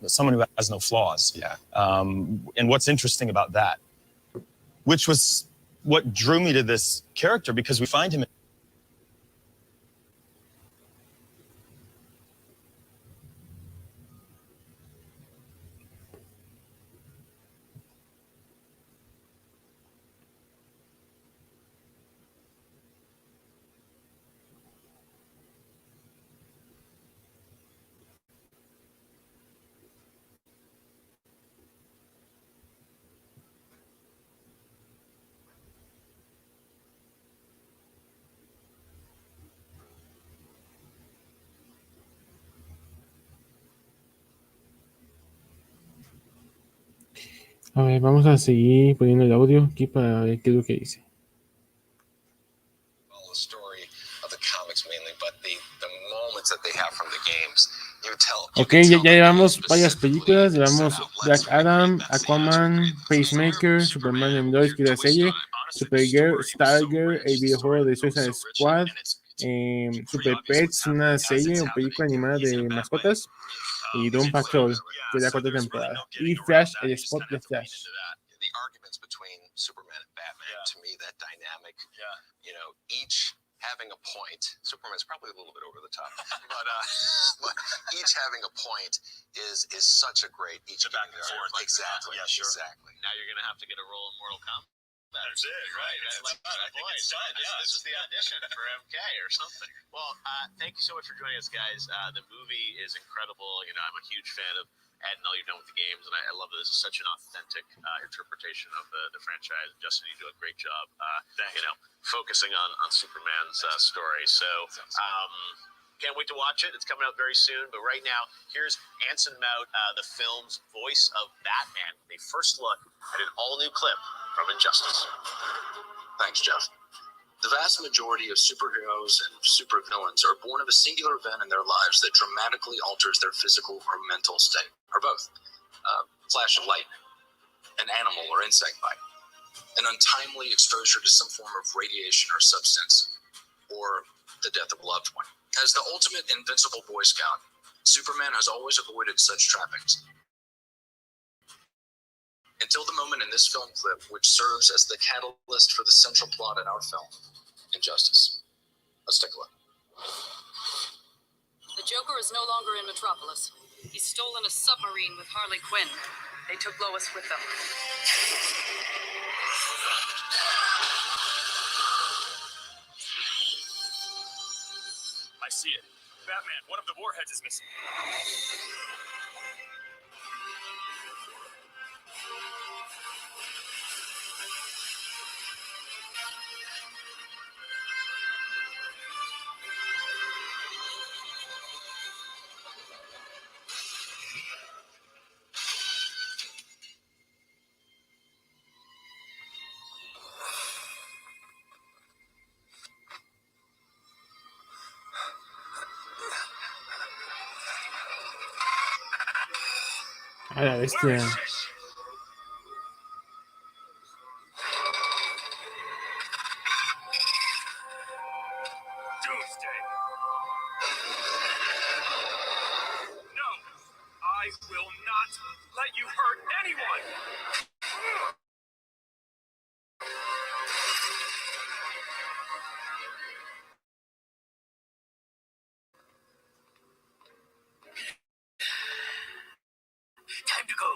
Someone who has no flaws.
Yeah.
And what's interesting about that, which was what drew me to this character, because we find him
A ver, vamos a seguir poniendo el audio aquí para ver qué es lo que dice.
The story of the comics mainly, but the moments that they have from the games, you tell.
Ok, ya llevamos varias películas. Llevamos Black Adam, Aquaman, Pacemaker, Superman en Lois, que es la serie, Supergirl, Stargirl, el videojuego de Suicide Squad, Super Pets, una serie o película animada de mascotas, y Doom Patrol, que es la 4ª temporada, y Flash, el spot de Flash.
The arguments between Superman and Batman, to me, that dynamic, each having a point. Superman's probably a little bit over the top, but each having a point is such a great back and forth. Exactly. Yeah, sure. Exactly.
Now you're gonna have to get a role in Mortal Kombat.
That's it, right?
This is the audition for MK or something. Well, thank you so much for joining us, guys. The movie is incredible. I'm a huge fan of and all you're done with the games. And I love that this is such an authentic interpretation of the franchise. Justin, you do a great job, focusing on Superman's story. So can't wait to watch it. It's coming out very soon. But right now, here's Anson Mount, the film's voice of Batman. A first look at an all-new clip from Injustice.
Thanks, Jeff. The vast majority of superheroes and supervillains are born of a singular event in their lives that dramatically alters their physical or mental state, or both. A flash of lightning, an animal or insect bite, an untimely exposure to some form of radiation or substance, or the death of a loved one. As the ultimate invincible Boy Scout, Superman has always avoided such trappings. Until the moment in this film clip, which serves as the catalyst for the central plot in our film, Injustice. Let's take a look.
The Joker is no longer in Metropolis. He's stolen a submarine with Harley Quinn. They took Lois with them.
I see it. Batman, one of the warheads is missing.
A la bestia.
Doomsday. No, I will not let you hurt anyone.
Time to go.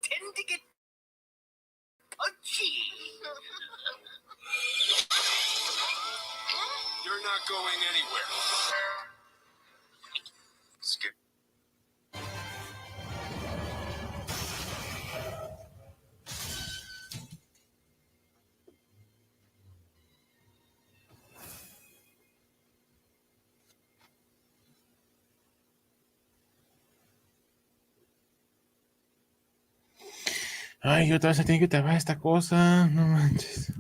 Tend to get punchy.
You're not going anywhere.
Skip.
Ay, otra vez se tiene que trabar esta cosa. No manches.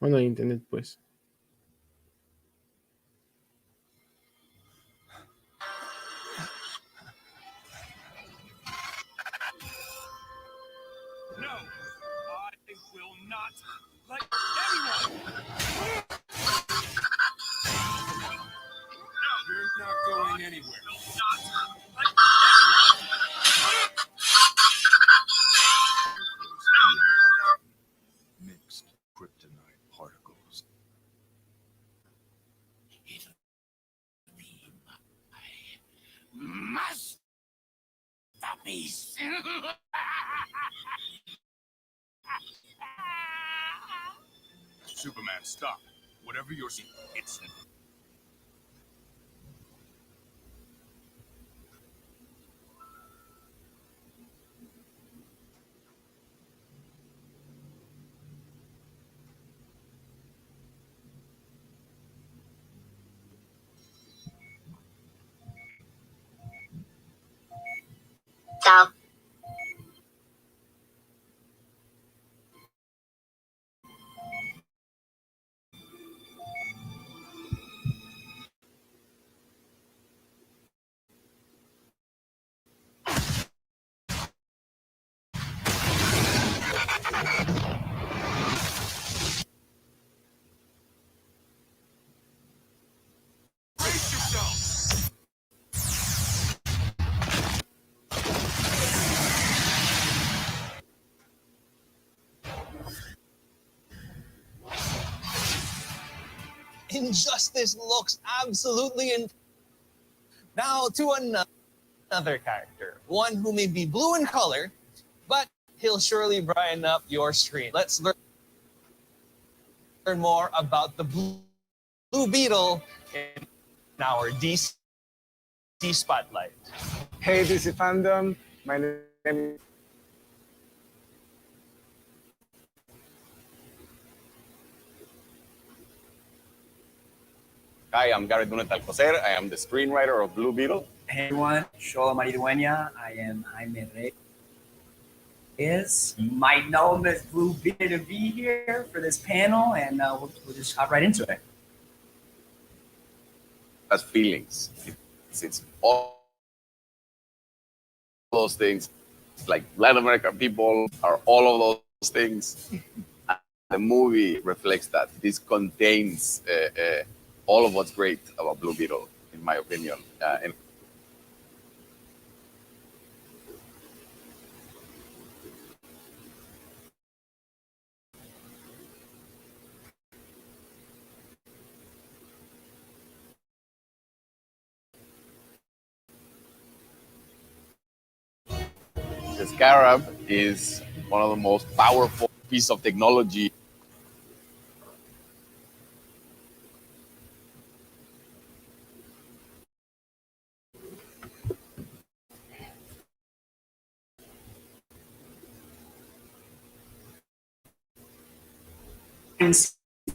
Bueno, internet, pues.
No, I will not let anyone. No, you're not going anywhere.
Mixed kryptonite particles.
Masterpiece.
Superman, stop. Whatever you're seeing, it's...
Stop.
Brace yourself!
Injustice looks absolutely Now to another character, one who may be blue in color, but he'll surely brighten up your screen. Let's learn more about the Blue Beetle in our DC
DC Spotlight.
Hey, DC Fandom. My name.
Hi, I'm Gary Dunet Alcocer. I am the screenwriter of Blue Beetle.
Hey everyone, Shola Maridueña. I am Jaime Reyes. You might know Miss Blue Beetle to be here for this panel, and we'll just hop right into it.
As feelings. It's all those things. Like Latin American people are all of those things. The movie reflects that. This contains all of what's great about Blue Beetle, in my opinion. And the Scarab is one of the most powerful pieces of technology.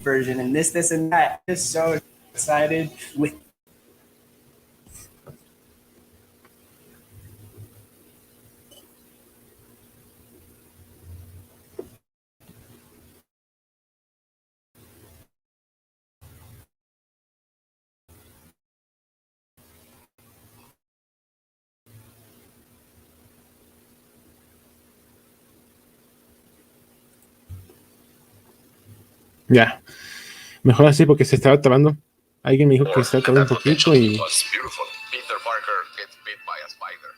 Version and this and that. Just so excited with.
Ya. Mejor así porque se estaba trabando. Alguien me dijo que se estaba trabando un poquito y...
Was beautiful. Peter Parker gets bit by a spider,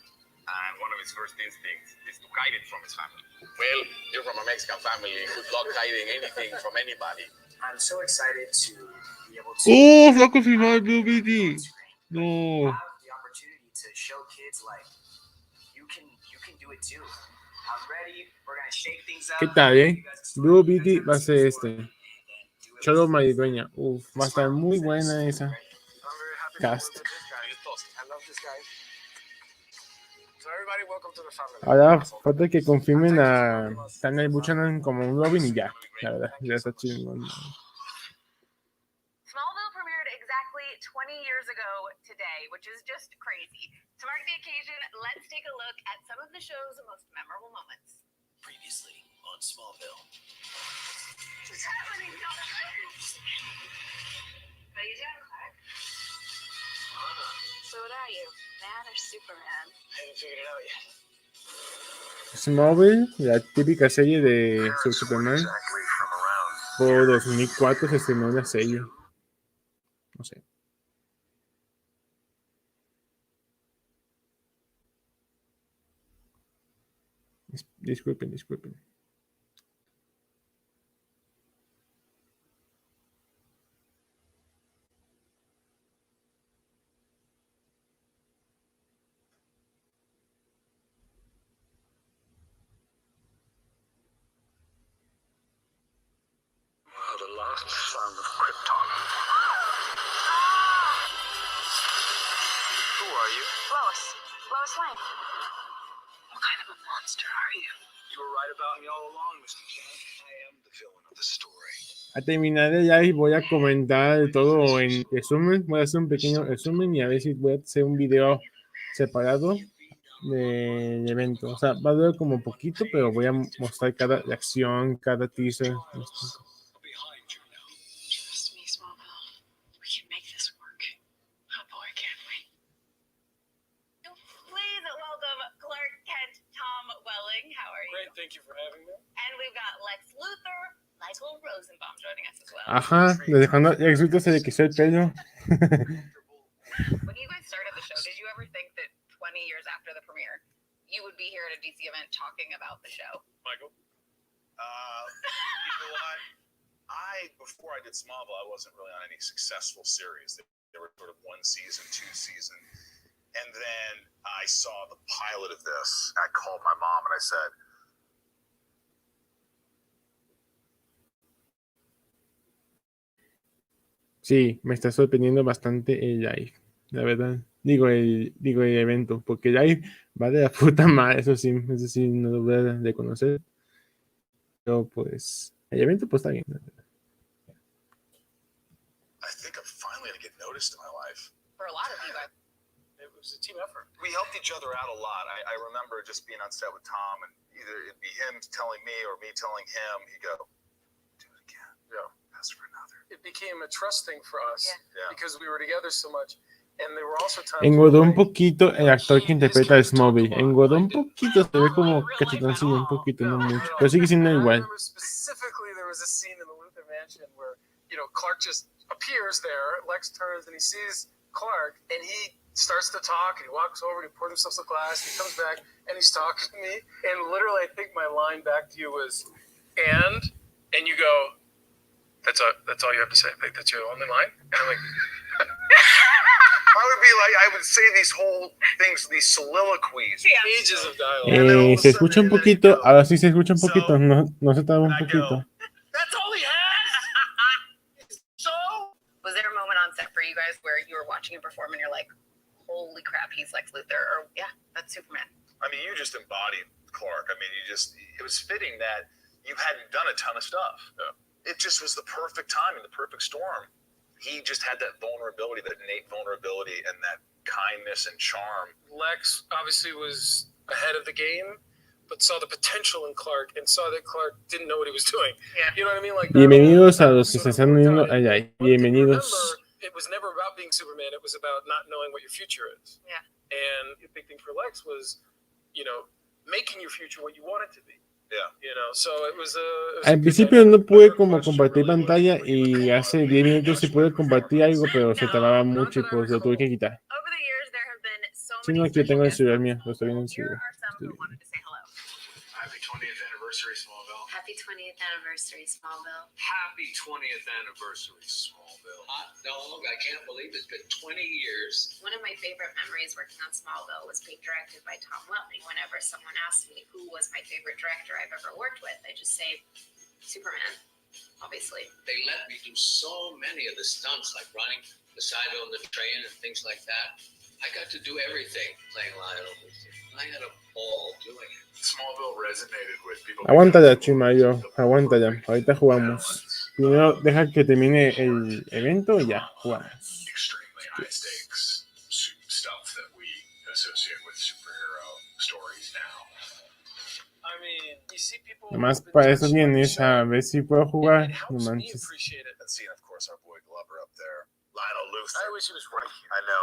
and one of his first instincts is to hide it from his family. Well, you're from a Mexican family. Good luck hiding anything from anybody.
I'm so excited to be able to.
¡Oh! ¡Va a confirmar Blue Beetle! No.
Have the opportunity to show kids like you can do it too. I'm ready. We're gonna shake things up.
¿Qué tal, Blue Beetle va a ser este. Cholo Maridueña. Uf, va a estar muy buena esa cast. Ahora falta que confirmen a Tana y Buchanan como un Robin y ya. La verdad, ya está chingón.
Smallville premiered exactly 20 years ago today, which is just crazy. To mark the occasion, let's take a look at some of the show's most memorable moments.
Previously on Smallville.
What's happening, Jonathan? How you doing, Clark? So what are you, man or Superman?
I haven't figured it out yet.
Smallville, la típica serie de Superman. Por 2004 se estrenó la serie. No sé. Disculpen.
The last sound of Krypton. Who are you?
Lois Lane. What kind of a monster are you?
You were right about me all along, Mr. King. I am the villain of the story.
A terminar de ya y voy a comentar todo en resumen. Voy a hacer un pequeño resumen y a ver si voy a hacer un video separado del evento. O sea, va a durar como poquito, pero voy a mostrar cada reacción, cada teaser.
Trust me, Smallville. We can make this work. Oh boy, can't we? Please welcome Clark Kent, Tom Welling. How are you?
Great, thank you for having me.
And we've got Lex Luthor, Michael Rosenbaum joining us as well.
Ajá, dejando el resultado se le quiso el pelo.
When you guys started the show, did you ever think that 20 years after the premiere, you would be here at a DC event talking about the show?
Michael?
You know what? Before I did Smallville, I wasn't really on any successful series. They were sort of one season, two season. And then I saw the pilot of this. I called my mom and I said,
Sí, me está sorprendiendo bastante el live, la verdad. Digo el evento, porque Live va de la puta madre, eso sí no lo voy a de conocer. Pero pues, el evento pues está bien.
I think I'm finally gonna get noticed in my life.
For a lot of you guys.
It was a team effort. We helped each other out a lot. I remember just being on set with Tom, and either it'd be him telling me or me telling him. He'd go, "Do it again." Yeah, ask for another.
It became a trust thing for us because we were together so much, and there were also times.
Engordó un poquito el actor que interpreta a Smallville. Engordó un poquito, se ve como cachetoncillo, un poquito, no mucho. Pero sigue siendo igual.
Specifically, there was a scene in the Luthor Mansion where Clark just appears there. Lex turns and he sees Clark, and he starts to talk, and he walks over and he pours himself some glass, and he comes back and he's talking to me, and literally I think my line back to you was, and you go, that's all you have to say, like, that's your only line? And I'm like,
I would say these whole things, these soliloquies,
pages of dialogue.
Se escucha un poquito, ahora sí se escucha un poquito, no se traba un poquito.
That's all he has? So?
Was there a moment on set for you guys where you were watching him perform and you're like, holy crap, he's Lex Luthor, or yeah, that's Superman?
I mean, you just embodied Clark. I mean, it was fitting that you hadn't done a ton of stuff. Yeah. It just was the perfect timing, the perfect storm. He just had that vulnerability, that innate vulnerability, and that kindness and charm.
Lex obviously was ahead of the game, but saw the potential in Clark and saw that Clark didn't know what he was doing. Yeah. You know what I mean? Like,
bienvenidos a los que se están uniendo allá. Bienvenidos.
It was never about being Superman. It was about not knowing what your future is.
Yeah.
And the big thing for Lex was, making your future what you want it to be.
Yeah.
So it was
Al principio no pude como compartir pantalla y hace 10 minutos sí pude compartir algo, pero se trababa mucho y pues lo tuve que quitar.
Over the years, there have been so
Si no, aquí tengo el celular mío, lo estoy viendo en el celular.
Happy 20th anniversary, Smallville.
Happy 20th anniversary, Smallville.
Happy 20th anniversary, Smallville. Hot dog, I can't believe it's been 20 years.
One of my favorite memories working on Smallville was being directed by Tom Welling. Whenever someone asks me who was my favorite director I've ever worked with, I just say Superman, obviously.
They let me do so many of the stunts, like running beside on the train and things like that. I got to do everything playing Lionel. I had a ball doing it.
Smallville resonated with people.
Aguanta ya, Chimayo, aguanta ya. Ahorita jugamos. Primero deja que termine el evento y ya jugamos.
Extremely high stakes stuff that we associate with superhero stories now.
I mean, you see people.
Nomás para eso vienes a ver si puedo jugar. No manches.
And seeing, of course, our boy Glover up there. Lionel Luthor.
I wish he was right here.
I know,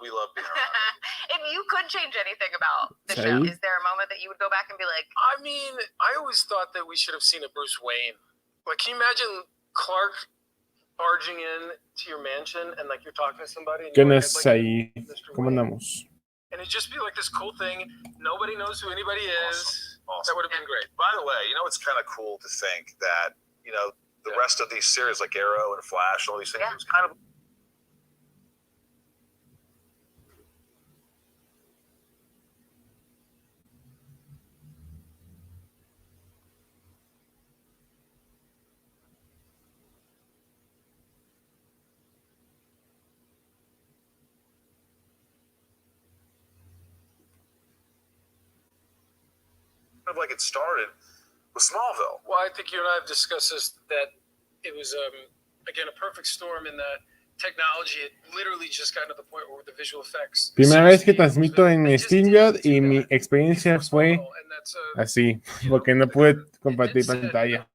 we love being around him.
If you could change anything about the show, is there a moment that you would go back and be like,
I mean, I always thought that we should have seen a Bruce Wayne. Like, can you imagine Clark barging in to your mansion and like you're talking to somebody? And
¿Qué
you're
nos
like,
ahí? ¿Cómo andamos?
And it'd just be like this cool thing. Nobody knows who anybody is.
Awesome.
That would have been great.
By the way, it's kind of cool to think that, the rest of these series like Arrow and Flash, all these things, it was kind of like it started with Smallville.
Well, I think you and I have discussed this, that it was, again, a perfect storm in that technology had literally just gotten to the point where the visual effects.
Primera vez que transmito en StreamYard y mi experiencia fue así, porque no pude compartir pantalla.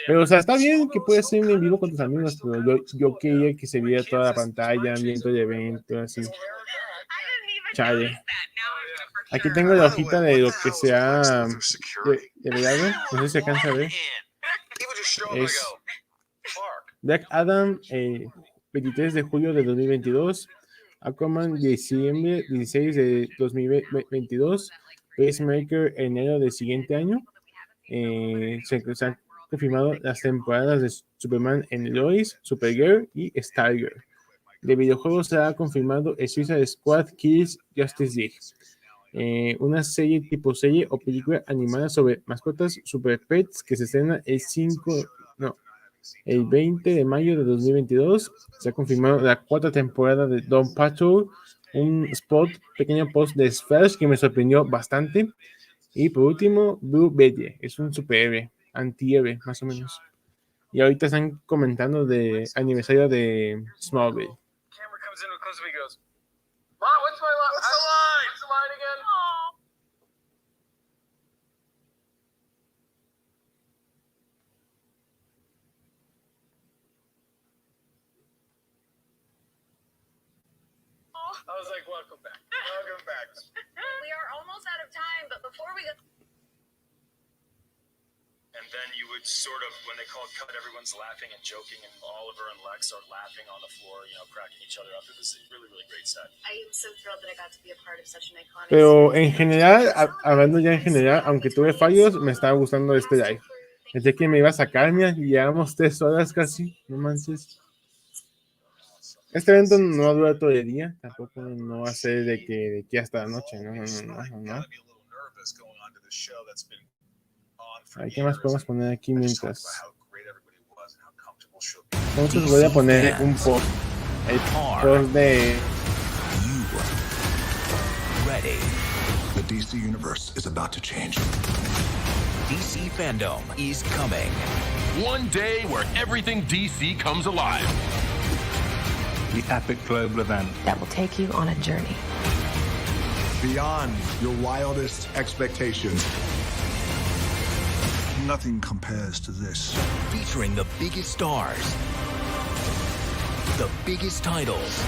Pero, o sea, está bien que puedes ser en vivo con tus amigos, pero yo quería que se viera toda la pantalla, viendo el evento, así. Chale. Aquí tengo la hojita de lo que se ha revelado. No sé si se alcanza a ver. Es Black Adam, 23 de julio de 2022. Aquaman, diciembre 16 de 2022. Pacemaker, enero del siguiente año. Se han confirmado las temporadas de Superman en Lois, Supergirl y Stargirl. De videojuegos se ha confirmado el Suicide Squad Kills Justice League. Una serie tipo serie o película animada sobre mascotas Super Pets que se estrena el 20 de mayo de 2022. Se ha confirmado la 4ª temporada de Dawn Patrol un pequeño post de Espero que me sorprendió bastante. Y por último, Blue Belle, es un superhéroe, antihéroe, más o menos. Y ahorita están comentando de aniversario de Smallville.
Camera comes in close to me, goes, Mom, what's my line? What's the line? What's the line again? I was like, welcome back. Welcome back.
We are almost out of time, but before we go.
And then you would sort of, when they called cut, everyone's laughing and joking, and Oliver and Lex are laughing on the floor, you know, cracking each other up. It was a really, really great set.
I am so thrilled that I got to be a part of such an iconic.
Pero en general, hablando ya en general, aunque tuve fallos, me estaba gustando este live. Pensé que me iba a sacar, mira, llevamos 3 horas casi, no manches. Este evento no va a durar todo el día, tampoco no va a ser de que hasta la noche, no. ¿Qué más podemos poner aquí mientras? Entonces voy a poner un post, el post de...
Ready. The DC universe is about to change. DC Fandome is coming.
One day where everything DC comes alive.
The epic global event
that will take you on a journey
beyond your wildest expectations. Nothing compares to this.
Featuring the biggest stars, the biggest titles,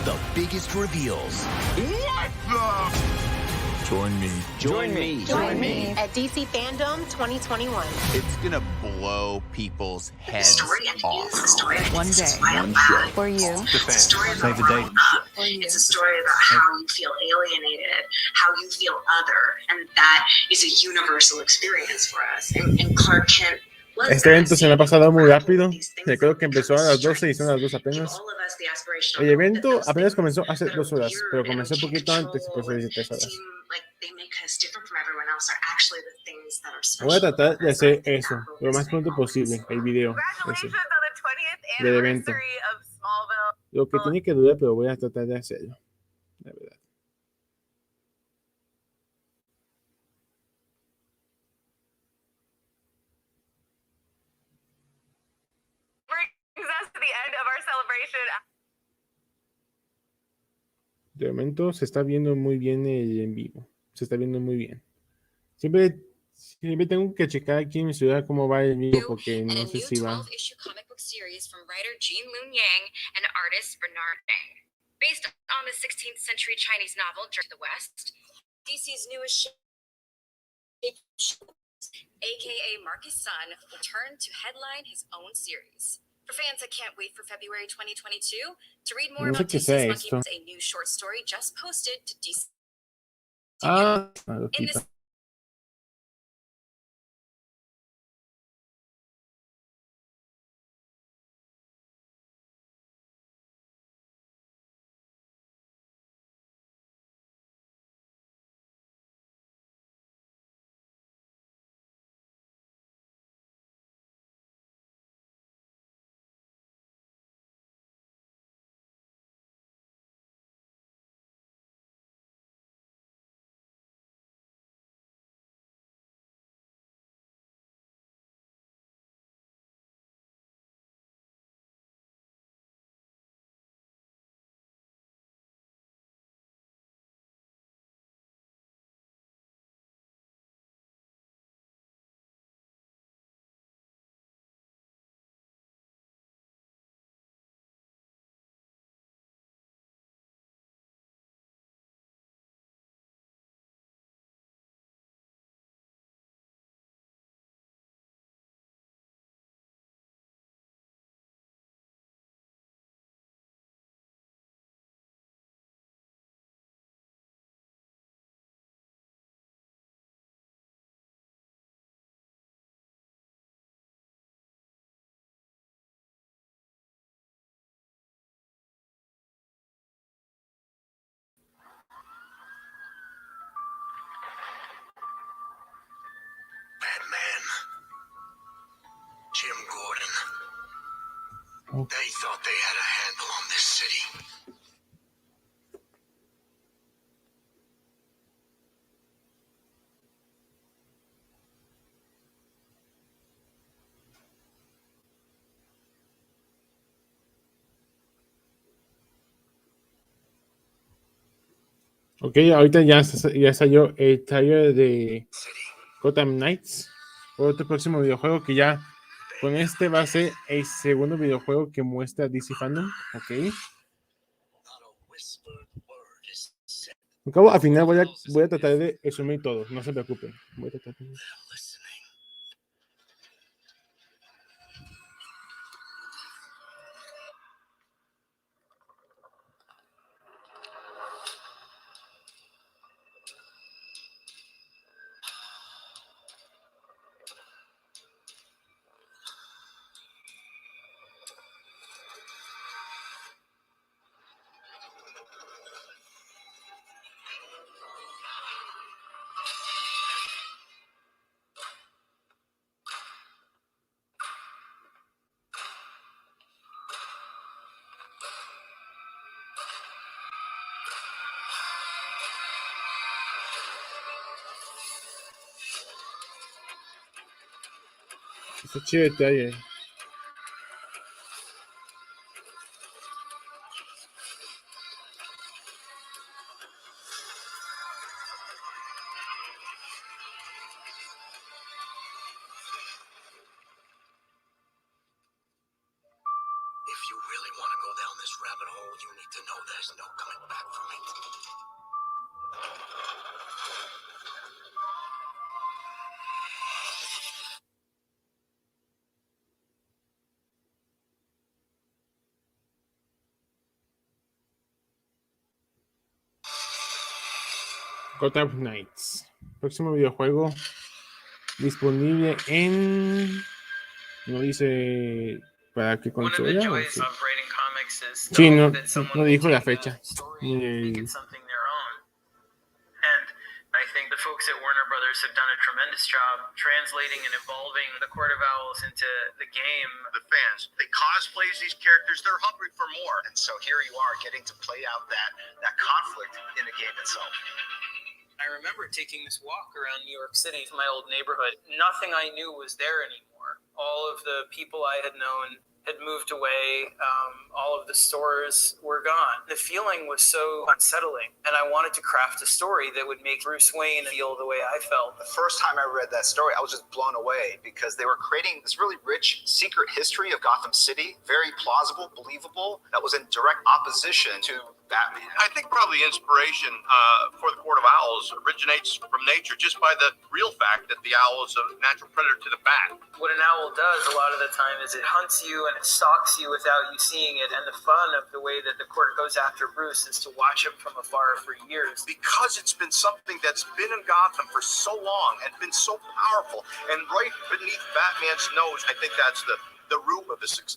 the biggest reveals.
What the?
Join me.
Join me at DC Fandome 2021.
It's gonna blow people's heads off.
One day,
one show.
for you.
Save the date.
It's a story about how you feel alienated, how you feel other, and that is a universal experience for us. And Clark Kent.
Este evento se me ha pasado muy rápido. Recuerdo que empezó a las 12 y son las 2 apenas. El evento apenas comenzó hace 2 horas, pero comenzó un poquito antes y pues se dice 3 horas. Voy a tratar de hacer eso lo más pronto posible, el video ese, del evento. Lo que tiene que durar, pero voy a tratar de hacerlo, la verdad. De momento se está viendo muy bien el en vivo. Se está viendo muy bien. Siempre tengo que checar aquí en mi ciudad cómo va el vivo porque no sé si va.
Comic book series from writer Jean Moon Yang and artist Bernard Deng. Based on the 16th century Chinese novel Journey to the West, DC's newest aka Marcus Sun, will turn to headline his own series. For fans that can't wait for February 2022, to read more about DC's Monkey, a new short story just posted to DC. In this
Jim Gordon. They thought they had a handle on this city.
Ok, ahorita ya salió el trailer de Gotham Knights, otro próximo videojuego que ya con este va a ser el segundo videojuego que muestra DC Fandom. Ok. Al cabo, al final voy a tratar de resumir todo, no se preocupen. Voy a tratar de... Está chido el trailer.
If you really want to go down this rabbit hole, you need to know there's no coming back from it.
Gotham Knights. Próximo videojuego disponible en... No dice para qué consola. ¿O sí? Sí, no dijo la fecha.
I think the folks at Warner Brothers have done a tremendous job translating and evolving the Court of Owls into the game.
The fans, they cosplay as these characters, they're hungry for more. And so here you are getting to play out that conflict in the game itself.
I remember taking this walk around New York City to my old neighborhood. Nothing I knew was there anymore. All of the people I had known had moved away. All of the stores were gone. The feeling was so unsettling, and I wanted to craft a story that would make Bruce Wayne feel the way I felt.
The first time I read that story, I was just blown away because they were creating this really rich secret history of Gotham City, very plausible, believable, that was in direct opposition to Batman.
I think probably inspiration for the Court of Owls originates from nature just by the real fact that the owl is a natural predator to the bat.
What an owl does a lot of the time is it hunts you and it stalks you without you seeing it, and the fun of the way that the court goes after Bruce is to watch him from afar for years.
Because it's been something that's been in Gotham for so long and been so powerful, and right beneath Batman's nose, I think that's the root of the success.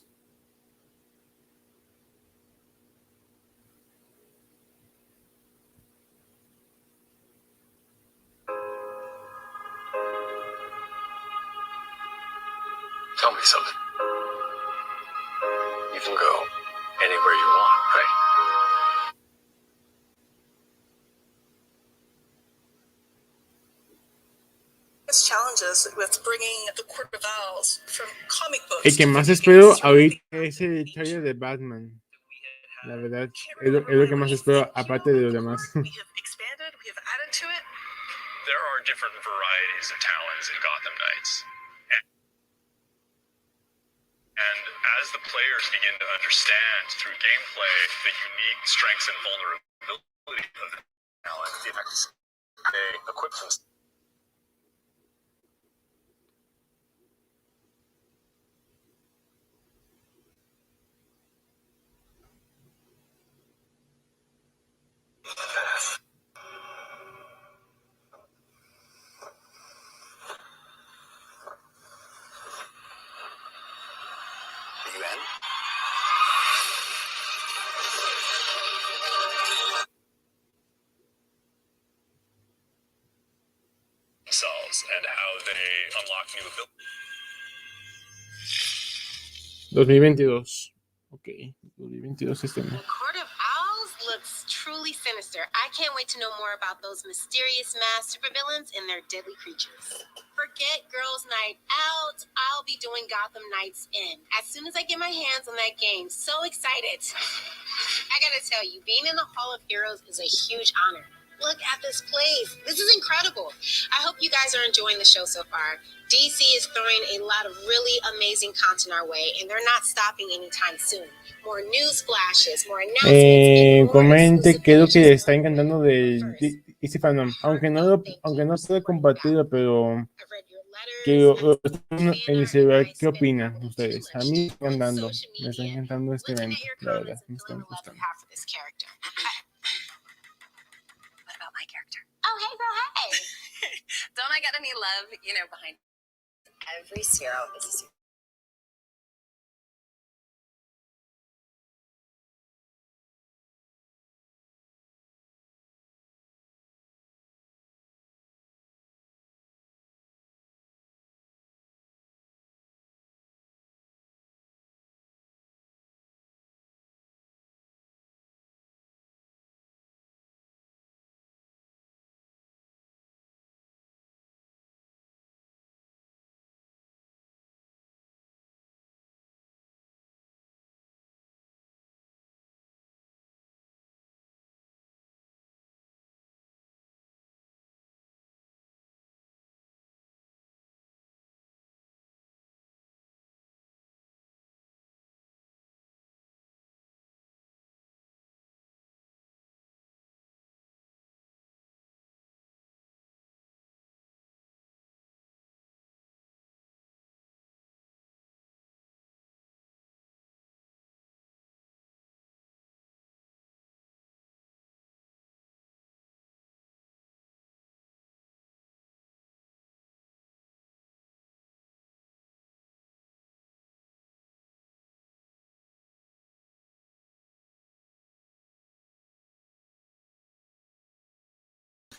Tell me something. You can go anywhere you want, right?
Challenges with bringing the Court of Owls from comic books.
El que más espero ahorita es el trailer de Batman. La verdad, es lo que más espero, aparte de lo demás.
We have expanded, we have added to it.
There are different varieties of talents in Gotham Knights. And as the players begin to understand through gameplay the unique strengths and vulnerability of the talent, they equip themselves. And how they unlock new abilities.
2022. Ok, 2022 este año.
The Court of Owls looks truly sinister. I can't wait to know more about those mysterious masked supervillains and their deadly creatures. Forget Girls' Night Out. I'll be doing Gotham Knights In as soon as I get my hands on that game. So excited. I gotta tell you, being in the Hall of Heroes is a huge honor. Look at this place. This is incredible. I hope you guys are enjoying the show so far. DC is throwing a lot of really amazing content our way, and they're not stopping anytime soon. More news flashes, more announcements.
Comente qué es lo que le está encantando de DC Fandome. Aunque no puedo compartirlo, pero que lo en mi celular, ¿qué opinan ustedes? A mí me está encantando este evento, la verdad, me está gustando.
What about my character?
Oh, hey, girl, hey.
Don't I get any love, behind every zero is a zero.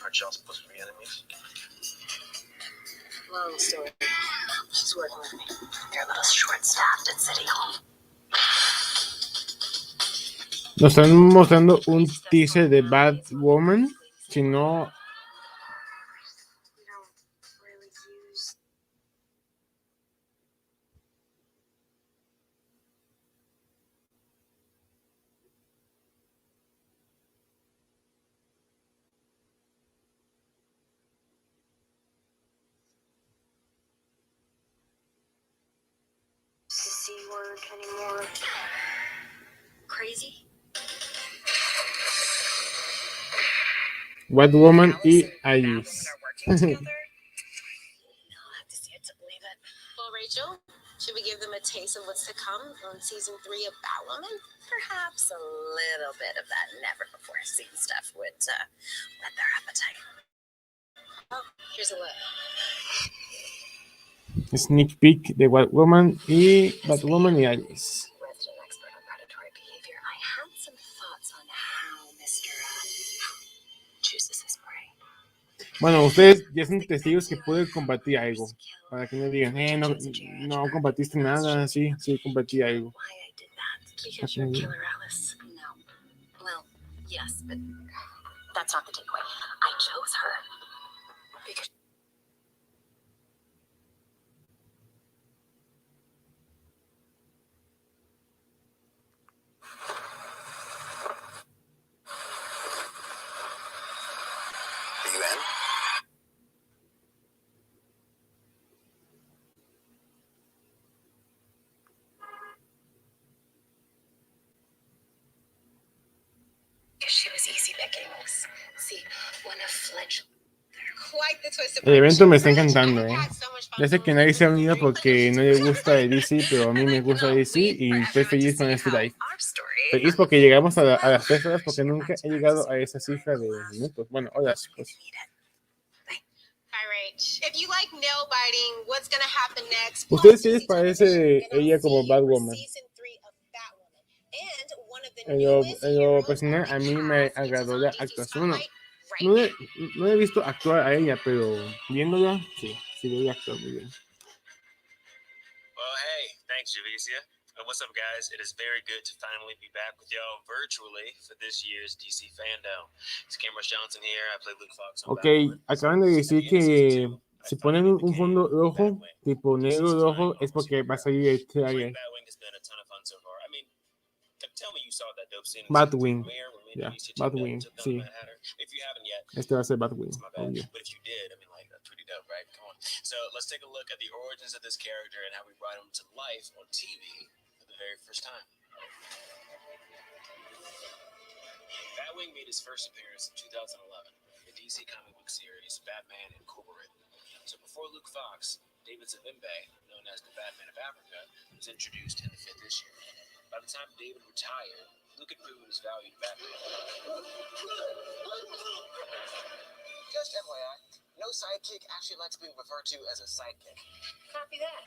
Aren't y'all supposed to be enemies?
Long story. She's working with me. They're a little short-staffed at City Hall.
Nos están mostrando un teaser de Batwoman. Si no...
C word anymore. Crazy?
Batwoman y Alice.
Well, Rachel, should we give them a taste of what's to come on season 3 of Batwoman?
Perhaps a little bit of that never-before-seen stuff would whet their appetite.
Oh, here's a look.
Sneak peek de Batwoman y Alice.
Resident expert on predatory behavior. I had some thoughts on how Mr. chooses his prey.
Bueno, ustedes ya son testigos que pueden compartir algo. Para que no digan, no compartiste nada. Sí, compartí algo.
Because you're Killer Alice. No. Well, yes, but that's not the takeaway. I chose her because
Are you in?
she was easy pickings. See, when a fledgling.
El evento me está encantando, Ya sé que nadie se ha unido porque no le gusta de DC, pero a mí me gusta DC y estoy feliz con este live. Feliz porque llegamos a las 3 horas porque nunca he llegado a esa cifra de minutos. Bueno, horas, pues. ¿Ustedes qué les parece ella como Batwoman? En lo personal, a mí me agradó la actuación. Bueno, no he visto actuar a ella, pero viéndola, sí debe actuar muy bien.
Well, hey, thanks, Javicia. What's up, guys? It is very good to finally be back with y'all virtually for this year's DC Fandome. It's Cameron Johnson here. I play Luke Fox on
Ok, acaban de decir que si ponen un fondo rojo, tipo negro rojo, es porque va a salir el trailer. Batwing. Ya,
introduced you to
Batwing,
to
sí.
Mad Hatter. If you haven't yet,
Este va a ser Batwing,
it's my bad.
obvio.
But if you did, I mean, like, that's pretty dope, right? Come on. So let's take a look at the origins of this character and how we brought him to life on TV for the very first time. Batwing made his first appearance in 2011 in the DC comic book series Batman Incorporated. So before Luke Fox, David Zavimbe, known as the Batman of Africa, was introduced in the 5th issue. By the time David retired, Luke had proven his value to Batman. Just FYI, no sidekick actually likes being referred to as a sidekick.
Copy that.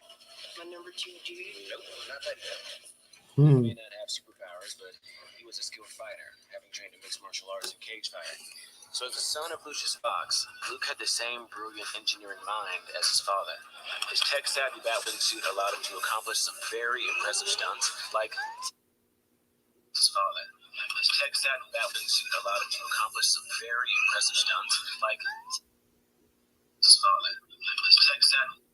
My number 2 dude.
Nope, not that yet. He may not have superpowers, but he was a skilled fighter, having trained in mixed martial arts and cage fighting. So as the son of Lucius Fox, Luke had the same brilliant engineering mind as his father. His tech-savvy Batwing suit allowed him to accomplish some very impressive stunts, like his father. His tech-savvy Batwing suit allowed him to accomplish some very impressive stunts, like his father. His tech-savvy.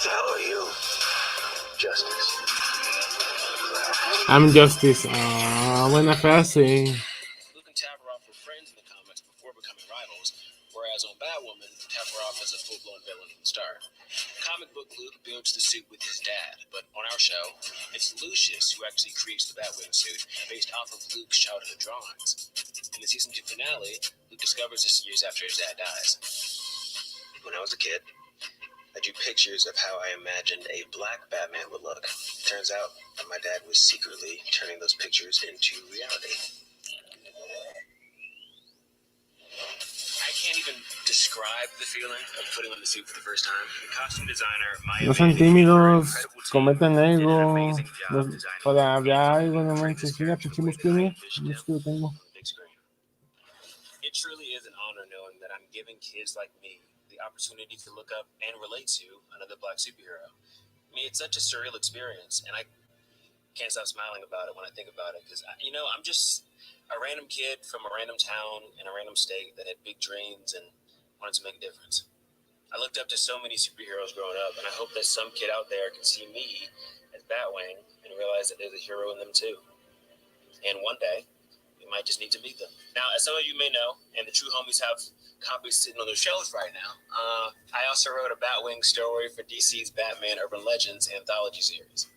How are you? Justice.
I'm Justice. Buena frase.
Luke and Tabaroff were friends in the comics before becoming rivals, whereas on Batwoman, Tabaroff is a full-blown villain from the start. Comic book Luke builds the suit with his dad, but on our show, it's Lucius who actually creates the Batwing suit based off of Luke's childhood drawings. In the season 2 finale, Luke discovers this years after his dad dies. When I was a kid, I drew pictures of how I imagined a black Batman would look. Turns out that my dad was secretly turning those pictures into reality. I can't even describe the feeling of putting on the suit for the first time. The costume designer,
No sean tímidos, cometan algo. Para hablar algo, no manches. Mira, pinche músculo. Músculo tengo.
It truly is an honor knowing that I'm giving kids like me the opportunity to look up and relate to another black superhero. I mean, it's such a surreal experience, and I can't stop smiling about it when I think about it, because, you know, I'm just a random kid from a random town in a random state that had big dreams and wanted to make a difference. I looked up to so many superheroes growing up, and I hope that some kid out there can see me as Batwing and realize that there's a hero in them too. And one day, we might just need to meet them. Now, as some of you may know, and the true homies have copies sitting on their shelves right now, I also wrote a Batwing story for DC's Batman Urban Legends anthology series.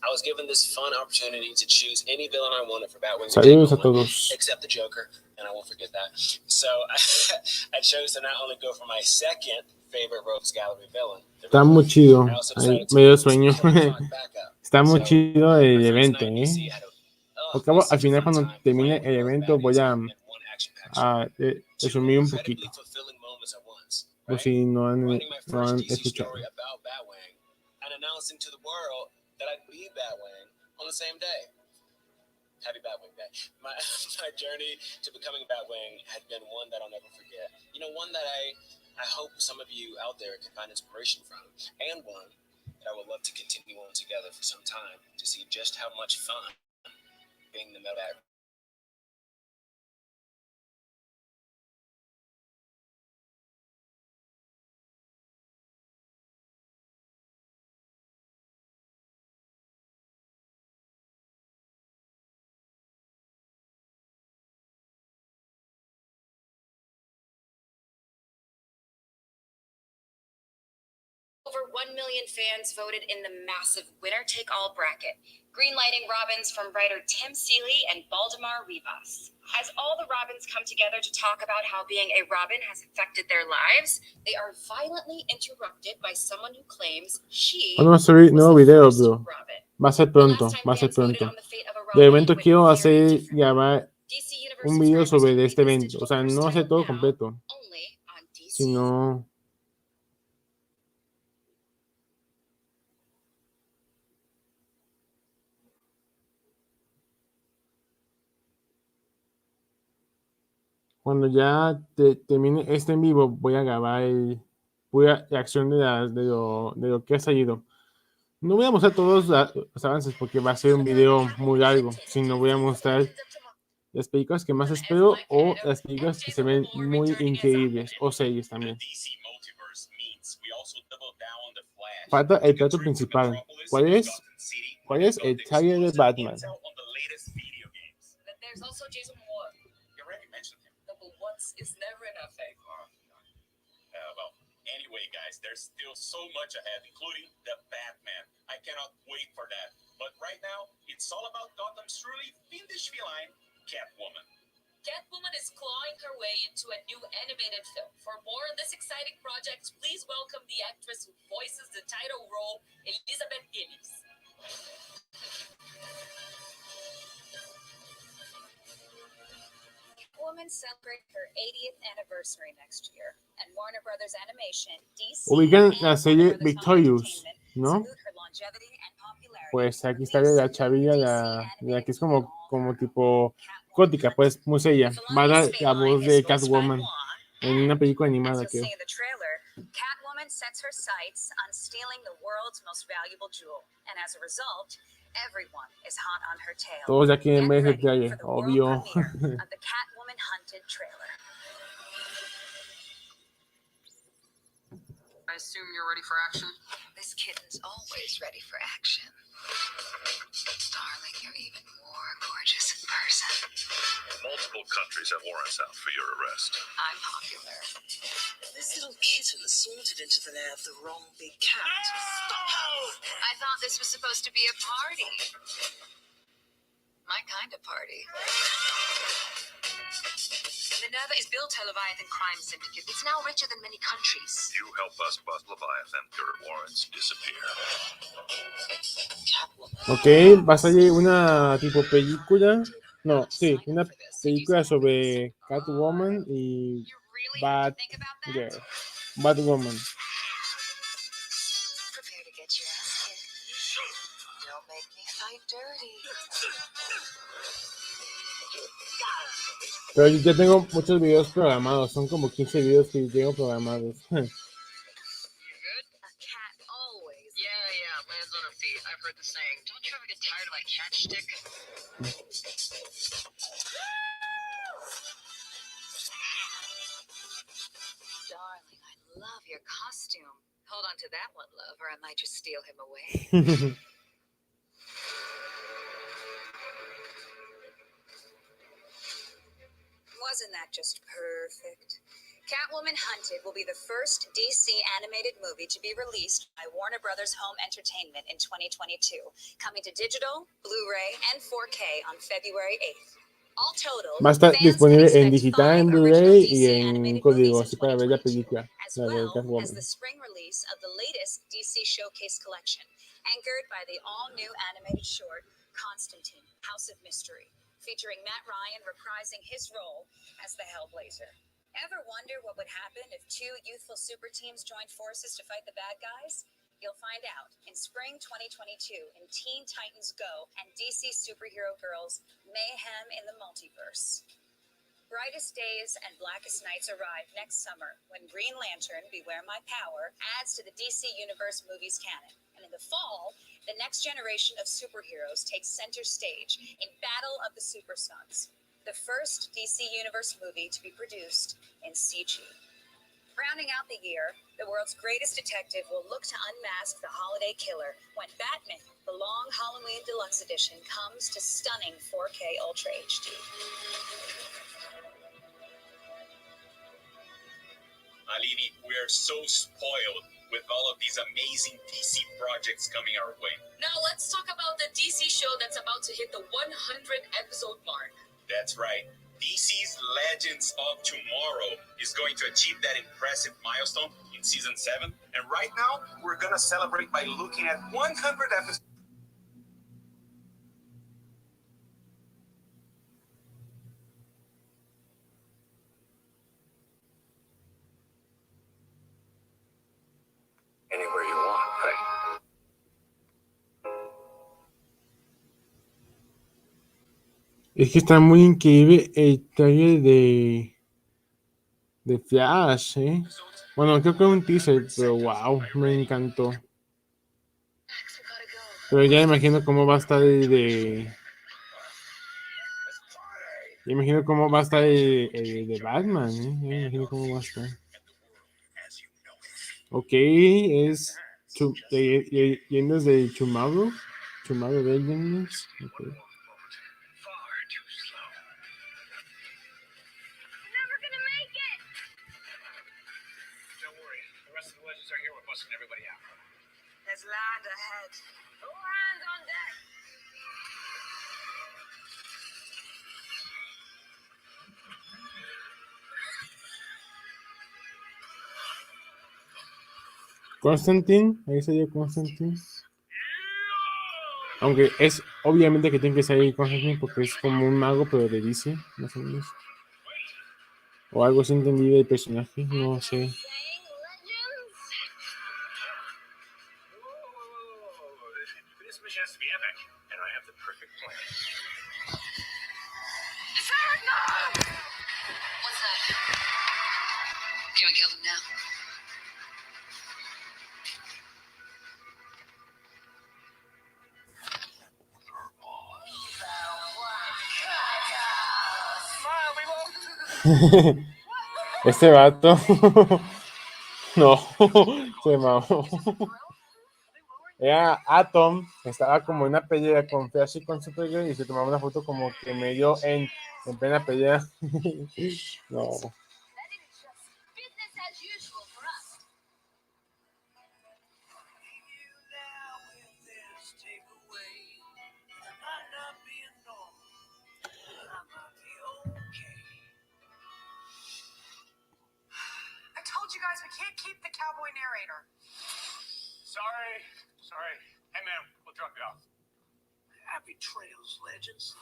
I was given this fun opportunity to choose any villain I wanted for Batwing, except the Joker, and I won't forget that. So I chose to not only go for my second favorite Rogues Gallery villain.
Está muy chido. Ay, me dio sueño. Está muy chido el evento, Acabo, al final, cuando termine el evento, voy a resumir un poquito. Por si no han escuchado.
That I'd be Batwing on the same day. Happy Batwing Day. My journey to becoming Batwing had been one that I'll never forget. You know, one that I hope some of you out there can find inspiration from, and one that I would love to continue on together for some time to see just how much fun being the Bat.
Over 1 million fans voted in the massive winner-take-all bracket, greenlighting Robins from writer Tim Seeley and Baldemar Rivas. As all the Robins come together to talk about how being a Robin has affected their lives, they are violently interrupted by someone who claims she
Vamos a subir nuevo video, bro. Va a ser pronto, va a ser pronto. De evento quiero grabar un video sobre este evento. O sea, no hacer todo completo, sino... Cuando ya termine este en vivo, voy a grabar pura reacción de lo que ha salido. No voy a mostrar todos los avances porque va a ser un video muy largo, sino voy a mostrar las películas que más espero o las películas que se ven muy increíbles, o series también. Falta el plato principal. ¿Cuál es? ¿Cuál es el trailer de Batman?
Intel on the latest video games.
Then there's also Jason Moore.
You already mentioned him.
No, but once is never enough, eh?
Well, anyway, guys, there's still so much ahead, including the Batman. I cannot wait for that. But right now, it's all about Gotham's truly fiendish feline, Catwoman.
Catwoman is clawing her way into a new animated film. For more on this exciting project, please welcome the actress who voices the title role, Elizabeth Gillies.
Catwoman celebrates her 80th anniversary next year, and Warner Brothers Animation, DC,
Ubican
and
la serie
Warner Brothers Home
Victorious,
Entertainment
¿no?
salute her longevity and popularity.
Pues aquí está la chavilla, la que es como tipo gótica, pues muy seria. Va a dar la voz de Catwoman en una película animada,
As
creo.
you'll see in the trailer, Catwoman sets her sights on stealing the world's most valuable jewel, and as a result, everyone is hot on her tail.
Todos ya quieren ver ese
Get ready
trailer,
for the world
obvio.
premiere of the Catwoman Hunted trailer.
I assume you're ready for action?
This kitten's always ready for action. Darling, you're even more gorgeous in person.
Multiple countries have warrants out for your arrest.
I'm popular.
This little kitten sauntered into the lair of the wrong big cat. Stop her!
I thought this was supposed to be a party. My kind of party. Minerva is built a Leviathan crime syndicate. It's now richer than many countries.
You help us bust Leviathan, your warrants disappear.
Ok, va a salir una tipo película. No, sí, una película sobre Catwoman y Batwoman.
Prepare to get your ass kicked. Don't make me fight dirty.
Pero ya tengo muchos videos programados, son como 15 videos que tengo programados.
A cat always.
Yeah, lands on her feet. I've heard the saying. Don't you ever get tired of my cat shtick?
Darling, I love your costume. Hold on to that one, love, or I might just steal him away.
Wasn't that just perfect? Catwoman Hunted will be the first DC animated movie to be released by Warner Brothers Home Entertainment in 2022, coming to digital, Blu-ray, and 4K on February 8th. All total,
Va a estar
fans
disponible
can
en
expect
digital, en
5
Blu-ray
original
y
DC
en
animated
código,
movies
así
in
para ver la
2022,
película,
as
la de
well as
Catwoman.
the spring release of the latest DC Showcase collection, anchored by the all-new animated short, Constantine, House of Mystery, featuring Matt Ryan reprising his role as the Hellblazer. Ever wonder what would happen if two youthful super teams joined forces to fight the bad guys? You'll find out in spring 2022 in Teen Titans Go and DC Superhero Girls Mayhem in the Multiverse. Brightest Days and Blackest Nights arrive next summer when Green Lantern, Beware My Power, adds to the DC Universe movies canon. And in the fall, the next generation of superheroes takes center stage in Battle of the Super Sons, the first DC Universe movie to be produced in CG. Rounding out the year, the world's greatest detective will look to unmask the holiday killer when Batman, the Long Halloween Deluxe Edition, comes to stunning 4K Ultra HD.
Alini, we are so spoiled with all of these amazing DC projects coming our way.
Now let's talk about the DC show that's about to hit the 100 episode mark.
That's right. DC's Legends of Tomorrow is going to achieve that impressive milestone in season 7.
And right now, we're going to celebrate by looking at 100 episodes. Anywhere you want, right?
Es que está muy increíble el trailer de Flash, ¿eh? Bueno, creo que es un teaser, pero wow, me encantó. Pero ya imagino cómo va a estar ya imagino cómo va a estar el de Batman, ¿eh? Ya imagino cómo va a estar. Ok, es Leyendas de Tomorrow. Tomorrow Vengeance. Okay.
Everybody out. There's land ahead. All hands on deck.
Constantine, ahí salió Constantine. Aunque es obviamente que tiene que salir Constantine porque es como un mago, pero de DC, más o menos. O algo así entendido del personaje, no sé.
This mission has to be epic, and I have the perfect plan.
What's that? Can we kill them now?
Este vato. No, se mamó. Era Atom, estaba como en una pelea con Flash y con Supergirl y se tomaba una foto como que medio en plena pelea. No.
I told you guys we can't keep the cowboy narrator. Sorry. Hey man, we'll drop you off. Happy trails, legends.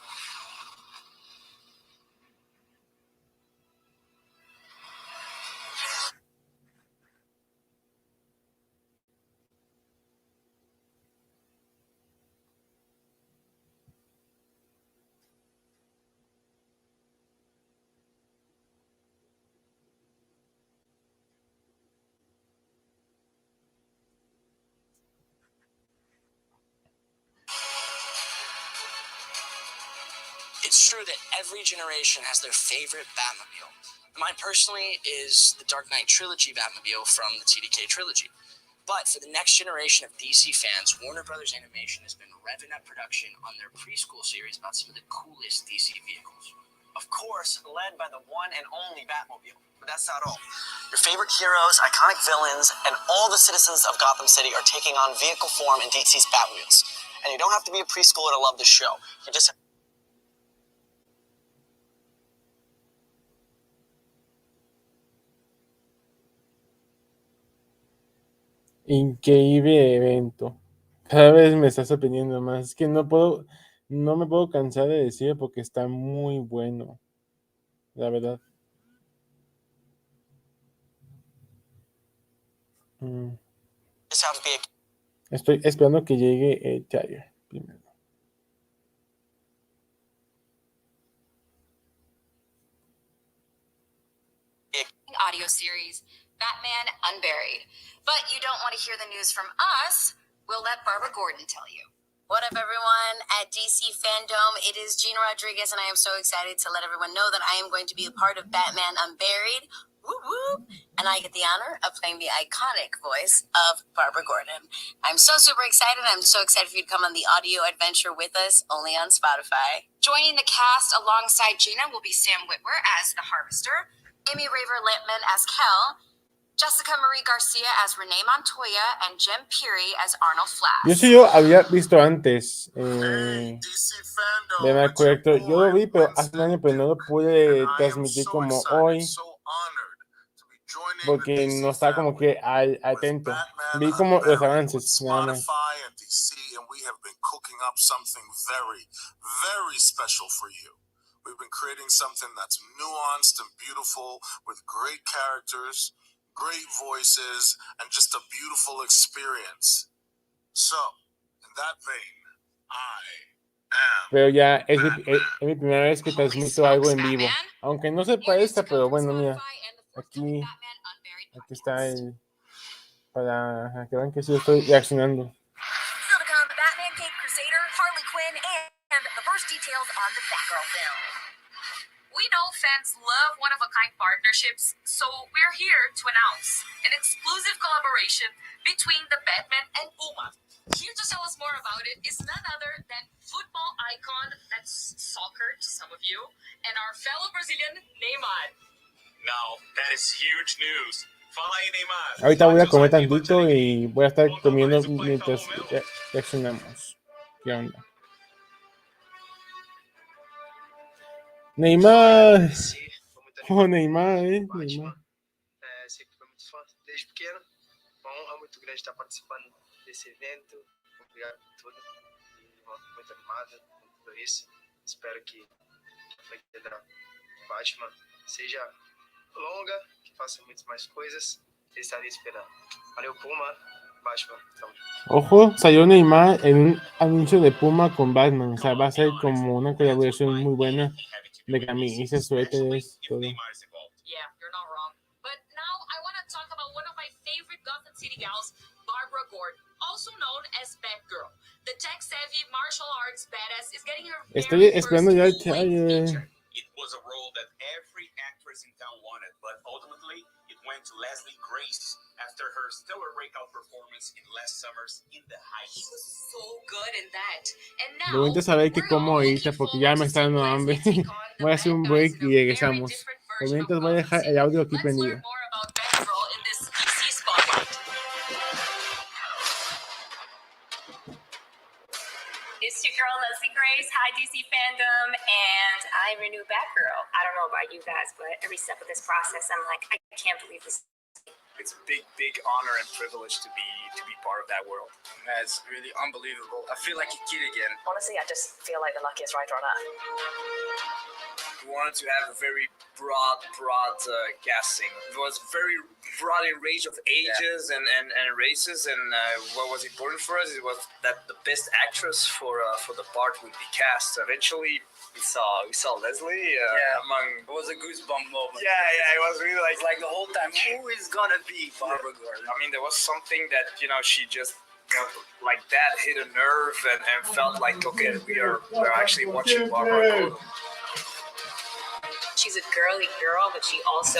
It's true that every generation has their favorite Batmobile. Mine personally is the Dark Knight Trilogy Batmobile from the TDK Trilogy. But for the next generation of DC fans, Warner Brothers Animation has been revving up production on their preschool series about some of the coolest DC vehicles.
Of course, led by the one and only Batmobile. But that's not all. Your favorite heroes, iconic villains, and all the citizens of Gotham City are taking on vehicle form in DC's Batmobiles. And you don't have to be a preschooler to love the show. You just
Increíble evento. Cada vez me está sorprendiendo más. Es que no me puedo cansar de decirlo porque está muy bueno. La verdad. Estoy esperando que llegue el trailer primero.
Audio series, Batman Unburied. But you don't want to hear the news from us. We'll let Barbara Gordon tell you.
What up, everyone? At DC Fandome, it is Gina Rodriguez, and I am so excited to let everyone know that I am going to be a part of Batman Unburied. Whoop, whoop. And I get the honor of playing the iconic voice of Barbara Gordon. I'm so super excited. I'm so excited for you to come on the audio adventure with us, only on Spotify.
Joining the cast alongside Gina will be Sam Witwer as the Harvester, Amy Raver-Littman as Kel, Jessica Marie Garcia as Renee Montoya, and Jem Peary as Arnold Flash.
Yo sí lo había visto antes. De mal correcto. Yo lo vi, pero hace un año, pero no lo pude transmitir como hoy. Porque no estaba como que atento. Vi como los avances, nada más.
And we have been cooking up something very, very special for you. We've been creating something that's nuanced and beautiful with great characters, great voices, and just a beautiful experience. So, in that vein,
Pero ya es mi primera vez que transmito algo en vivo. Aunque no se parezca, pero bueno, mira. Aquí está para que vean que sí estoy reaccionando.
Still to come, Batman Cape Crusader, Harley Quinn, and the first details on the Batgirl film.
We know fans love one-of-a-kind partnerships, so we're here to announce an exclusive collaboration between the Batman and Puma. Here to tell us more about it is none other than football icon, that's soccer to some of you, and our fellow Brazilian, Neymar.
Now, that is huge news. Fala aí, Neymar.
Ahorita voy a comer tantito y voy a estar comiendo mientras reaccionamos. ¿Qué onda? Neymar! Oh, Neymar, Neymar.
Sempre fui muito fã desde pequeno. Uma honra muito grande estar participando desse evento. Obrigado por tudo. Muito animada com tudo isso. Espero que a franquia da Batman seja longa, que faça muitas mais coisas. Eu estarei esperando. Valeu, Puma. Batman, tamo junto.
Ojo, salió Neymar en un anuncio de Puma con Batman. O sea, va a ser como una colaboración muy buena de camisas, suéteres, todo.
Yeah, you're not wrong. But now I want to talk about one of my favorite Gotham City gals, Barbara Gordon, also known as Batgirl. The tech-savvy martial arts badass is getting her
Estoy esperando ya el trailer.
It was a role that every actress in town wanted, but ultimately it went to Leslie Grace after her stellar breakout performance in last summer's In the Heights.
He was so good in that. And now,
Lo voy a saber que como ahorita porque ya me está dando hambre. Voy a hacer un break y regresamos. Por mientras voy a dejar el audio aquí prendido.
It's your girl Leslie Grace, hi DC Fandom, and I'm your new Batgirl. I don't know about you guys, but every step of this process, I'm like, I can't believe this.
It's a big, big honor and privilege to be part of that world. It's really unbelievable. I feel like a kid again.
Honestly, I just feel like the luckiest writer on earth.
We wanted to have a very broad casting. It was very broad in range of ages and races, and what was important for us it was that the best actress for the part would be cast. Eventually, we saw Leslie. Among it was a goosebump moment. Yeah, it was really like the whole time. Who is gonna be Barbara Gordon? I mean, there was something that she just. Like that hit a nerve and felt like okay, we're actually watching Barbara Gordon.
She's a girly girl, but she also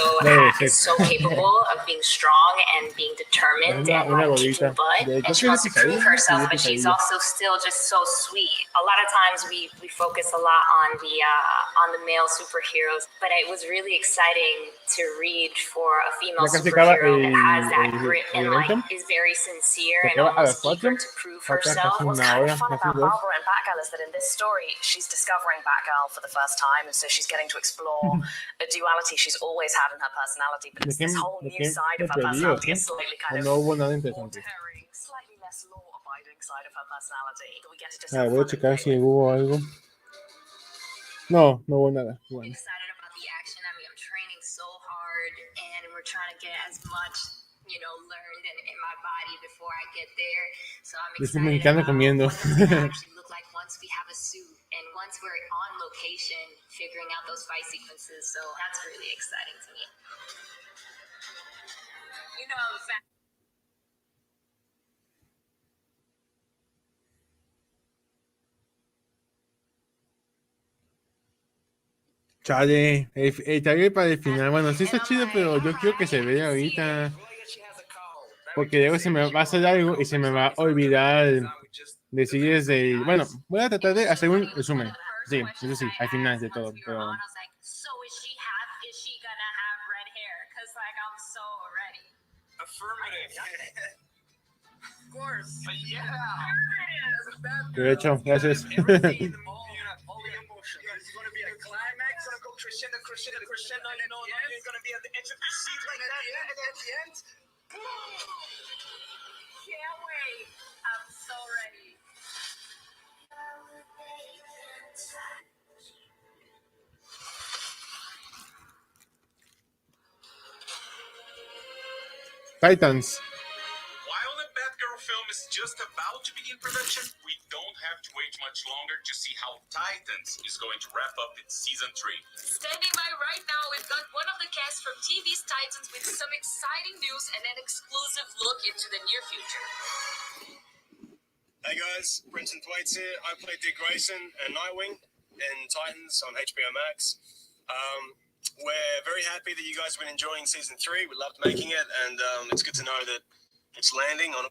is so capable of being strong and being determined and kicking butt. And she wants to prove herself, but she's also still just so sweet. A lot of times we focus a lot on the male superheroes, but it was really exciting to read for a female superhero that has that grit and is very sincere and almost eager to prove herself.
What's kind of fun about Barbara and Batgirl is that in this story, she's discovering Batgirl for the first time, and so she's getting to explore a duality she's always had in her personality, but it's this whole new side of her personality, a slightly kind of more daring, slightly less law-abiding side of her personality that we get to just
voy a checar si hubo algo. No hubo nada. Bueno.
Excited about the action. I mean, I'm training so hard, and we're trying to get as much, learned in my body before I get there. So I'm excited
Me encanta comiendo.
actually look like once we have a suit and once we're on location figuring out those fight sequences. So that's really exciting to me. The fact
Chale, el trailer para el final, bueno, sí está chido, pero yo quiero que se vea ahorita. Porque luego se me va a hacer algo y se me va a olvidar decir desde... Bueno, voy a tratar de hacer un resumen. Sí, eso sí, al final de todo. Pero... De hecho, gracias.
Crescendo, you're gonna be at the edge of your seat like that, and at the end,
can't wait. I'm so ready.
Titans.
While the Batgirl film is just about to begin production, we don't have to wait much longer to see how Titans is going to wrap up its season 3.
Standing by right now, we've got one of the cast from TV's Titans with some exciting news and an exclusive look into the near future.
Hey guys, Brenton Thwaites here. I play Dick Grayson and Nightwing in Titans on HBO Max. We're very happy that you guys have been enjoying season 3. We loved making it, and it's good to know that it's landing on.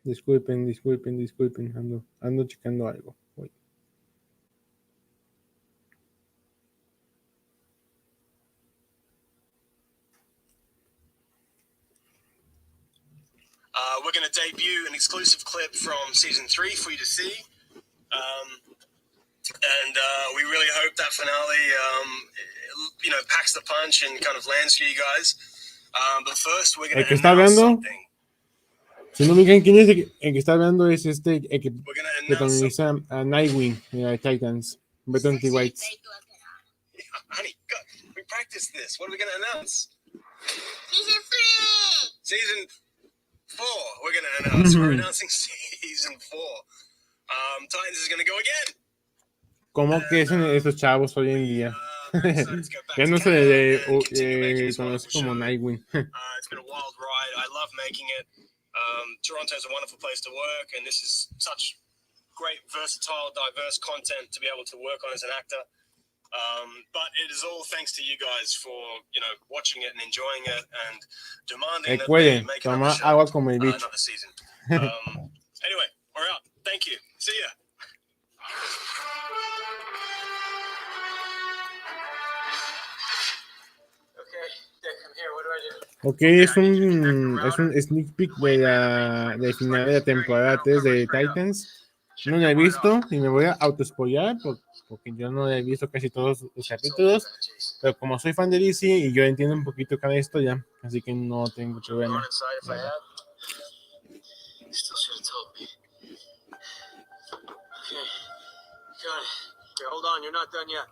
Disculpen, ando checando algo. Uy.
We're going to debut an exclusive clip from season 3 for you to see. We really hope that finale, packs the punch and kind of lands for you guys. But first, we're going to announce something.
Si no me digan quién es el que está hablando, es el que protagoniza a Nightwing de Titans, Beto White.
Honey, we practiced this. What are we going to announce?
Season 3!
Season 4, we're going to announce. We're announcing season 4. Titans is going to go again.
¿Cómo que son estos chavos hoy en día? Ya no se le conoce como Nightwing.
It's been a wild ride. I love making it. Toronto is a wonderful place to work, and this is such great, versatile, diverse content to be able to work on as an actor. But it is all thanks to you guys for, watching it and enjoying it and demanding that we make another show, another season. Anyway, we're out. Thank you. See ya.
Ok, es un sneak peek de final de la temporada 3 de Titans. No lo he visto y me voy a autospoilar porque yo no he visto casi todos los capítulos, pero como soy fan de DC y yo entiendo un poquito cada historia, así que no tengo problema.
Hold on, you're not done yet.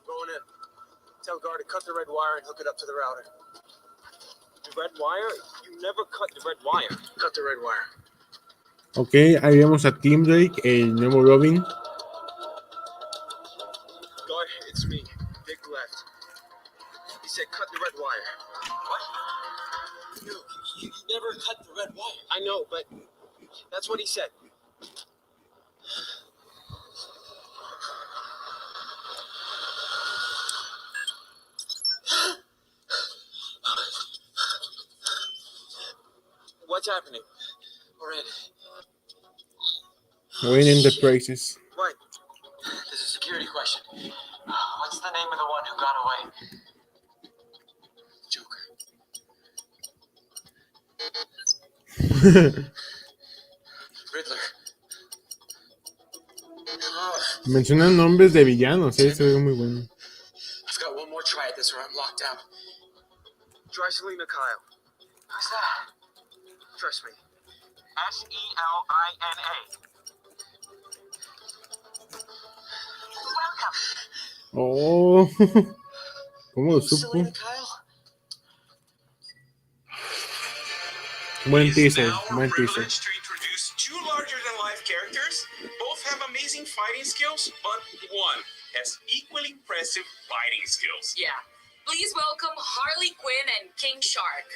Going in. Tell guard to cut the red wire and hook it up to the router. The red wire? You never cut the red wire. Cut the red wire.
Ok, ahí vemos a Tim Drake, el nuevo Robin.
Guard, it's me. Big left. He said cut the red wire. What? No, you never cut the red wire. I know, but that's what he said. What's happening?
We're in the places.
Right. This is a security question. What's the name of the one who got away? Joker. Riddler.
Mencionan nombres de villanos, se ve muy bueno.
I've got one more try at this or I'm locked down. Try Selena Kyle. Who's that? Trust me. Selena.
Oh, ¿cómo lo supo? Buen teaser, buen teaser.
To introduce two larger-than-life characters. Both have amazing fighting skills, but one has equally impressive fighting skills.
Yeah. Please welcome Harley Quinn and King Shark.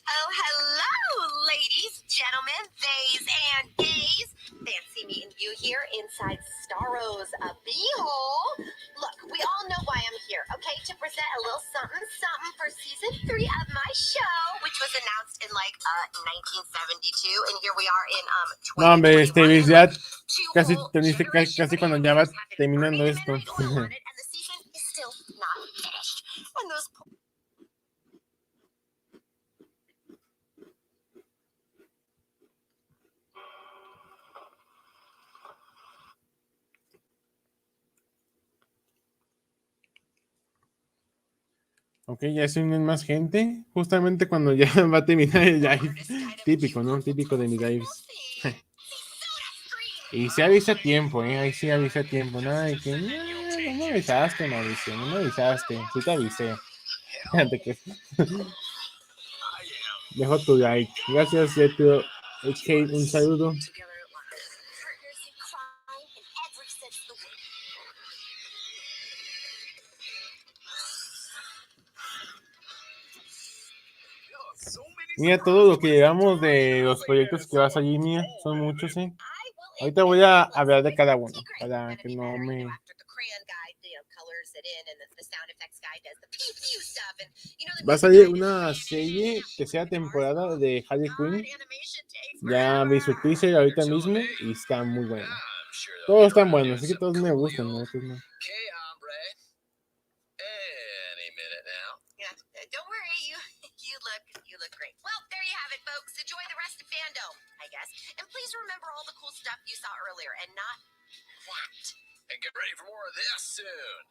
Oh, hello, ladies, gentlemen, theys, and gays. Fancy meeting you here inside Starro's beehole. Look, we all know why I'm here, okay? To present a little something for season 3 of my show, which was announced in, 1972, and here we are in,
No, hombre, Luis, ya casi cuando ya va terminando esto.
And the season is still not finished. And those
Ok, ya se unen más gente, justamente cuando ya va a terminar el live. Típico, ¿no? Típico de mis lives. Y se avisa a tiempo, ahí sí avisa a tiempo. Nada de que, no me avisaste, Mauricio, no me avisaste. Sí te avisé. Dejo tu like. Gracias, Yeto. Un saludo. Mira todo lo que llevamos de los proyectos que vas allí, Mía. Son muchos, ¿eh? Ahorita voy a hablar de cada uno para que no me... Va a salir una serie que sea temporada de Harley Quinn. Ya vi su teaser ahorita mismo y está muy bueno. Todos están buenos, así que todos me gustan, ¿no? Otros no.
Don't worry, you look great. Well, there you have it, folks. Enjoy the rest of Fandome, I guess. And please remember all the cool stuff you saw earlier, and not that.
And get ready for more of this soon.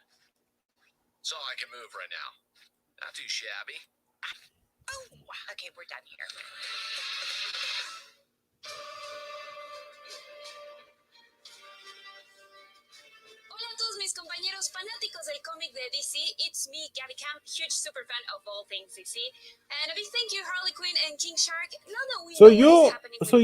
That's all I can move right now. Not too shabby.
Oh, okay, we're done here.
Hola a todos mis compañeros fanáticos del cómic de DC. It's me, Gabby Camp, huge super fan of all things DC. And a big thank you, Harley Quinn and King Shark. Now that we
¿Soy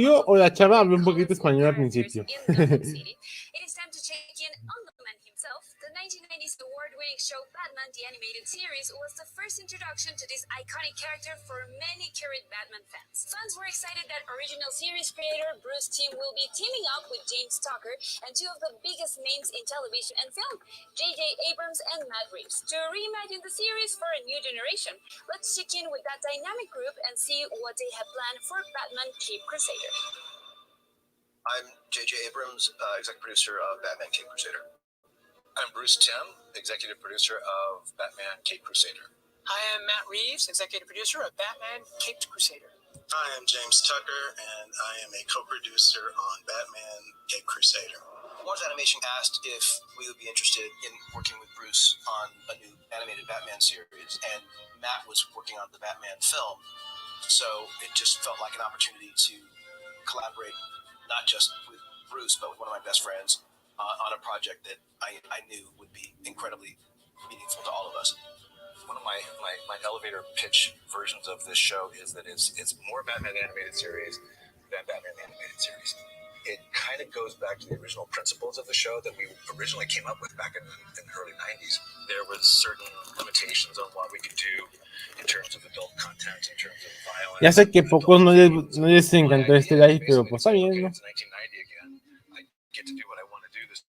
yo o la chava habló un poquito español al principio?
It is time to check in on the man himself. The 1990s award-winning show Batman the Animated Series was the first introduction to this iconic character for many current Batman fans. Fans were excited that original series creator Bruce Timm will be teaming up with James Tucker and two of the biggest names in television and film, J.J. Abrams and Matt Reeves, to reimagine the series for a new generation. Let's check in with that dynamic group and see what they have planned for Batman Cape Crusader.
I'm J.J. Abrams, executive producer of Batman Cape Crusader.
I'm Bruce Timm, executive producer of Batman Cape Crusader.
I am Matt Reeves, executive producer of Batman Cape Crusader.
I am James Tucker, and I am a co-producer on Batman Cape Crusader.
Warner's Animation asked if we would be interested in working with Bruce on a new animated Batman series, and Matt was working on the Batman film, so it just felt like an opportunity to collaborate not just with Bruce, but with one of my best friends on a project that I knew would be incredibly meaningful to all of us.
One of my elevator pitch versions of this show is that it's more Batman the Animated Series than Batman the Animated Series. It kind of goes back to the original principles of the show that we originally came up with back in the early 90s. There was certain limitations on what we could do in terms of adult content, in terms of violence.
Ya sé que pocos no les encantó este live, pero pues está bien, ¿no?
Get to do what I want to do this.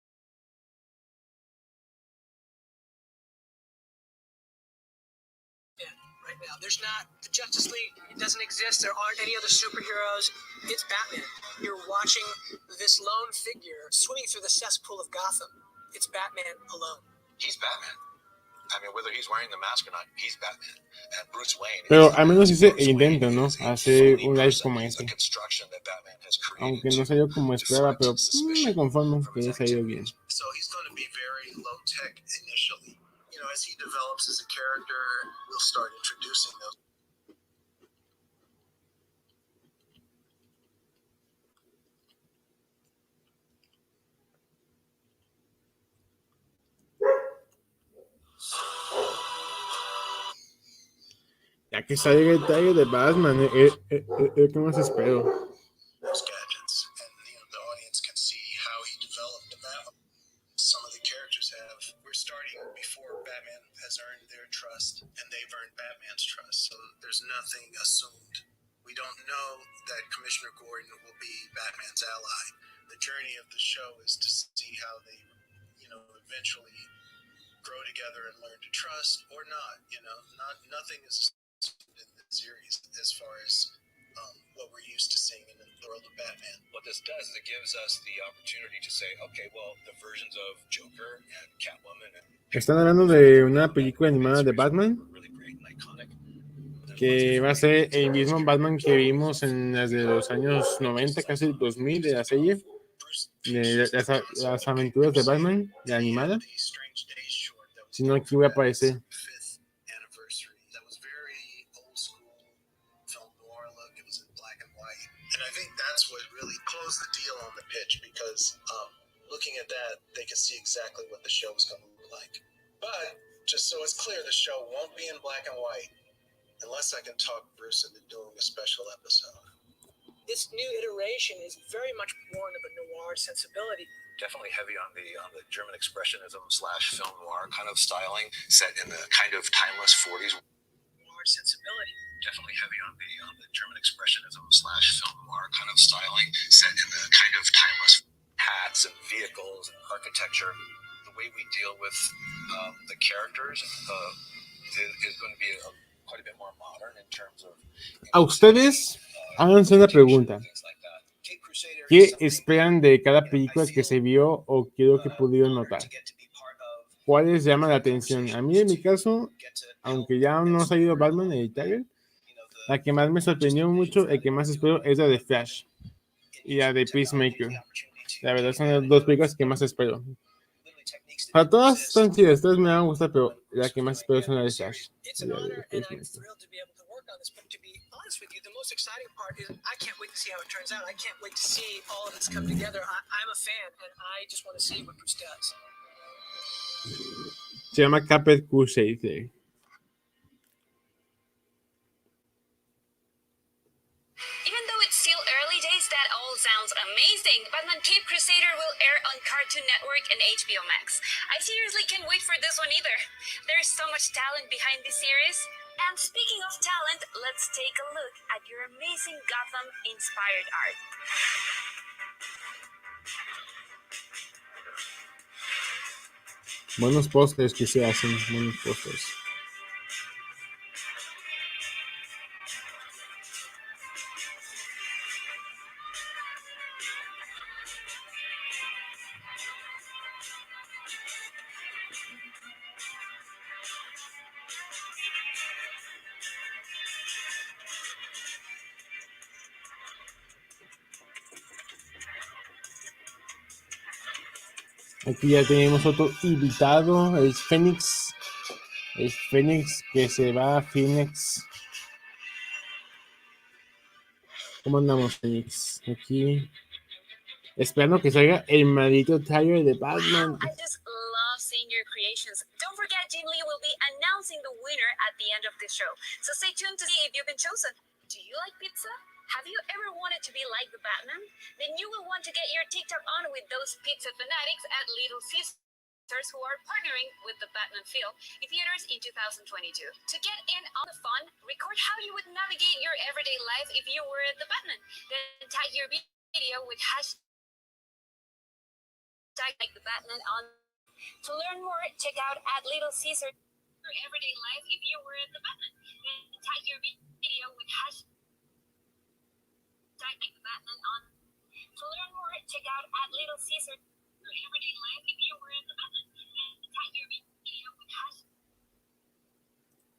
Right now, there's not the Justice League. It doesn't exist. There aren't any other superheroes. It's Batman. You're watching this lone figure swimming through the cesspool of Gotham. It's Batman alone.
He's Batman. I mean, whether he's wearing the mask or not, he's Batman. And Bruce Wayne.
Pero al menos hice el intento, ¿no? Hacer un live como este. Aunque no salió como esperaba, pero me conformo que haya salido bien.
So he's going to be very low tech initially. You know, as he develops as a character, we'll start introducing those.
Ya que salga el trailer de Batman, ¿qué más espero?
Those gadgets, and the audience can see how he developed them. Some of the characters have. We're starting before Batman has earned their trust, and they've earned Batman's trust. So there's nothing assumed. We don't know that Commissioner Gordon will be Batman's ally. The journey of the show is to see how they, eventually grow together and learn to trust or not. Nothing is in the series as far as what we're used to seeing in the world of Batman.
What this does is it gives us the opportunity to say, okay, well, the versions of Joker and Catwoman and...
Están hablando de una película animada de Batman que va a ser el mismo Batman que vimos en las de los años 90, casi el 2000 de la serie de las aventuras de Batman, la animada. Si no, aquí voy a aparecer.
The deal on the pitch because looking at that, they can see exactly what the show is going to look like. But just so it's clear, the show won't be in black and white unless I can talk Bruce into doing a special episode.
This new iteration is very much born of a noir sensibility.
Definitely heavy on the German expressionism / film noir kind of styling, set in the kind of timeless 40s.
Noir sensibility.
Definitely heavy on the German expressionism / film noir kind of styling, set in the kind of timeless
hats and vehicles and architecture, the way we deal with the characters is going to be quite a bit more modern in terms of.
A ustedes, háganse una pregunta. ¿Qué esperan de cada película que se vio o quiero que pudieron notar? ¿Cuáles llaman la atención? A mí, en mi caso, aunque ya no ha salido Batman en el trailer, la que más me sorprendió mucho, el que más espero, es la de Flash y la de Peacemaker. La verdad son las dos películas que más espero. Para todas están chidas, todas me van a gustar, pero la que más espero son la de Flash y la de Peacemaker.
The most exciting part is I can't wait to see how it turns out. I can't wait to see all of this come together. I'm a fan, and I just want to see what Bruce does.
Se llama Caped Crusade.
Even though it's still early days, that all sounds amazing. Batman Cape Crusader will air on Cartoon Network and HBO Max. I seriously can't wait for this one either. There's so much talent behind this series. And speaking of talent, let's take a look at your amazing Gotham-inspired art.
Buenos pósters que se hacen, buenos pósters. Aquí ya tenemos otro invitado, el Fénix. El Fénix que se va a Phoenix. ¿Cómo andamos, Fénix? Aquí esperando que salga el maldito trailer de Batman.
I just love seeing your creations. Don't forget, Jim Lee will be announcing the winner at the end of the show. So stay tuned to see if you've been chosen. Do you like pizza? Have you ever wanted to be like the Batman? Then you will want to get your TikTok on with those pizza fanatics at Little Caesars who are partnering with the Batman film in theaters in 2022. To get in on the fun, record how you would navigate your everyday life if you were the Batman. Then tag your video with hashtag like the Batman on. To learn more, check out at Little Caesars. Your everyday life if you were the Batman. Then tag your video with hashtag like the Batman on. To learn more, check out at Little Caesars. Your everyday life if you were the Batman. Then tag your video with hashtag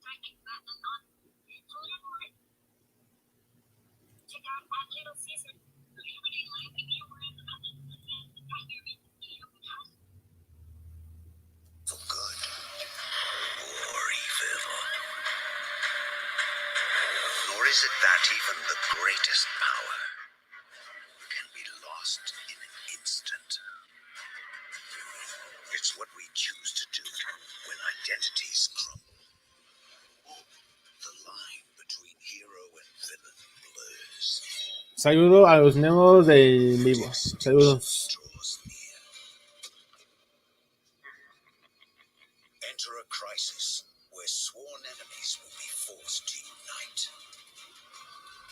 like the Batman on. To learn more, check out at Little Caesars. Your everyday life if you were the Batman. Then tag your video with hashtag.
For good or evil. Nor is it that even the greatest power can be lost in an instant. It's what we choose to do when identities crumble. The line between hero and villain blurs.
Saludo a los nuevos del vivo. Saludos.
Enter a crisis where sworn enemies will be forced to unite.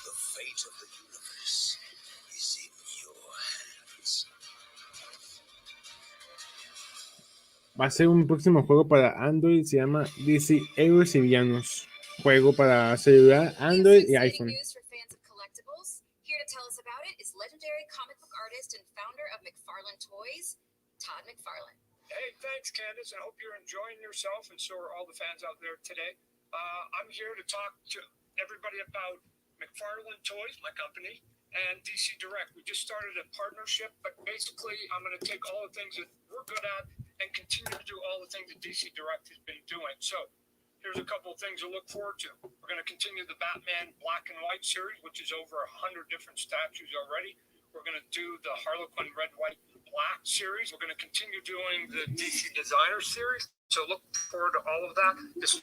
The fate of the universe is in your hands.
Va a ser un próximo juego para Android, se llama DC Héroes y Villanos. Juego para celular, Android y iPhone.
Here to tell us about it is legendary comic book artist and founder of McFarlane Toys, Todd McFarlane.
Hey, thanks, Candace. I hope you're enjoying yourself, and so are all the fans out there today. I'm here to talk to everybody about McFarlane Toys, my company, and DC Direct. We just started a partnership, but basically I'm going to take all the things that we're good at and continue to do all the things that DC Direct has been doing. So here's a couple of things to look forward to. We're going to continue the Batman Black and White series, which is over 100 different statues already. We're going to do the Harlequin Red, White, Black series. We're going to continue doing the DC Designer series. So look forward to all of that. This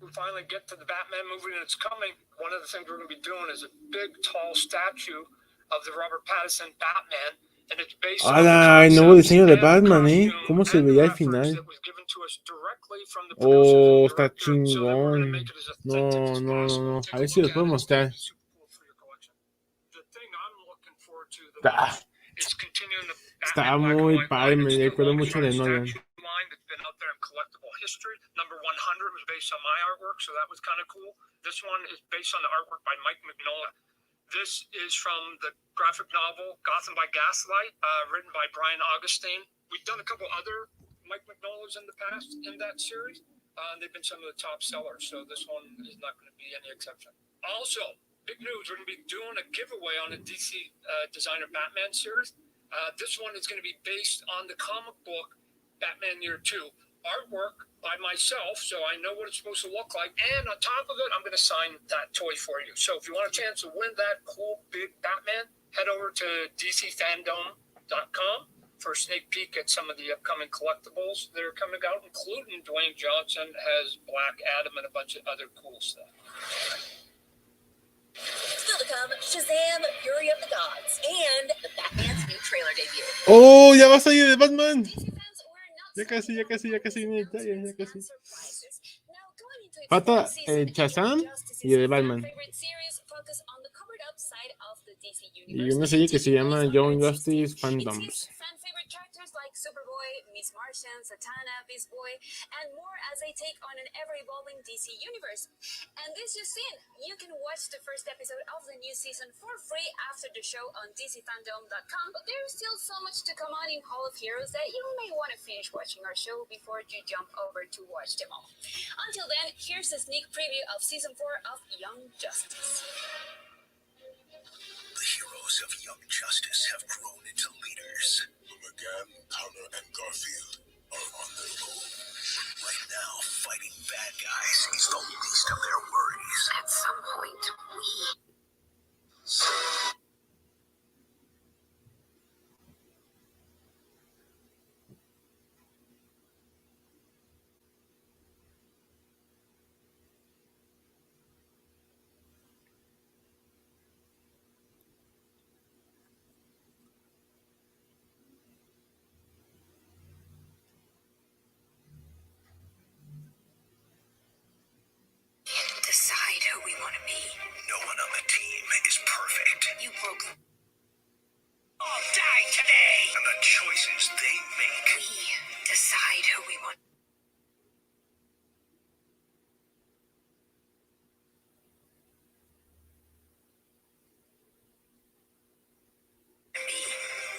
we finally get to the Batman movie and it's coming, one of the things we're going to be doing is a big, tall statue of the Robert Pattinson Batman. And it's based on
¡Hala! El nuevo diseño de Batman, ¿eh? ¿Cómo se veía al final? Oh, está chingón. No. A ver si lo puedo mostrar. Está muy padre, me recuerdo mucho de Nolan.
Number 100 was based on my artwork, so that was kind of cool. This one is based on the artwork by Mike Mignola. This is from the graphic novel Gotham by Gaslight, written by Brian Augustine. We've done a couple other Mike Mignolas in the past in that series. They've been some of the top sellers, so this one is not going to be any exception. Also, big news, we're going to be doing a giveaway on the DC Designer Batman series. This one is going to be based on the comic book Batman Year 2. Artwork by myself, so I know what it's supposed to look like, and on top of it, I'm going to sign that toy for you. So if you want a chance to win that cool big Batman, head over to DCFANDOME.com for a sneak peek at some of the upcoming collectibles that are coming out, including Dwayne Johnson has Black Adam and a bunch of other cool stuff.
Still to come, Shazam! Fury of the Gods, and the Batman's new trailer debut.
¡Oh! ¡Ya va a salir de Batman! Ya casi, ya casi. Falta el Shazam y el de Batman. Y una serie que se llama Young Justice Fandoms.
Superboy, Miss Martian, Satana, Beast Boy, and more as they take on an ever-evolving DC universe. And this just in, you can watch the first episode of the new season for free after the show on DCFANDOME.com, but there's still so much to come on in Hall of Heroes that you may want to finish watching our show before you jump over to watch them all. Until then, here's a sneak preview of Season 4 of Young Justice.
The heroes of Young Justice have grown into leaders. McGann, Connor, and Garfield are on their own. Right now, fighting bad guys is the least of their worries.
At some point, decide who we want to be.
No one on the team is perfect.
You broke.
All die today! And the choices they make.
We decide who we want.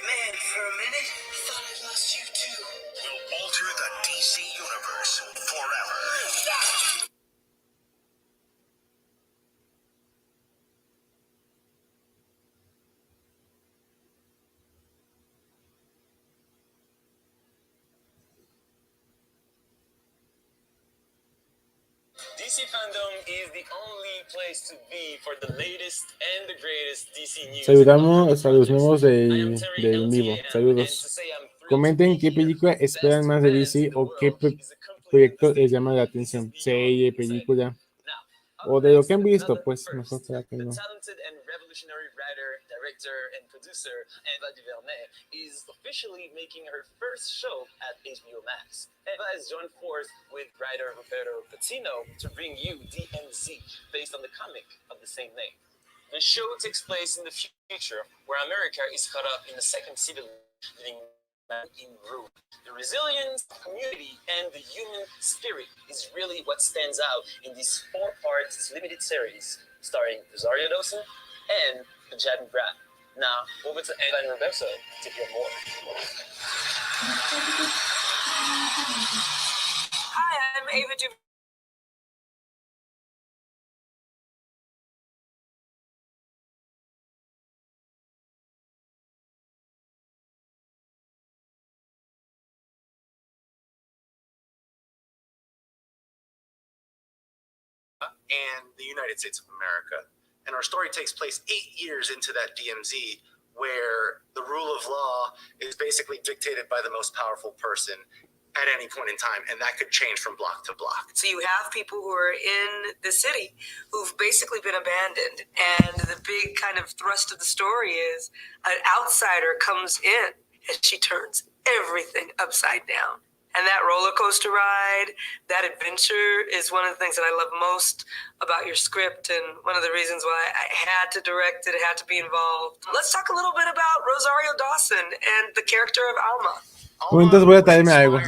Man, for a minute, thought I lost you too. We'll alter the DC universe forever.
DC Fandome is the only place to be for the latest and the greatest DC news.
Saludamos a los nuevos del vivo. Saludos. Comenten qué película esperan más de DC o qué proyecto les llama la atención. Serie, película. O de lo que han visto, pues mejor será que no.
The talented and revolutionary writer, director, and producer Eva DuVernay is officially making her first show at HBO Max. Eva has joined force with writer Roberto Patino to bring you DMZ, based on the comic of the same name. The show takes place in the future, where America is caught up in the second civil war, in ruin. The resilience, community, and the human spirit is really what stands out in this 4-part limited series starring Rosario Dawson and Jad Brad. Now, over to Eva and Roberto to hear more.
Hi, I'm Eva DuVernay.
And the United States of America. And our story takes place 8 years into that DMZ, where the rule of law is basically dictated by the most powerful person
at any point in time, and that could change from block to block.
So you have people who are in the city who've basically been abandoned, and the big kind of thrust of the story is an outsider comes in and she turns everything upside down. And that roller coaster ride, that adventure is one of the things that I love most about your script, and one of the reasons why I had to direct it, had to be involved. Let's talk a little bit about Rosario Dawson and the character of Alma.
Entonces voy a traerme algo.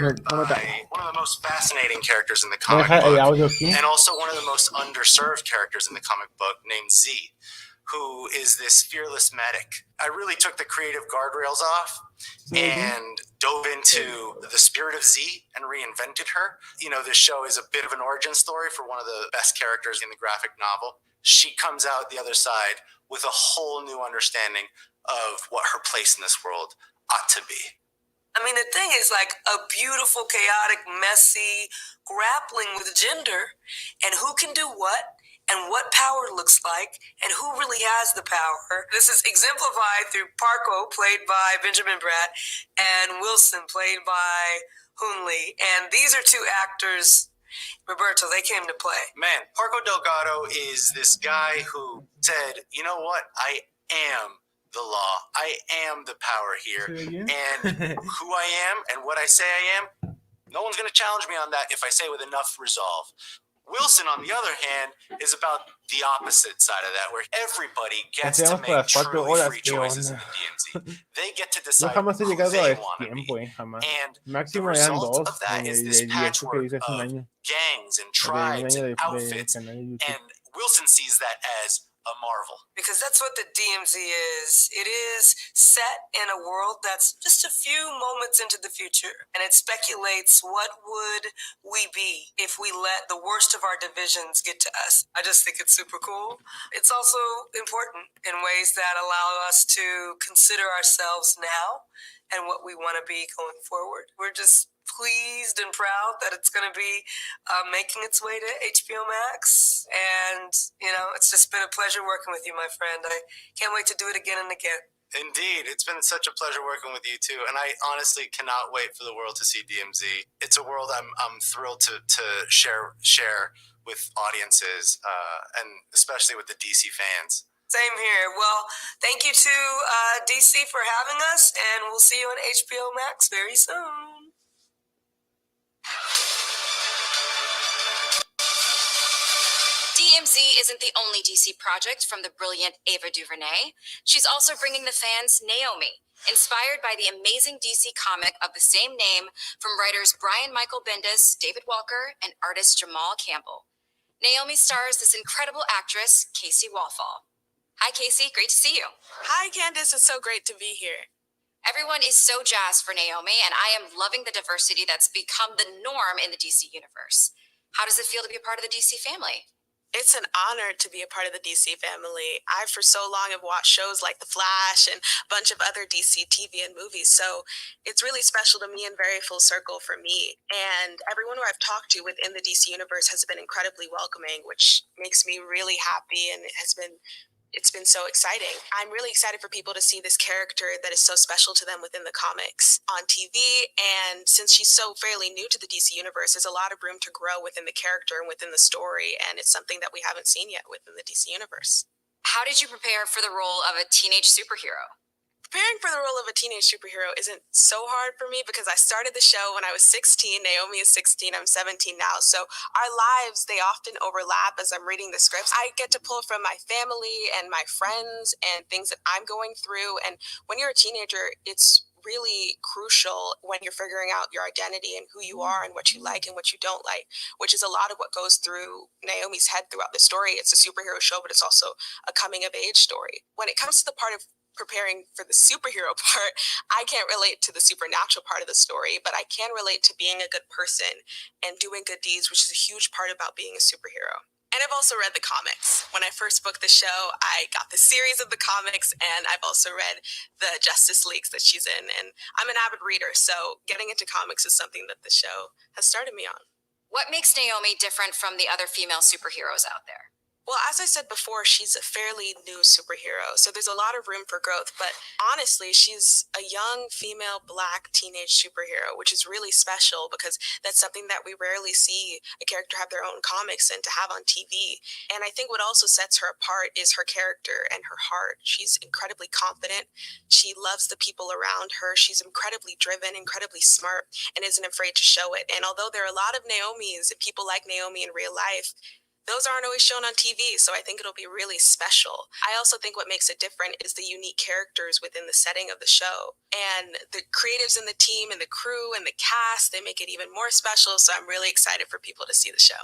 One of the most fascinating characters in the comic book, and also one of the most underserved characters in the comic book, named Z, who is this fearless medic. I really took the creative guardrails off and dove into the spirit of Z and reinvented her. You know, this show is a bit of an origin story for one of the best characters in the graphic novel. She comes out the other side with a whole new understanding of what her place in this world ought to be.
I mean, the thing is like a beautiful, chaotic, messy, grappling with gender and who can do what and what power looks like and who really has the power. This is exemplified through Parko, played by Benjamin Bratt, and Wilson, played by Hoon Lee. And these are two actors, Roberto, they came to play.
Man, Parko Delgado is this guy who said, you know what, I am the law. I am the power here. And who I am and what I say I am, no one's going to challenge me on that if I say it with enough resolve. Wilson, on the other hand, is about the opposite side of that, where everybody gets to make truly free choices in the DMZ. They get to decide who they want to be. And the result of that is this patchwork of gangs and tribes and outfits. And Wilson sees that as a marvel.
Because that's what the DMZ is. It is set in a world that's just a few moments into the future. And it speculates what would we be if we let the worst of our divisions get to us. I just think it's super cool. It's also important in ways that allow us to consider ourselves now and what we want to be going forward. We're just pleased and proud that it's going to be making its way to HBO Max. And, you know, it's just been a pleasure working with you, my friend. I can't wait to do it again and again.
Indeed. It's been such a pleasure working with you, too. And I honestly cannot wait for the world to see DMZ. It's a world I'm thrilled to share with audiences, and especially with the DC fans.
Same here. Well, thank you to DC for having us, and we'll see you on HBO Max very soon.
DMZ isn't the only DC project from the brilliant Ava DuVernay. She's also bringing the fans Naomi, inspired by the amazing DC comic of the same name from writers Brian Michael Bendis, David Walker, and artist Jamal Campbell. Naomi stars this incredible actress, Casey Wallfall. Hi, Casey. Great to see you.
Hi, Candace. It's so great to be here.
Everyone is so jazzed for Naomi, and I am loving the diversity that's become the norm in the DC universe. How does it feel to be a part of the DC family?
It's an honor to be a part of the DC family. I, for so long, have watched shows like The Flash and a bunch of other DC TV and movies, so it's really special to me and very full circle for me. And everyone who I've talked to within the DC universe has been incredibly welcoming, which makes me really happy, and it's been so exciting. I'm really excited for people to see this character that is so special to them within the comics on TV. And since she's so fairly new to the DC universe, there's a lot of room to grow within the character and within the story. And it's something that we haven't seen yet within the DC universe.
How did you prepare for the role of a teenage superhero?
Preparing for the role of a teenage superhero isn't so hard for me because I started the show when I was 16. Naomi is 16. I'm 17 now. So our lives, they often overlap as I'm reading the scripts. I get to pull from my family and my friends and things that I'm going through. And when you're a teenager, it's really crucial when you're figuring out your identity and who you are and what you like and what you don't like, which is a lot of what goes through Naomi's head throughout the story. It's a superhero show, but it's also a coming of age story. When it comes to the part of preparing for the superhero part, I can't relate to the supernatural part of the story, but I can relate to being a good person and doing good deeds, which is a huge part about being a superhero. And I've also read the comics. When I first booked the show, I got the series of the comics, and I've also read the Justice Leagues that she's in. And I'm an avid reader, so getting into comics is something that the show has started me on.
What makes Naomi different from the other female superheroes out there?
Well, as I said before, she's a fairly new superhero, so there's a lot of room for growth. But honestly, she's a young female black teenage superhero, which is really special because that's something that we rarely see a character have their own comics and to have on TV. And I think what also sets her apart is her character and her heart. She's incredibly confident. She loves the people around her. She's incredibly driven, incredibly smart, and isn't afraid to show it. And although there are a lot of Naomis and people like Naomi in real life, those aren't always shown on TV, so I think it'll be really special. I also think what makes it different is the unique characters within the setting of the show. And the creatives in the team and the crew and the cast, they make it even more special, so I'm really excited for people to see the show.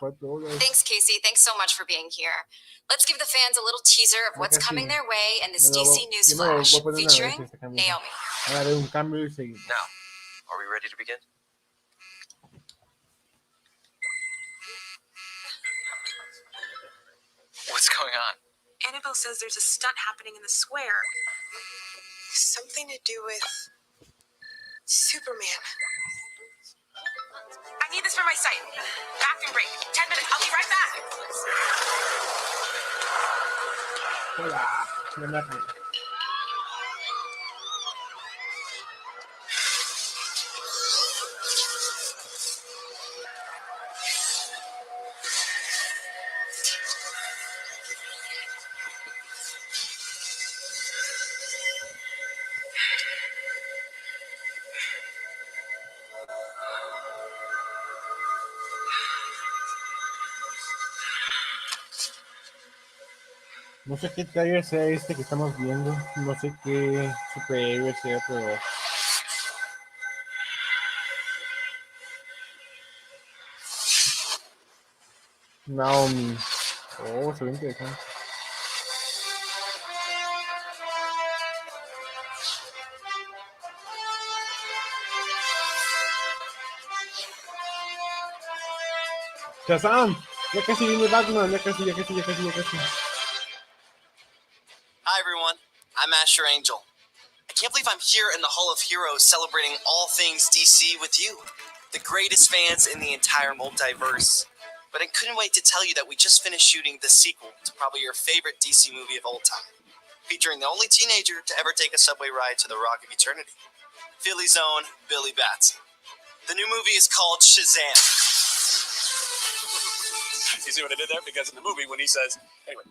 Thanks, Casey. Thanks so much for being here. Let's give the fans a little teaser of what's coming their way in this DC News Flash featuring Naomi.
Now,
are we ready to begin? What's going on?
Annabelle says there's a stunt happening in the square. Something to do with Superman. I need this for my site. Bathroom break. 10 minutes. I'll be right back.
Hola. No sé qué trailer sea este que estamos viendo. No sé qué superhéroe sea, pero... Naomi. Oh, se ve interesante. Shazam! Ya casi viene Batman, ya casi.
Hi everyone, I'm Asher Angel. I can't believe I'm here in the Hall of Heroes celebrating all things DC with you, the greatest fans in the entire multiverse. But I couldn't wait to tell you that we just finished shooting the sequel to probably your favorite DC movie of all time, featuring the only teenager to ever take a subway ride to the Rock of Eternity, Philly's own Billy Batson. The new movie is called Shazam.
You see what I did there? Because in the movie, when he says, anyway,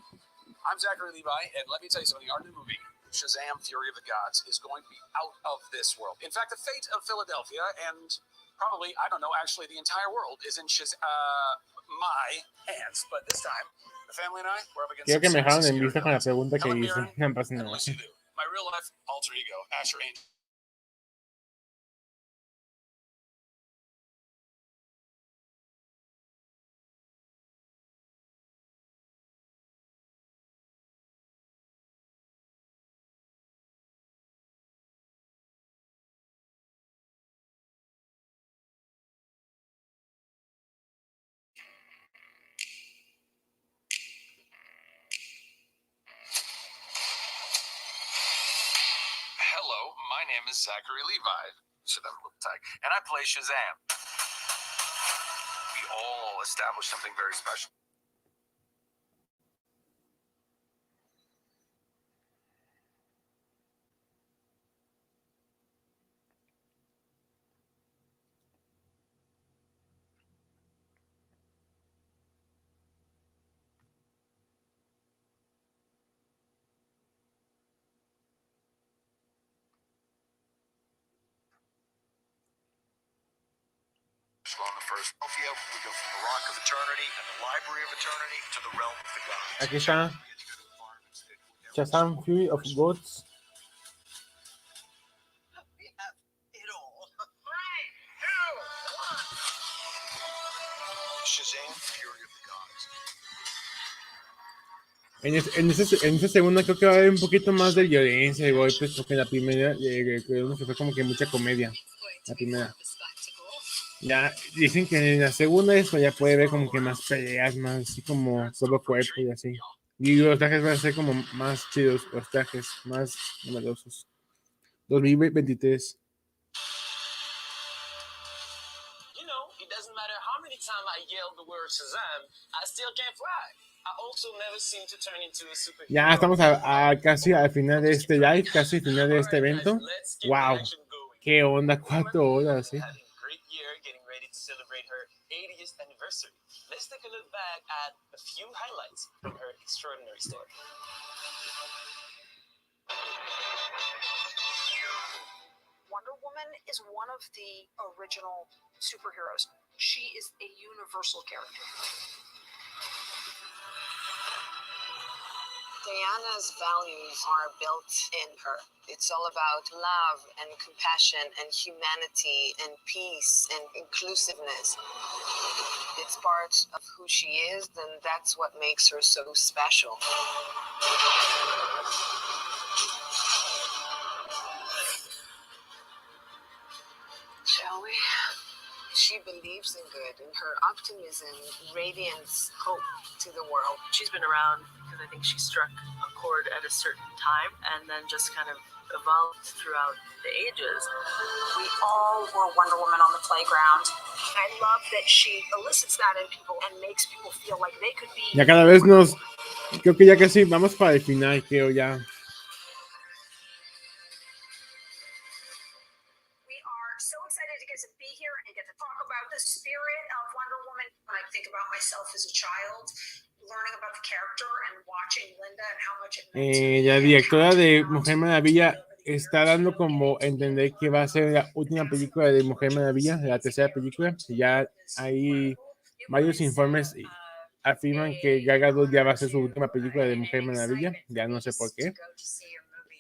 I'm Zachary Levi, and let me tell you something. Our new movie, Shazam! Fury of the Gods, is going to be out of this world. In fact, the fate of Philadelphia and probably, I don't know, actually the entire world is in my hands. But this time, the family and I, we're up against
Quiero que me dejaron en
serious
vista con la pregunta que
Helen
hice.
Mirren,
No pasa
and
nada.
Lucy Liu, my real life alter ego, Asher Angel. Hello, my name is Zachary Levi. Should have a little tag. And I play Shazam. We all established something very special. On the first Philadelphia, we go from the Rock of Eternity and the Library of Eternity to the Realm of the Gods.
Aquí está. Shazam! Fury of Gods.
Shazam! Fury of the Gods.
En esta segunda creo que va a haber un poquito más de violencia y golpes, porque en la primera recordemos que fue como que mucha comedia. La primera. Ya dicen que en la segunda eso ya puede ver como que más peleas, más así como solo cuerpo y así. Y los trajes van a ser como más chidos, los trajes más numerosos. 2023.
You know, it doesn't matter how many times I yell the word Shazam, I still can't fly.
Ya estamos casi al final de este live, casi al final de este evento. Wow, qué onda, 4 horas, ¿eh?
Let's take a look back at a few highlights from her extraordinary story.
Wonder Woman is one of the original superheroes. She is a universal character.
Diana's values are built in her. It's all about love and compassion and humanity and peace and inclusiveness. It's part of who she is, and that's what makes her so special. Shall we? She believes in good, and her optimism radiates hope to the world.
She's been around because I think she struck a chord at a certain time and then just kind of evolved throughout the ages.
We all were Wonder Woman on the playground. I love that she elicits that in people and makes people feel like they could be.
Ya cada vez creo que ya casi vamos para el final, creo ya.
So excited to get to be here and get to talk about the spirit of Wonder Woman. When I think about myself as a child, learning about the character and watching Linda and how much it meant to me.
La directora de Mujer Maravilla está dando como entender que va a ser la última película de Mujer Maravilla, la tercera película. Ya hay varios informes afirman que Gal Gadot ya va a ser su última película de Mujer Maravilla. Ya no sé por qué.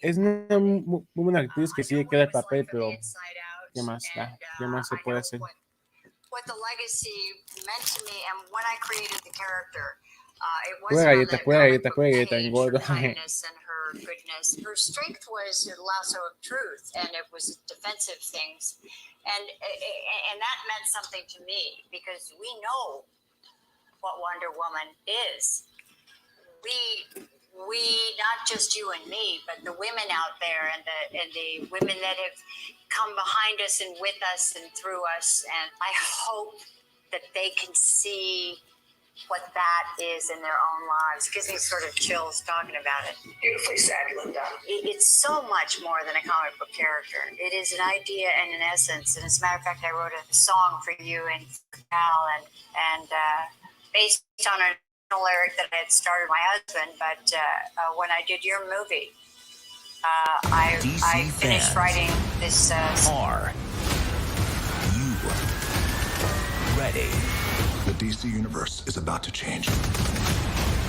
Es una muy buena actriz que sí le queda el papel, pero ¿qué más da? ¿Qué más se puede hacer?
What the legacy meant to me, and when I created the character, it
Pura galleta, engordo.
kindness and her goodness. Her strength was a lasso of truth, and it was defensive things, and that meant something to me because we know what Wonder Woman is. We not just you and me, but the women out there and the women that have come behind us and with us and through us. And I hope that they can see what that is in their own lives. It gives me sort of chills talking about it.
Beautifully said, Linda.
It's so much more than a comic book character. It is an idea and an essence. And as a matter of fact, I wrote a song for you and Al, and based on a lyric that I had started my husband, but when I did your movie, I finished writing this.
Are you ready? The DC universe is about to change.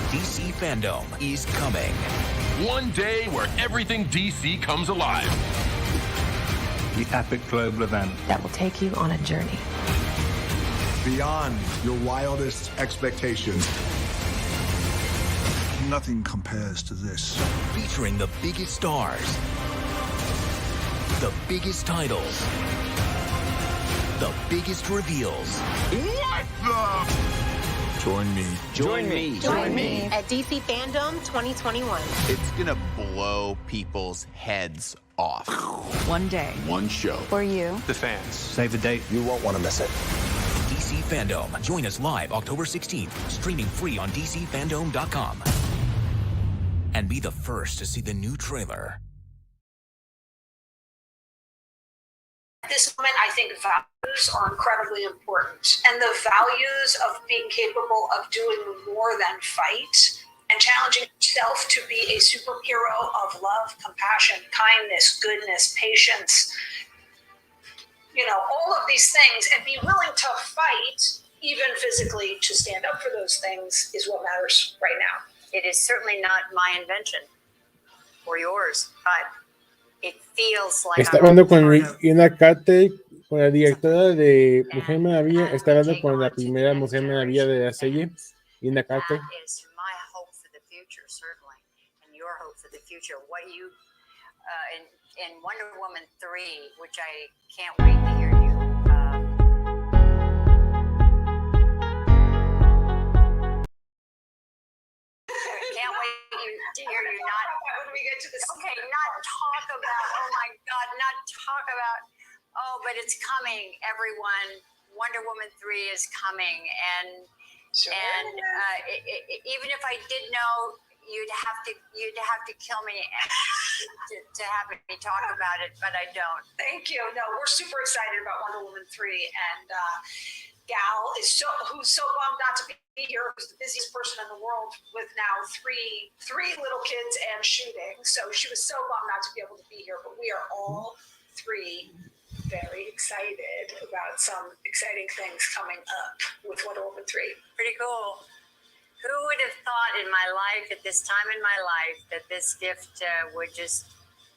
DC Fandome is coming.
One day where everything DC comes alive.
The epic global event
that will take you on a journey
beyond your wildest expectations. Nothing compares to this.
Featuring the biggest stars, the biggest titles, the biggest reveals.
What the?
Join me.
Join me at DC Fandome 2021.
It's gonna blow people's heads off.
One day.
One show.
For you.
The fans. Save the date.
You won't want to miss it.
DC Fandome. Join us live October 16th. Streaming free on DCFandome.com. And be the first to see the new trailer.
At this moment, I think values are incredibly important. And the values of being capable of doing more than fight and challenging yourself to be a superhero of love, compassion, kindness, goodness, patience, all of these things, and be willing to fight, even physically, to stand up for those things is what matters right now.
It is certainly not my invention or yours, but it feels like.
Está hablando con Ina Carter, con la directora de Mujer Maravilla. Está hablando con la primera Mujer Maravilla de la serie, Ina Carter.
That is my hope for the future, certainly, and your hope for the future. What you in Wonder Woman 3, which I can't wait to hear you. Can't wait to hear you not.
When we get to this.
Okay, not talk about. Oh my God, not talk about. Oh, but it's coming, everyone. Wonder Woman 3 is coming, and Sure. And even if I did know, you'd have to kill me to have me talk about it, but I don't.
Thank you. No, we're super excited about Wonder Woman 3, and Gal is who's so bummed not to be here, who's the busiest person in the world with now three little kids and shooting. So she was so bummed not to be able to be here, but we are all three very excited about some exciting things coming up with Wonder Woman 3.
Pretty cool. Who would have thought in my life, at this time in my life, that this gift would just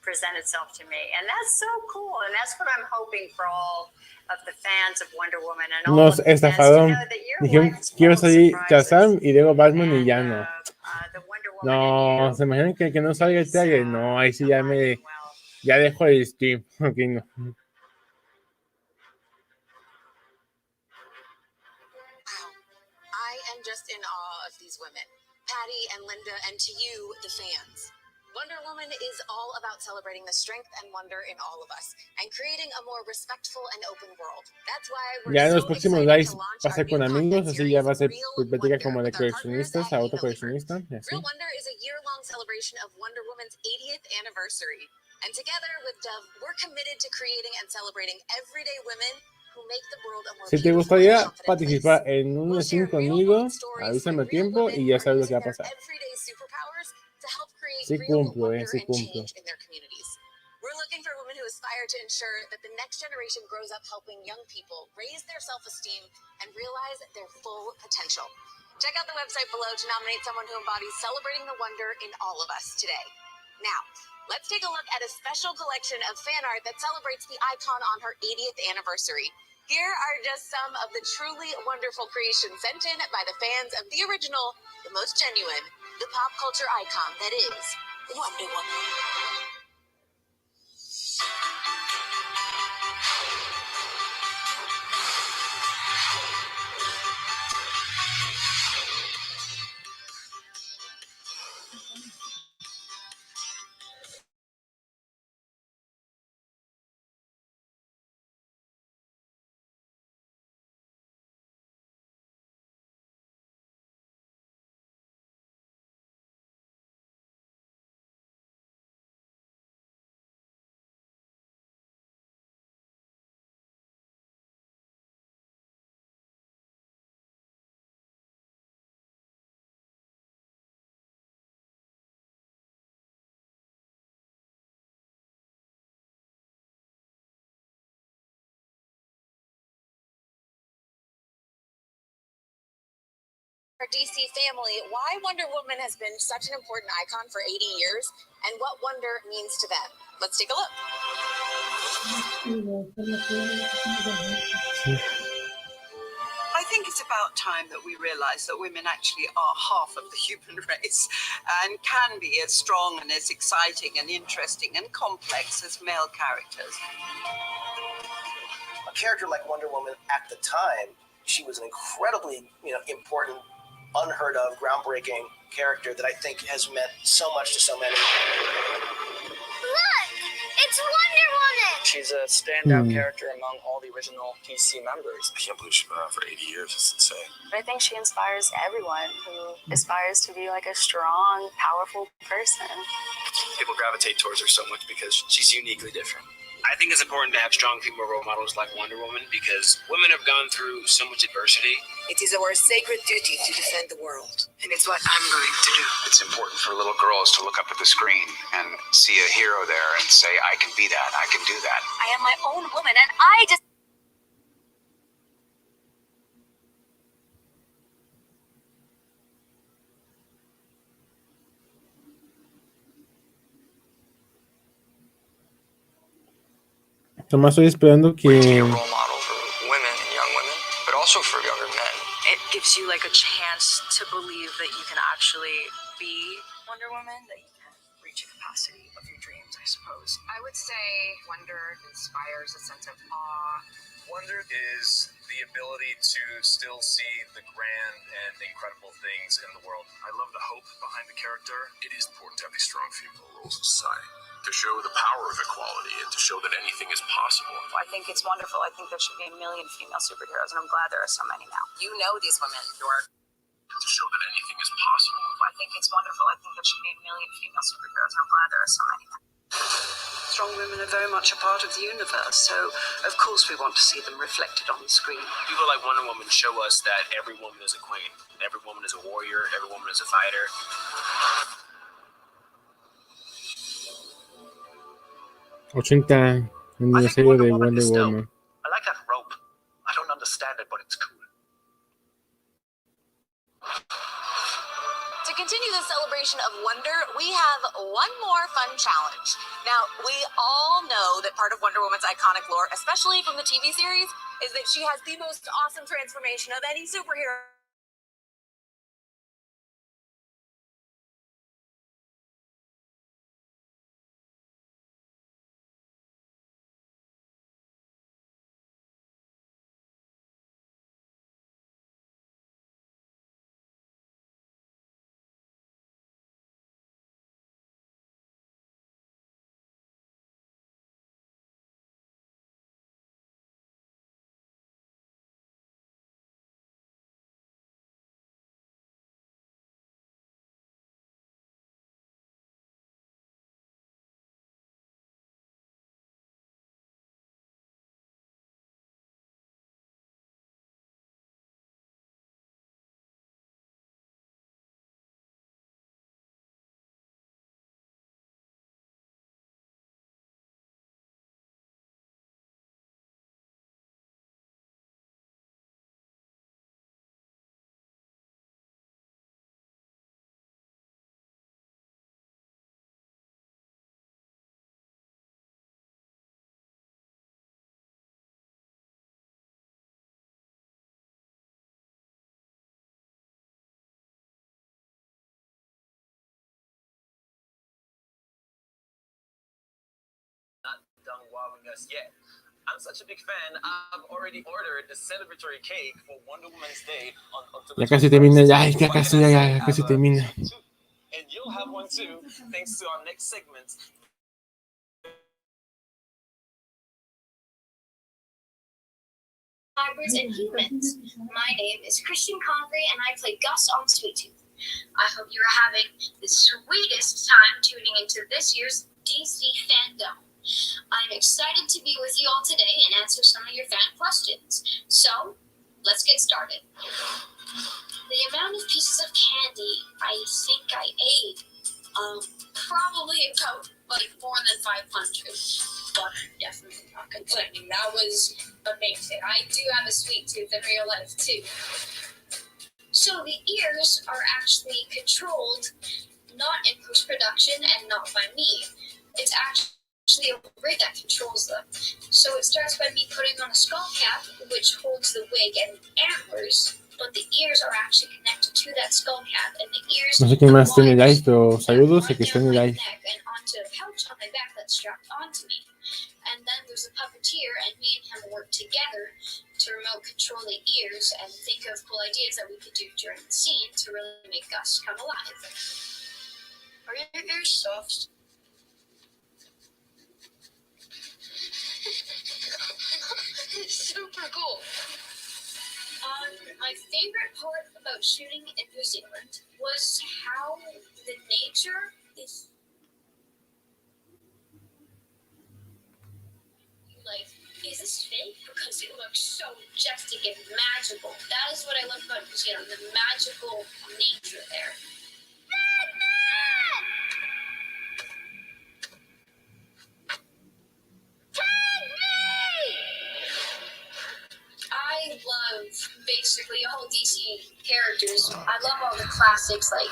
present itself to me? And that's so cool. And that's what I'm hoping for all of the fans of Wonder Woman and all
Nos
of the fans to
estafaron.
know that your
Dijeron,
life is full
quiero
of
salir
surprises.
Shazam y luego Batman y ya no.
The Wonder Woman
No, se imaginan que no salga el trailer. No, ahí sí ya dejo el stream. Ok, no.
I am just in awe of these women, Patty and Linda, and to you, the fans. Wonder Woman is all about celebrating the strength and wonder in all of us and creating a more respectful and open world. That's why we're
Ya en los
so
próximos
excited
lives
to launch
va a ser
our
con
new
amigos,
content
así ya
series,
va a ser
Real
plática
Wonder,
como de
with our partners
coleccionistas
at
a otro
Unilever.
coleccionista y así.
Real Wonder is a year-long celebration of Wonder Woman's 80th anniversary. And together with Dove, we're committed to creating and celebrating everyday women who make the world a more
Si te
beautiful and
gustaría
confident
participar
place.
en un
We'll
stream
share real
conmigo,
woman stories
avísame a
from real
tiempo
women
y
who
ya
are
sabes lo que
using
va a
their
pasar.
everyday superpowers to help create
Sí
real
cumplo,
wonder
sí
and
cumplo.
change in their communities. We're looking for women who aspire to ensure that the next generation grows up helping young people raise their self-esteem and realize their full potential. Check out the website below to nominate someone who embodies celebrating the wonder in all of us today. Now, let's take a look at a special collection of fan art that celebrates the icon on her 80th anniversary. Here are just some of the truly wonderful creations sent in by the fans of the original, the most genuine, the pop culture icon that is Wonder Woman. Our DC family, why Wonder Woman has been such an important icon for 80 years and what wonder means to them. Let's take a look.
I think it's about time that we realize that women actually are half of the human race and can be as strong and as exciting and interesting and complex as male characters.
A character like Wonder Woman at the time, she was an incredibly, important, unheard of, groundbreaking character that I think has meant so much to so many.
Look, it's Wonder Woman.
She's a standout character among all the original DC members.
I can't believe she's been around for 80 years. It's insane.
I think she inspires everyone who aspires to be like a strong, powerful person.
People gravitate towards her so much because she's uniquely different. I think it's important to have strong female role models like Wonder Woman because women have gone through so much adversity.
It is our sacred duty to defend the world, and it's what I'm going to do.
It's important for little girls to look up at the screen and see a hero there and say, I can be that, I can do that.
I am my own woman, and I just...
Tomás, estoy esperando que...
Role model for women and young women, but also for younger men.
It gives you like a chance to believe that you can actually be Wonder Woman, that you can reach a capacity of your dreams, I suppose.
I would say wonder inspires a sense of awe.
Wonder is the ability to still see the grand and incredible things in the world.
I love the hope behind the character. It is important to have these strong female roles in society, to show the power of equality and to show that anything is possible.
I think it's wonderful. I think there should be 1 million female superheroes, and I'm glad there are so many now.
You know these women. You're
show that anything is possible.
I think it's wonderful. I think there should be a million female superheroes. I'm glad there are so many.
Strong women are very much a part of the universe, so of course we want to see them reflected on the screen.
People like Wonder Woman show us that every woman is a queen. Every woman is a warrior. Every woman is a fighter.
80 aniversario de Wonder Woman.
I like that rope. I don't understand it, but it's cool.
To continue the celebration of wonder, we have one more fun challenge. Now, we all know that part of Wonder Woman's iconic lore, especially from the TV series, is that she has the most awesome transformation of any superhero.
Done wowing us yet. I'm such a big fan. I've already ordered a celebratory cake for Wonder Woman's Day on October
Ya casi
21st.
termina, ya
What
casi,
can I say?
ya casi termina.
And you'll have one too, thanks to our next segment.
Hybrids and humans. My name is Christian Convery and I play Gus on Sweet Tooth. I hope you're having the sweetest time tuning into this year's DC Fandome. I'm excited to be with you all today and answer some of your fan questions. So, let's get started. The amount of pieces of candy I think I ate, probably about more than 500. But I'm definitely not complaining. That was amazing. I do have a sweet tooth in real life too. So the ears are actually controlled not in post-production and not by me. It's actually a rig that controls them. So it starts by me putting on a skull cap, which holds the wig and antlers, but the ears are actually connected to that skull cap, and the ears
No sé quién más tiene live, pero saludos a que estén en live.
and onto a pouch on my back that's strapped onto me. And then there's a puppeteer, and me and him work together to remote control the ears and think of cool ideas that we could do during the scene to really make Gus come alive. Are your ears soft? It's super cool. My favorite part about shooting in New Zealand was how the nature is like, is this fake? Because it looks so majestic and magical. That is what I love about New Zealand, the magical nature there. I love basically all DC characters. I love all the classics like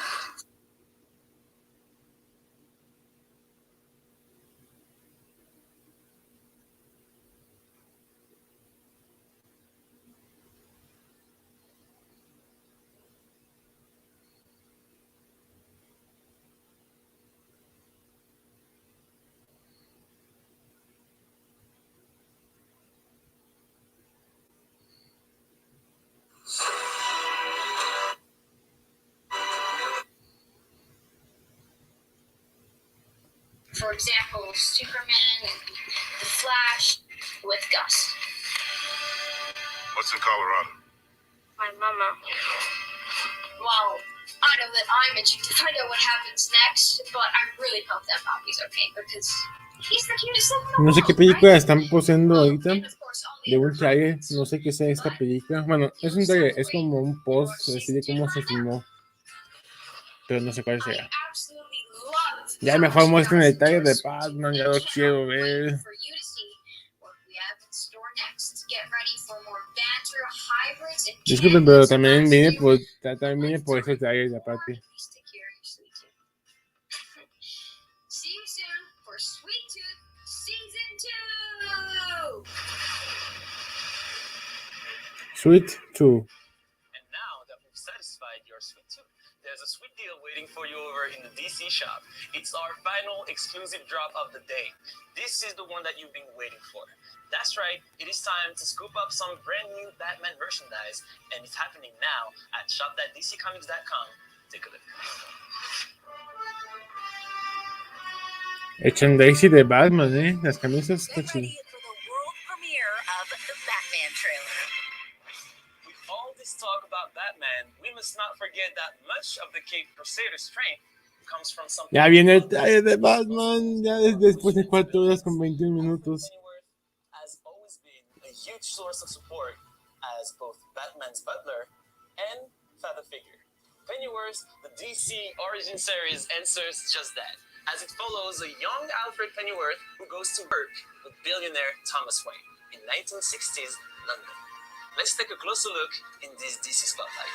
for example, Superman and the Flash with Gus.
What's in Colorado?
My mama. Well, I know that I'm itching to find out what happens next, but I really hope that Bobby's okay because he's the cutest thing in the
No sé
world,
qué película
right?
están posando ahorita de un trailer, no sé qué sea esta película. Bueno, es un trailer, es como un post así de cómo se filmó, pero no sé cuál sea. Ya mejor muestren el trailer de Batman, ya lo quiero ver. Disculpen, pero también viene por ese trailer aparte.
See you soon for Sweet Tooth Season 2!
Sweet 2.
And now that we've satisfied your sweet tooth, there's a sweet deal waiting for you over in the DC shop. It's our final exclusive drop of the day. This is the one that you've been waiting for. That's right, it is time to scoop up some brand new Batman merchandise, and it's happening now at shop.dccomics.com. Take a look.
Echan Daisy de Batman, las camisas están chidas.
Talk about Batman, we must not forget that much of the Cape Crusader strength comes from something.
Ya viene el trailer de Batman, ya después de 4 horas con 21 minutos.
Has always been a huge source of support as both Batman's butler and father figure. Pennyworth, the DC origin series, answers just that, as it follows a young Alfred Pennyworth who goes to work with billionaire Thomas Wayne in 1960s London. Let's take a closer look in this DC spotlight.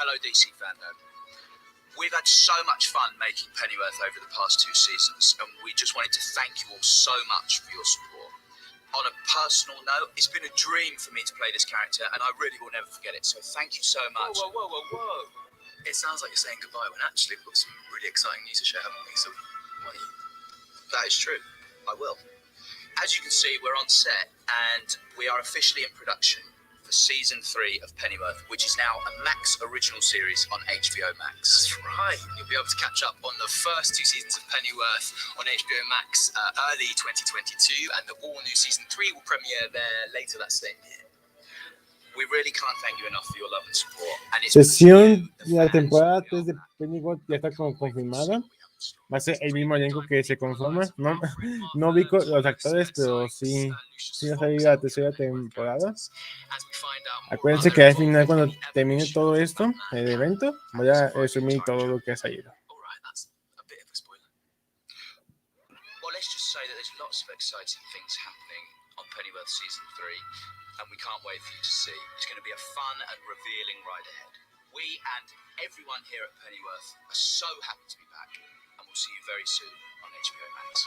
Hello DC Fandome. We've had so much fun making Pennyworth over the past 2 seasons, and we just wanted to thank you all so much for your support. On a personal note, it's been a dream for me to play this character, and I really will never forget it, so thank you so much.
Whoa.
It sounds like you're saying goodbye when actually we've got some really exciting news to share, haven't we? So, that is true. I will. As you can see, we're on set, and we are officially in production for season 3 of Pennyworth, which is now a Max original series on HBO Max. That's right. You'll be able to catch up on the first 2 seasons of Pennyworth on HBO Max early 2022, and the all-new season 3 will premiere there later that same year. We really can't thank you enough for your love and support. And it's
Sesión de la temporada 3 de Pennyworth ya está confirmada. Va a ser el mismo elenco que se conforma. No vi los actores, pero sí va a salir la tercera temporada. Acuérdense que al final, cuando termine todo esto, el evento, voy a resumir todo lo que ha salido.
Well, let's just say that there's lots of exciting things happening on Pennyworth season 3, and we can't wait for you to see. It's going to be a fun and revealing ride ahead. We and everyone here at Pennyworth are so happy to be back, and we'll see you very soon on HBO Max.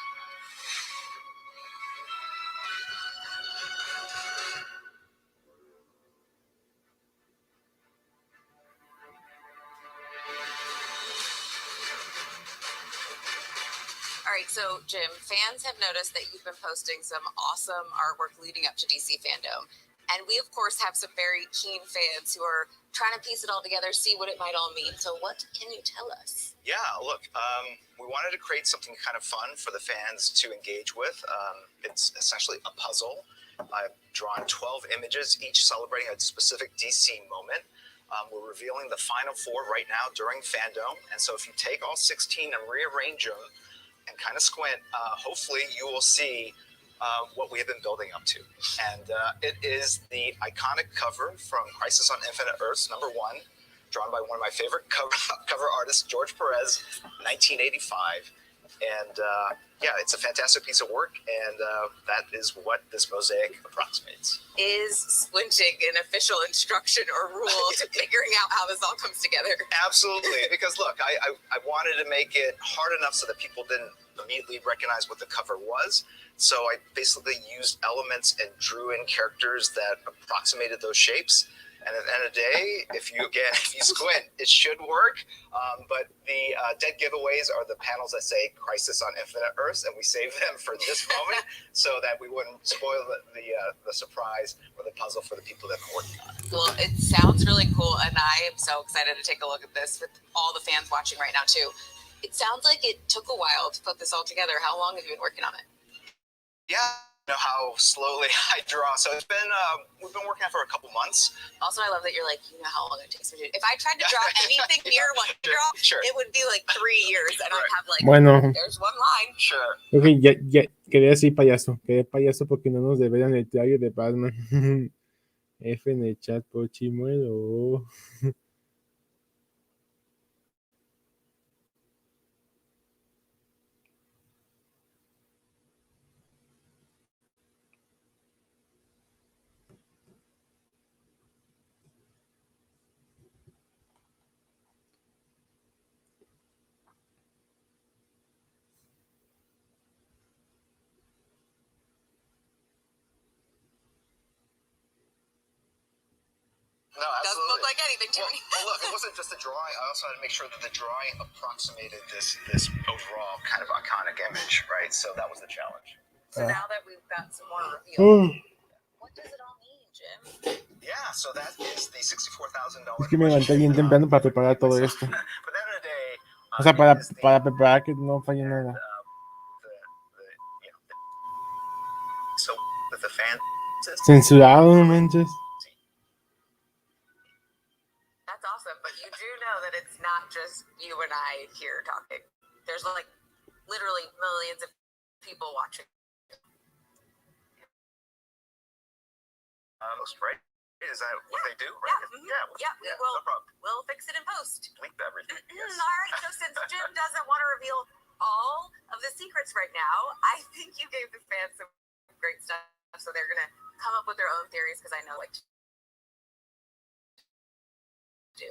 All right, so Jim, fans have noticed that you've been posting some awesome artwork leading up to DC Fandome. And we, of course, have some very keen fans who are trying to piece it all together, see what it might all mean. So what can you tell us?
Yeah, look, we wanted to create something kind of fun for the fans to engage with. It's essentially a puzzle. I've drawn 12 images, each celebrating a specific DC moment. We're revealing the final 4 right now during Fandome. And so if you take all 16 and rearrange them and kind of squint, hopefully you will see what we have been building up to. And it is the iconic cover from Crisis on Infinite Earths, #1, drawn by one of my favorite cover artists, George Perez, 1985. And yeah, it's a fantastic piece of work, and that is what this mosaic approximates.
Is squinting an official instruction or rule to figuring out how this all comes together?
Absolutely, because look, I wanted to make it hard enough so that people didn't immediately recognize what the cover was. So I basically used elements and drew in characters that approximated those shapes. And at the end of the day, if you squint, it should work. But the dead giveaways are the panels that say Crisis on Infinite Earths, and we saved them for this moment so that we wouldn't spoil the surprise or the puzzle for the people that are working on it.
Well, it sounds really cool, and I am so excited to take a look at this with all the fans watching right now, too. It sounds like it took a while to put this all together. How long have you been working on it?
Yeah, know how slowly I draw. So it's been we've been working on it for a couple months.
Also, I love that you're like, you know how long it takes me to. If I tried to draw anything near what you draw, it would be like 3 years, and I'd have like,
Bueno,
there's one line.
Sure.
ok, ya quedé así payaso. Quedé payaso porque no nos develan el trailer de Batman. F en el chat, por chimuelo.
No,
Doesn't
absolutely.
look like anything to me.
Well, look, it wasn't just the drawing. I also had to make sure that the drawing approximated this overall kind of iconic image, right? So that was the challenge.
So now that we've got some more reveal, what does it all mean, Jim?
Yeah, so that is the $64,000.
Es que me levanté bien temprano para preparar todo esto. O sea, para preparar que no falle nada.
So with the fan.
Censurado, no manches.
That's awesome, but you do know that it's not just you and I here talking. There's like literally millions of people watching.
Right? Is that what they do? Right?
Yeah.
No problem.
We'll fix it in post.
Bleep everything. Yes.
All right, so since Jim doesn't want to reveal all of the secrets right now, I think you gave the fans some great stuff, so they're gonna come up with their own theories, because I know like to do.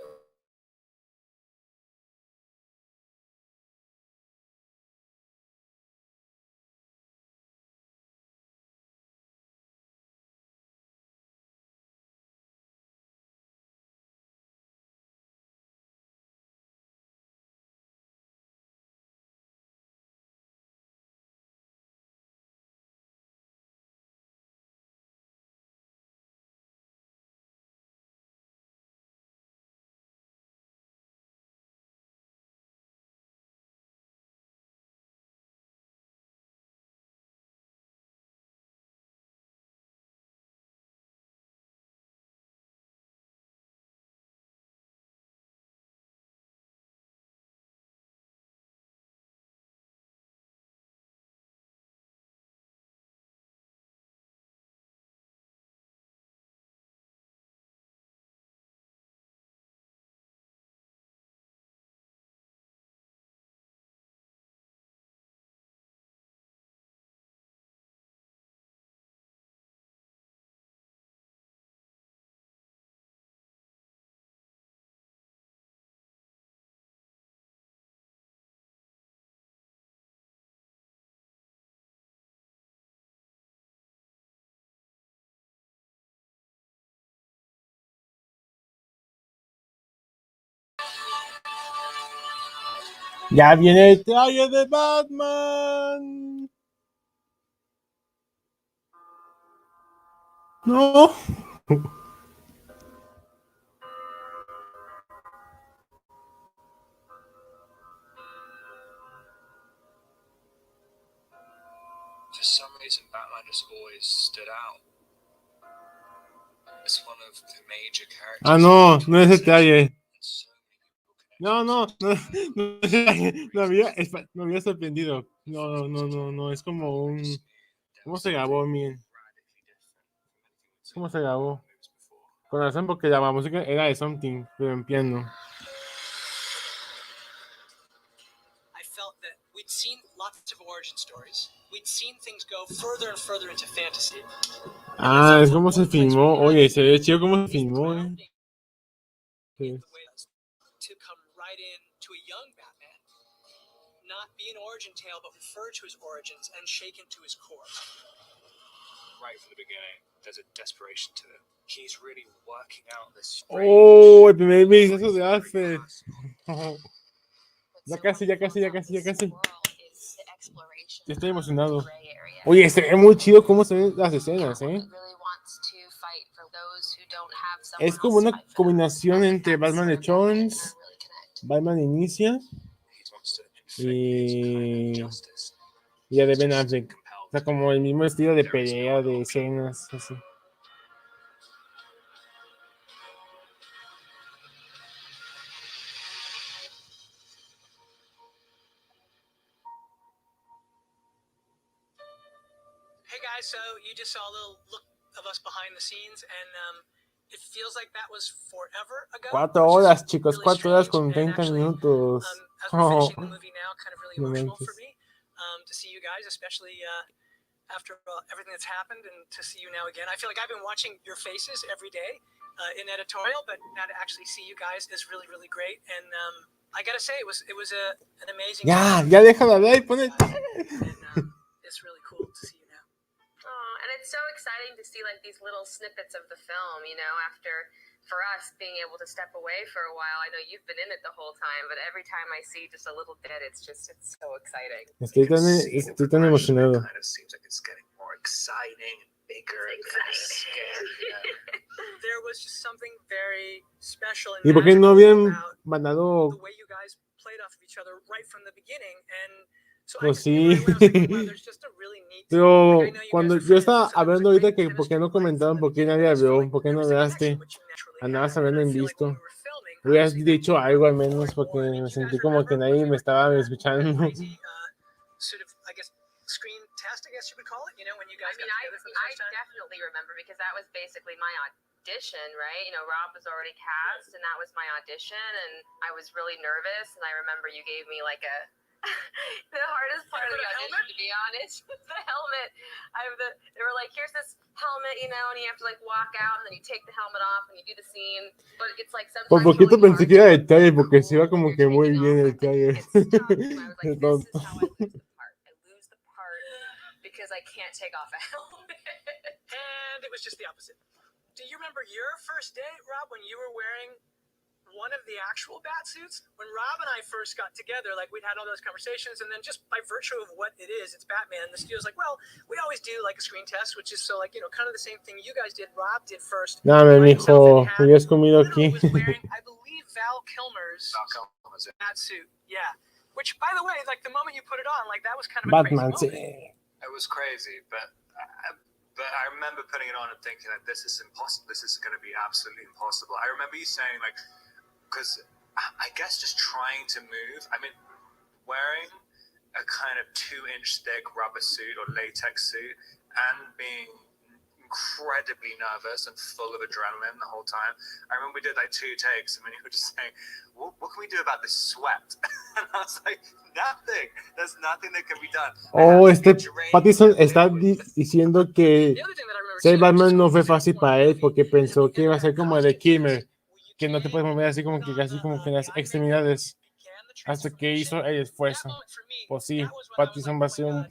Ya viene el trailer de Batman. No.
For some reason, Batman has always stood out as one of the major characters.
Ah, no es el trailer. No, no había sorprendido. No, es como un... ¿Cómo se grabó, bien? ¿Cómo se grabó? Con razón, porque la música era de Something, pero en piano.
I felt that we'd seen lots of origin stories. We'd seen things go further and further into fantasy.
Ah, es como se filmó. Oye, se ve chido cómo se filmó, Sí.
To come right in to a young Batman, not be an origin tale, but refer to his origins and shake him to his core.
Right from the beginning, there's a desperation to it. He's really working out this.
Oh, el primer vistazo de Alfred. Ya casi. Estoy emocionado. Oye, se ve muy chido cómo se ven las escenas, Es como una combinación entre Batman Returns, Batman Inicia y la de Ben Affleck. O sea, como el mismo estilo de pelea, de escenas, así.
Hey guys, so you just saw a little look of us behind the scenes, and it feels like that was forever ago.
4 horas, chicos, 4 horas con 30 minutos.
As we're finishing the movie now, kind of really
no
emotional
manches.
for me to see you guys, especially after everything that's happened, and to see you now again. I feel like I've been watching your faces every day in editorial, but now to actually see you guys is really, really great. And I gotta say, it was an amazing.
Ya deja de hablar y pone.
It's really cool to see you now.
Oh, and it's so exciting to see like these little snippets of the film, you know, after for us being able to step away for a while. I know you've been in it the whole time, but every time I see just a little bit, it's so exciting.
Estoy tan emocionado.
Kind of seems like it's getting more exciting and bigger and kind of scary.
There was just something very special and
¿Y por qué no habían mandado?
the way you guys played off of each other right from the beginning, and
Pues sí. Pero cuando yo estaba hablando ahorita que por qué no comentaban, por qué nadie habló, por qué no hablaste, andabas hablando en visto. Hubieras dicho algo al menos porque me sentí como que nadie me estaba escuchando.
Sort of, I guess, screen test, I guess you would call it, you know, when you guys
I definitely remember because that was basically my audition, right? You know, Rob was already cast and that was my audition, and I was really nervous, and I remember you gave me like the hardest part of the audition, to be honest, was the helmet. They were like, here's this helmet, you know, and you have to like walk out, and then you take the helmet off and you do the scene, but it's like sometimes
Por poquito pensé que era detalle porque se iba como que muy bien el detalle.
Because I can't take off a helmet.
And it was just the opposite. Do you remember your first day, Rob, when you were wearing one of the actual bat suits? When Rob and I first got together, like we'd had all those conversations, and then just by virtue of what it is, it's Batman, the studio's like, well, we always do like a screen test, which is so like, you know, kind of the same thing you guys did. Rob did first.
Dame, mijo, hubieras comido aquí.
I believe Val Kilmer's bat suit, yeah. Which, by the way, like the moment you put it on, like that was kind of a
Batman,
crazy moment.
It was crazy, but I remember putting it on and thinking that this is impossible. This is going to be absolutely impossible. I remember you saying like, because I guess just trying to move. I mean, wearing a kind of 2-inch thick rubber suit or latex suit and being incredibly nervous and full of adrenaline the whole time. I remember we did like 2 takes, and when you were just saying, what can we do about this sweat? And I was like, nothing. There's nothing that can be done.
Oh, Pattinson está diciendo que ser Batman no fue fácil para él porque pensó que iba a ser como el de Kimmer, que no te puedes mover así como que casi como que en las extremidades, hasta que hizo el esfuerzo. Pues sí, Pattinson va a ser un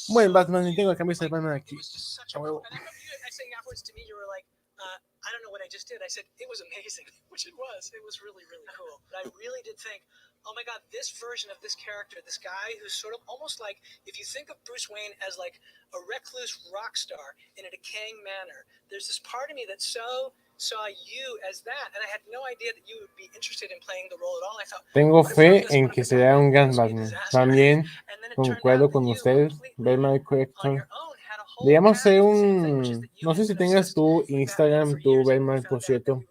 buen Batman, y tengo que cambiar de Batman aquí. A huevo.
I don't know what I just did. I said, it was amazing, which it was. It was really, really cool. But I really did think, oh my God, this version of this character, this guy who's sort of almost like, if you think of Bruce Wayne as like a recluse rock star in a decaying manner, there's this part of me that saw you as that, and I had no idea that you would be interested in playing the role at all. I thought,
tengo fe en que será un gran Batman. También concuerdo con ustedes, Batman Corrector. Digamos hacer no sé si tengas tu Instagram, tu Batman, por cierto,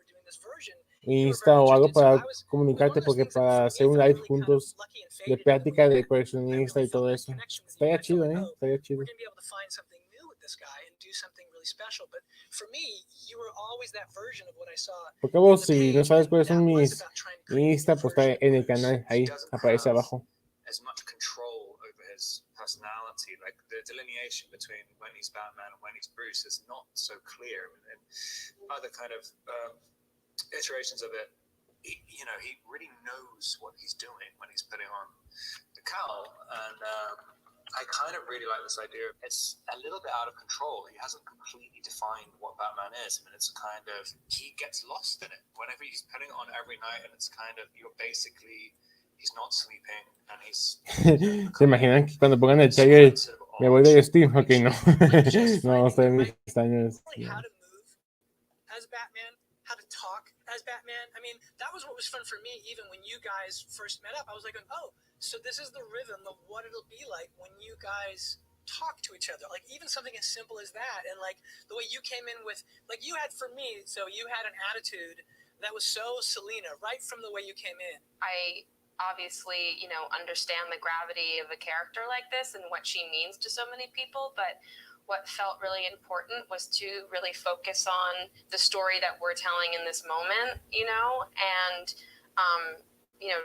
Insta o algo para comunicarte, porque para hacer un live juntos de práctica de coleccionista y todo eso. Estaría chido, estaría chido. Porque vos, si no sabes cuáles son mis Insta, pues está en el canal, ahí aparece abajo.
Personality, like the delineation between when he's Batman and when he's Bruce is not so clear, and other kind of iterations of it, he really knows what he's doing when he's putting on the cowl, and I kind of really like this idea. It's a little bit out of control. He hasn't completely defined what Batman is. I mean, it's kind of, he gets lost in it whenever he's putting it on every night, and it's kind of, you're basically, he's not sleeping, and he's...
¿Se imaginan que cuando pongan el trailer me voy de Steam? Ok, no. No, estoy en mis años.
How to move as Batman, how to talk as Batman. I mean, that was what was fun for me, even when you guys first met up. I was like, oh, so this is the rhythm of what it'll be like when you guys talk to each other. Like even something as simple as that, and like the way you came in with, like you had for me, so you had an attitude that was so Selena right from the way you came in.
I obviously, understand the gravity of a character like this and what she means to so many people, but what felt really important was to really focus on the story that we're telling in this moment, and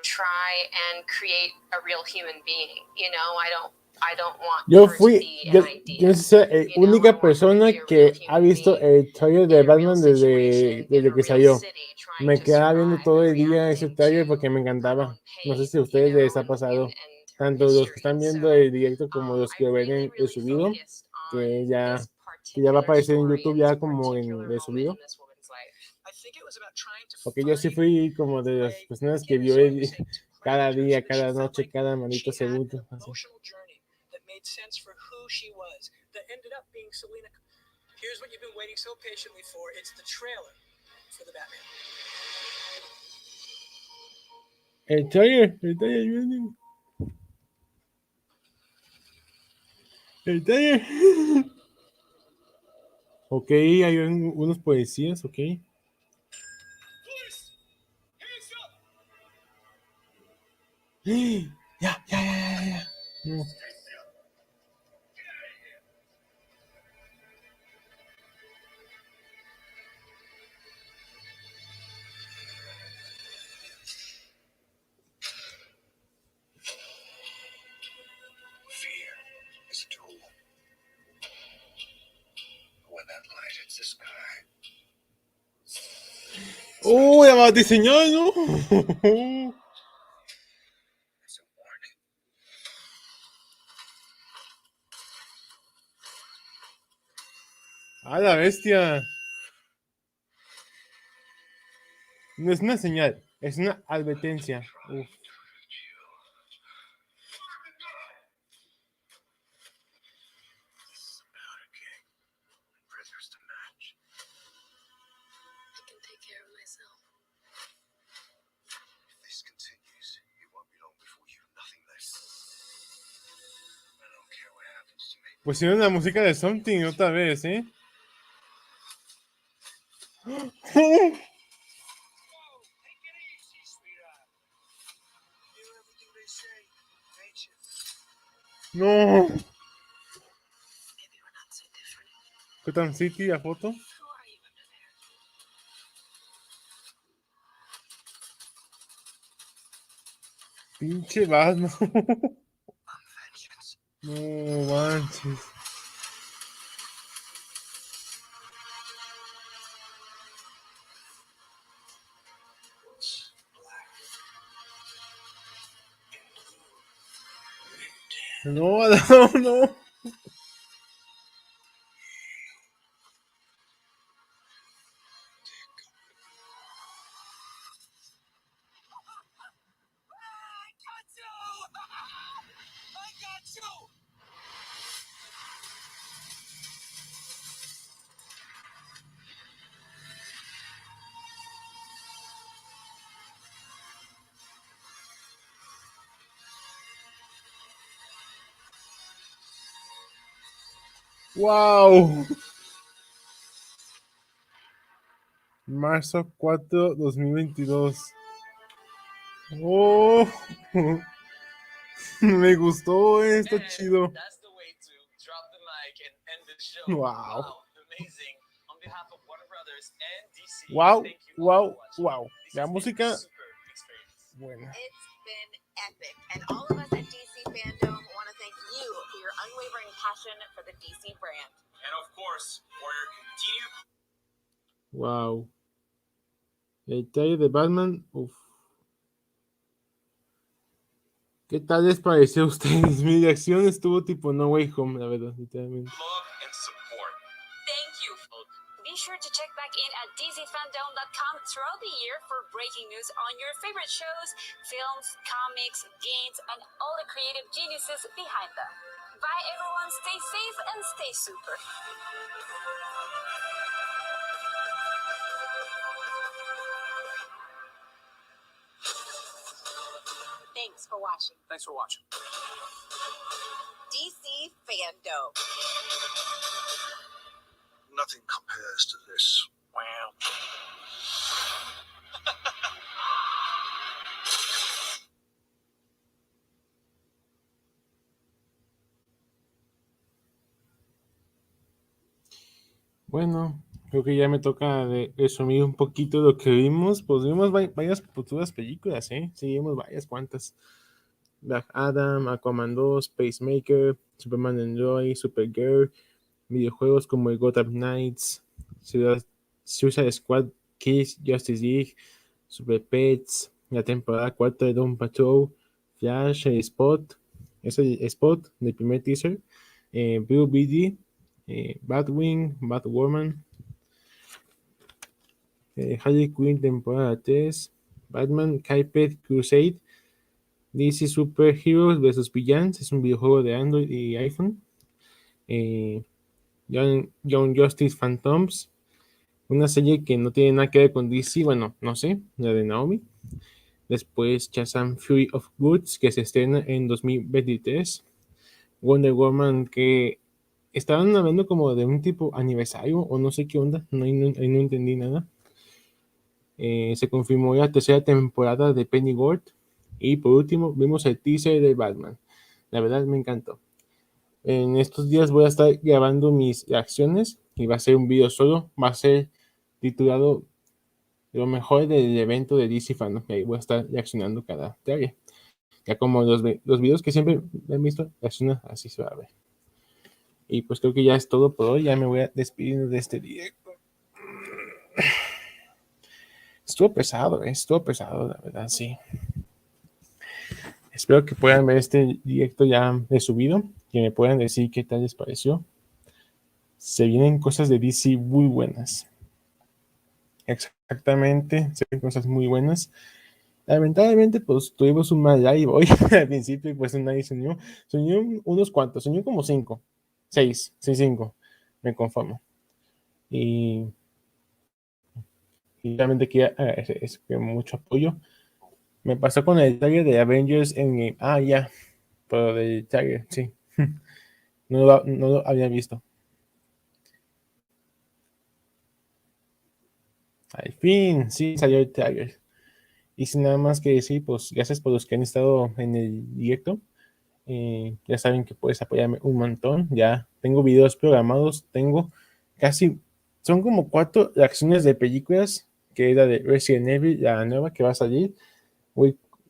try and create a real human being. I don't want
Yo
her to
fui,
be an idea.
yo soy la única persona que ha visto el trailer de Batman desde que salió. Me quedaba viendo todo el día ese trailer porque me encantaba. No sé si a ustedes les ha pasado, tanto los que están viendo el directo como los que lo ven en el subido, que ya va a aparecer en YouTube ya como en el subido. Porque yo sí fui como de las personas que vio cada día, cada noche, cada maldito segundo. Así.
Made sense for who she was, that ended up being Selena. Here's what you've been waiting so patiently for. It's the trailer for the Batman.
El trailer viene. El trailer. Ok, hay unos poesías, ok. Ya. No. ¡Oh, la diseñada, no! ¡A la bestia! No es una señal, es una advertencia. Uf. Pusieron la música de Something otra vez, ¿eh? No. Gotham City, la foto. Pinche Batman. No manches. No. Wow. Marzo 4, 2022. Oh. Me gustó, está chido. Wow. Wow. La música. Buena.
It's been epic, and all of us at DC Fandome want to thank you for your unwavering passion for the DC brand.
And of course, for your continued...
Wow. El trailer de Batman. Uf. ¿Qué tal les pareció a ustedes? Mi reacción estuvo tipo No Way Home, la verdad, literalmente.
Thank you. Be sure to check back in at DCFandome.com throughout the year for breaking news on your favorite shows, films, comics, games, and all the creative geniuses behind them. Bye everyone, stay safe and stay super.
Thanks for watching.
Thanks for watching.
DC Fandome.
Nothing compares to this. Wow.
Bueno, creo que ya me toca resumir un poquito lo que vimos. Pues vimos varias futuras películas, ¿eh? Sí, vimos varias cuantas. Black Adam, Aquaman 2, Pacemaker, Superman and Lois, Supergirl, videojuegos como el Gotham Knights, Suicide Squad, Kiss, Justice League, Super Pets, la temporada 4 de Doom Patrol, Flash, el Spot, es el Spot del primer teaser, Blue BD, Batwing, Batwoman, Harley Quinn temporada 3, Batman, Cuphead, Crusade, DC Super Heroes vs. Villains, es un videojuego de Android y iPhone. Young Justice Phantoms, una serie que no tiene nada que ver con DC, bueno, no sé, la de Naomi. Después Shazam Fury of Goods, que se estrena en 2023. Wonder Woman, que estaban hablando como de un tipo aniversario o no sé qué onda, no entendí nada. Se confirmó la tercera temporada de Pennyworth. Y por último, vimos el teaser de Batman. La verdad me encantó. En estos días voy a estar grabando mis reacciones y va a ser un video solo. Va a ser titulado Lo mejor del evento de DC Fandome. Y ahí voy a estar reaccionando cada trailer. Ya como los videos que siempre han visto, reacciona así se va a ver. Y pues creo que ya es todo por hoy. Ya me voy a despedir de este directo. Estuvo pesado, la verdad, sí. Espero que puedan ver este directo ya he subido, que me puedan decir qué tal les pareció. Se vienen cosas de DC muy buenas. Exactamente, se vienen cosas muy buenas. Lamentablemente, pues tuvimos un mal live hoy al principio y pues nadie se unió. Se unió unos cuantos, se unió como 5, 6, 5. Me conformo. Y realmente quería agradecer mucho apoyo. Me pasó con el trailer de Avengers Endgame. Ah, ya. Pero del trailer, sí. No lo había visto. Al fin, sí salió el trailer. Y sin nada más que decir, pues gracias por los que han estado en el directo. Ya saben que puedes apoyarme un montón. Ya tengo videos programados. Tengo casi, son como 4 reacciones de películas. Que era de Resident Evil, la nueva que va a salir.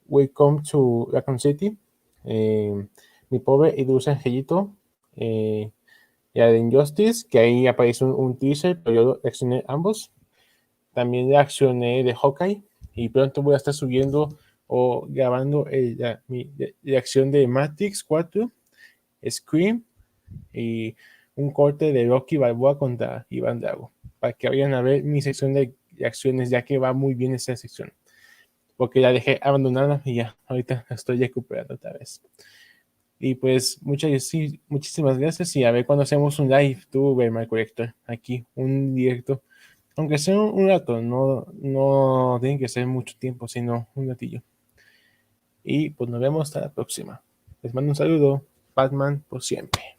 Welcome to Raccoon City. Mi pobre y dulce angelito. La de Injustice, que ahí aparece un teaser, pero yo reaccioné ambos. También reaccioné de Hawkeye. Y pronto voy a estar subiendo o grabando mi reacción de Matrix 4, Scream y un corte de Rocky Balboa contra Iván Drago, para que vayan a ver mi sección de reacciones, ya que va muy bien esa sección, porque la dejé abandonada y ya, ahorita la estoy recuperando otra vez. Y pues muchísimas gracias y a ver cuando hacemos un live, tú, Vermal Corrector, aquí, un directo. Aunque sea un rato, no tiene que ser mucho tiempo, sino un ratillo. Y pues nos vemos hasta la próxima. Les mando un saludo. Batman por siempre.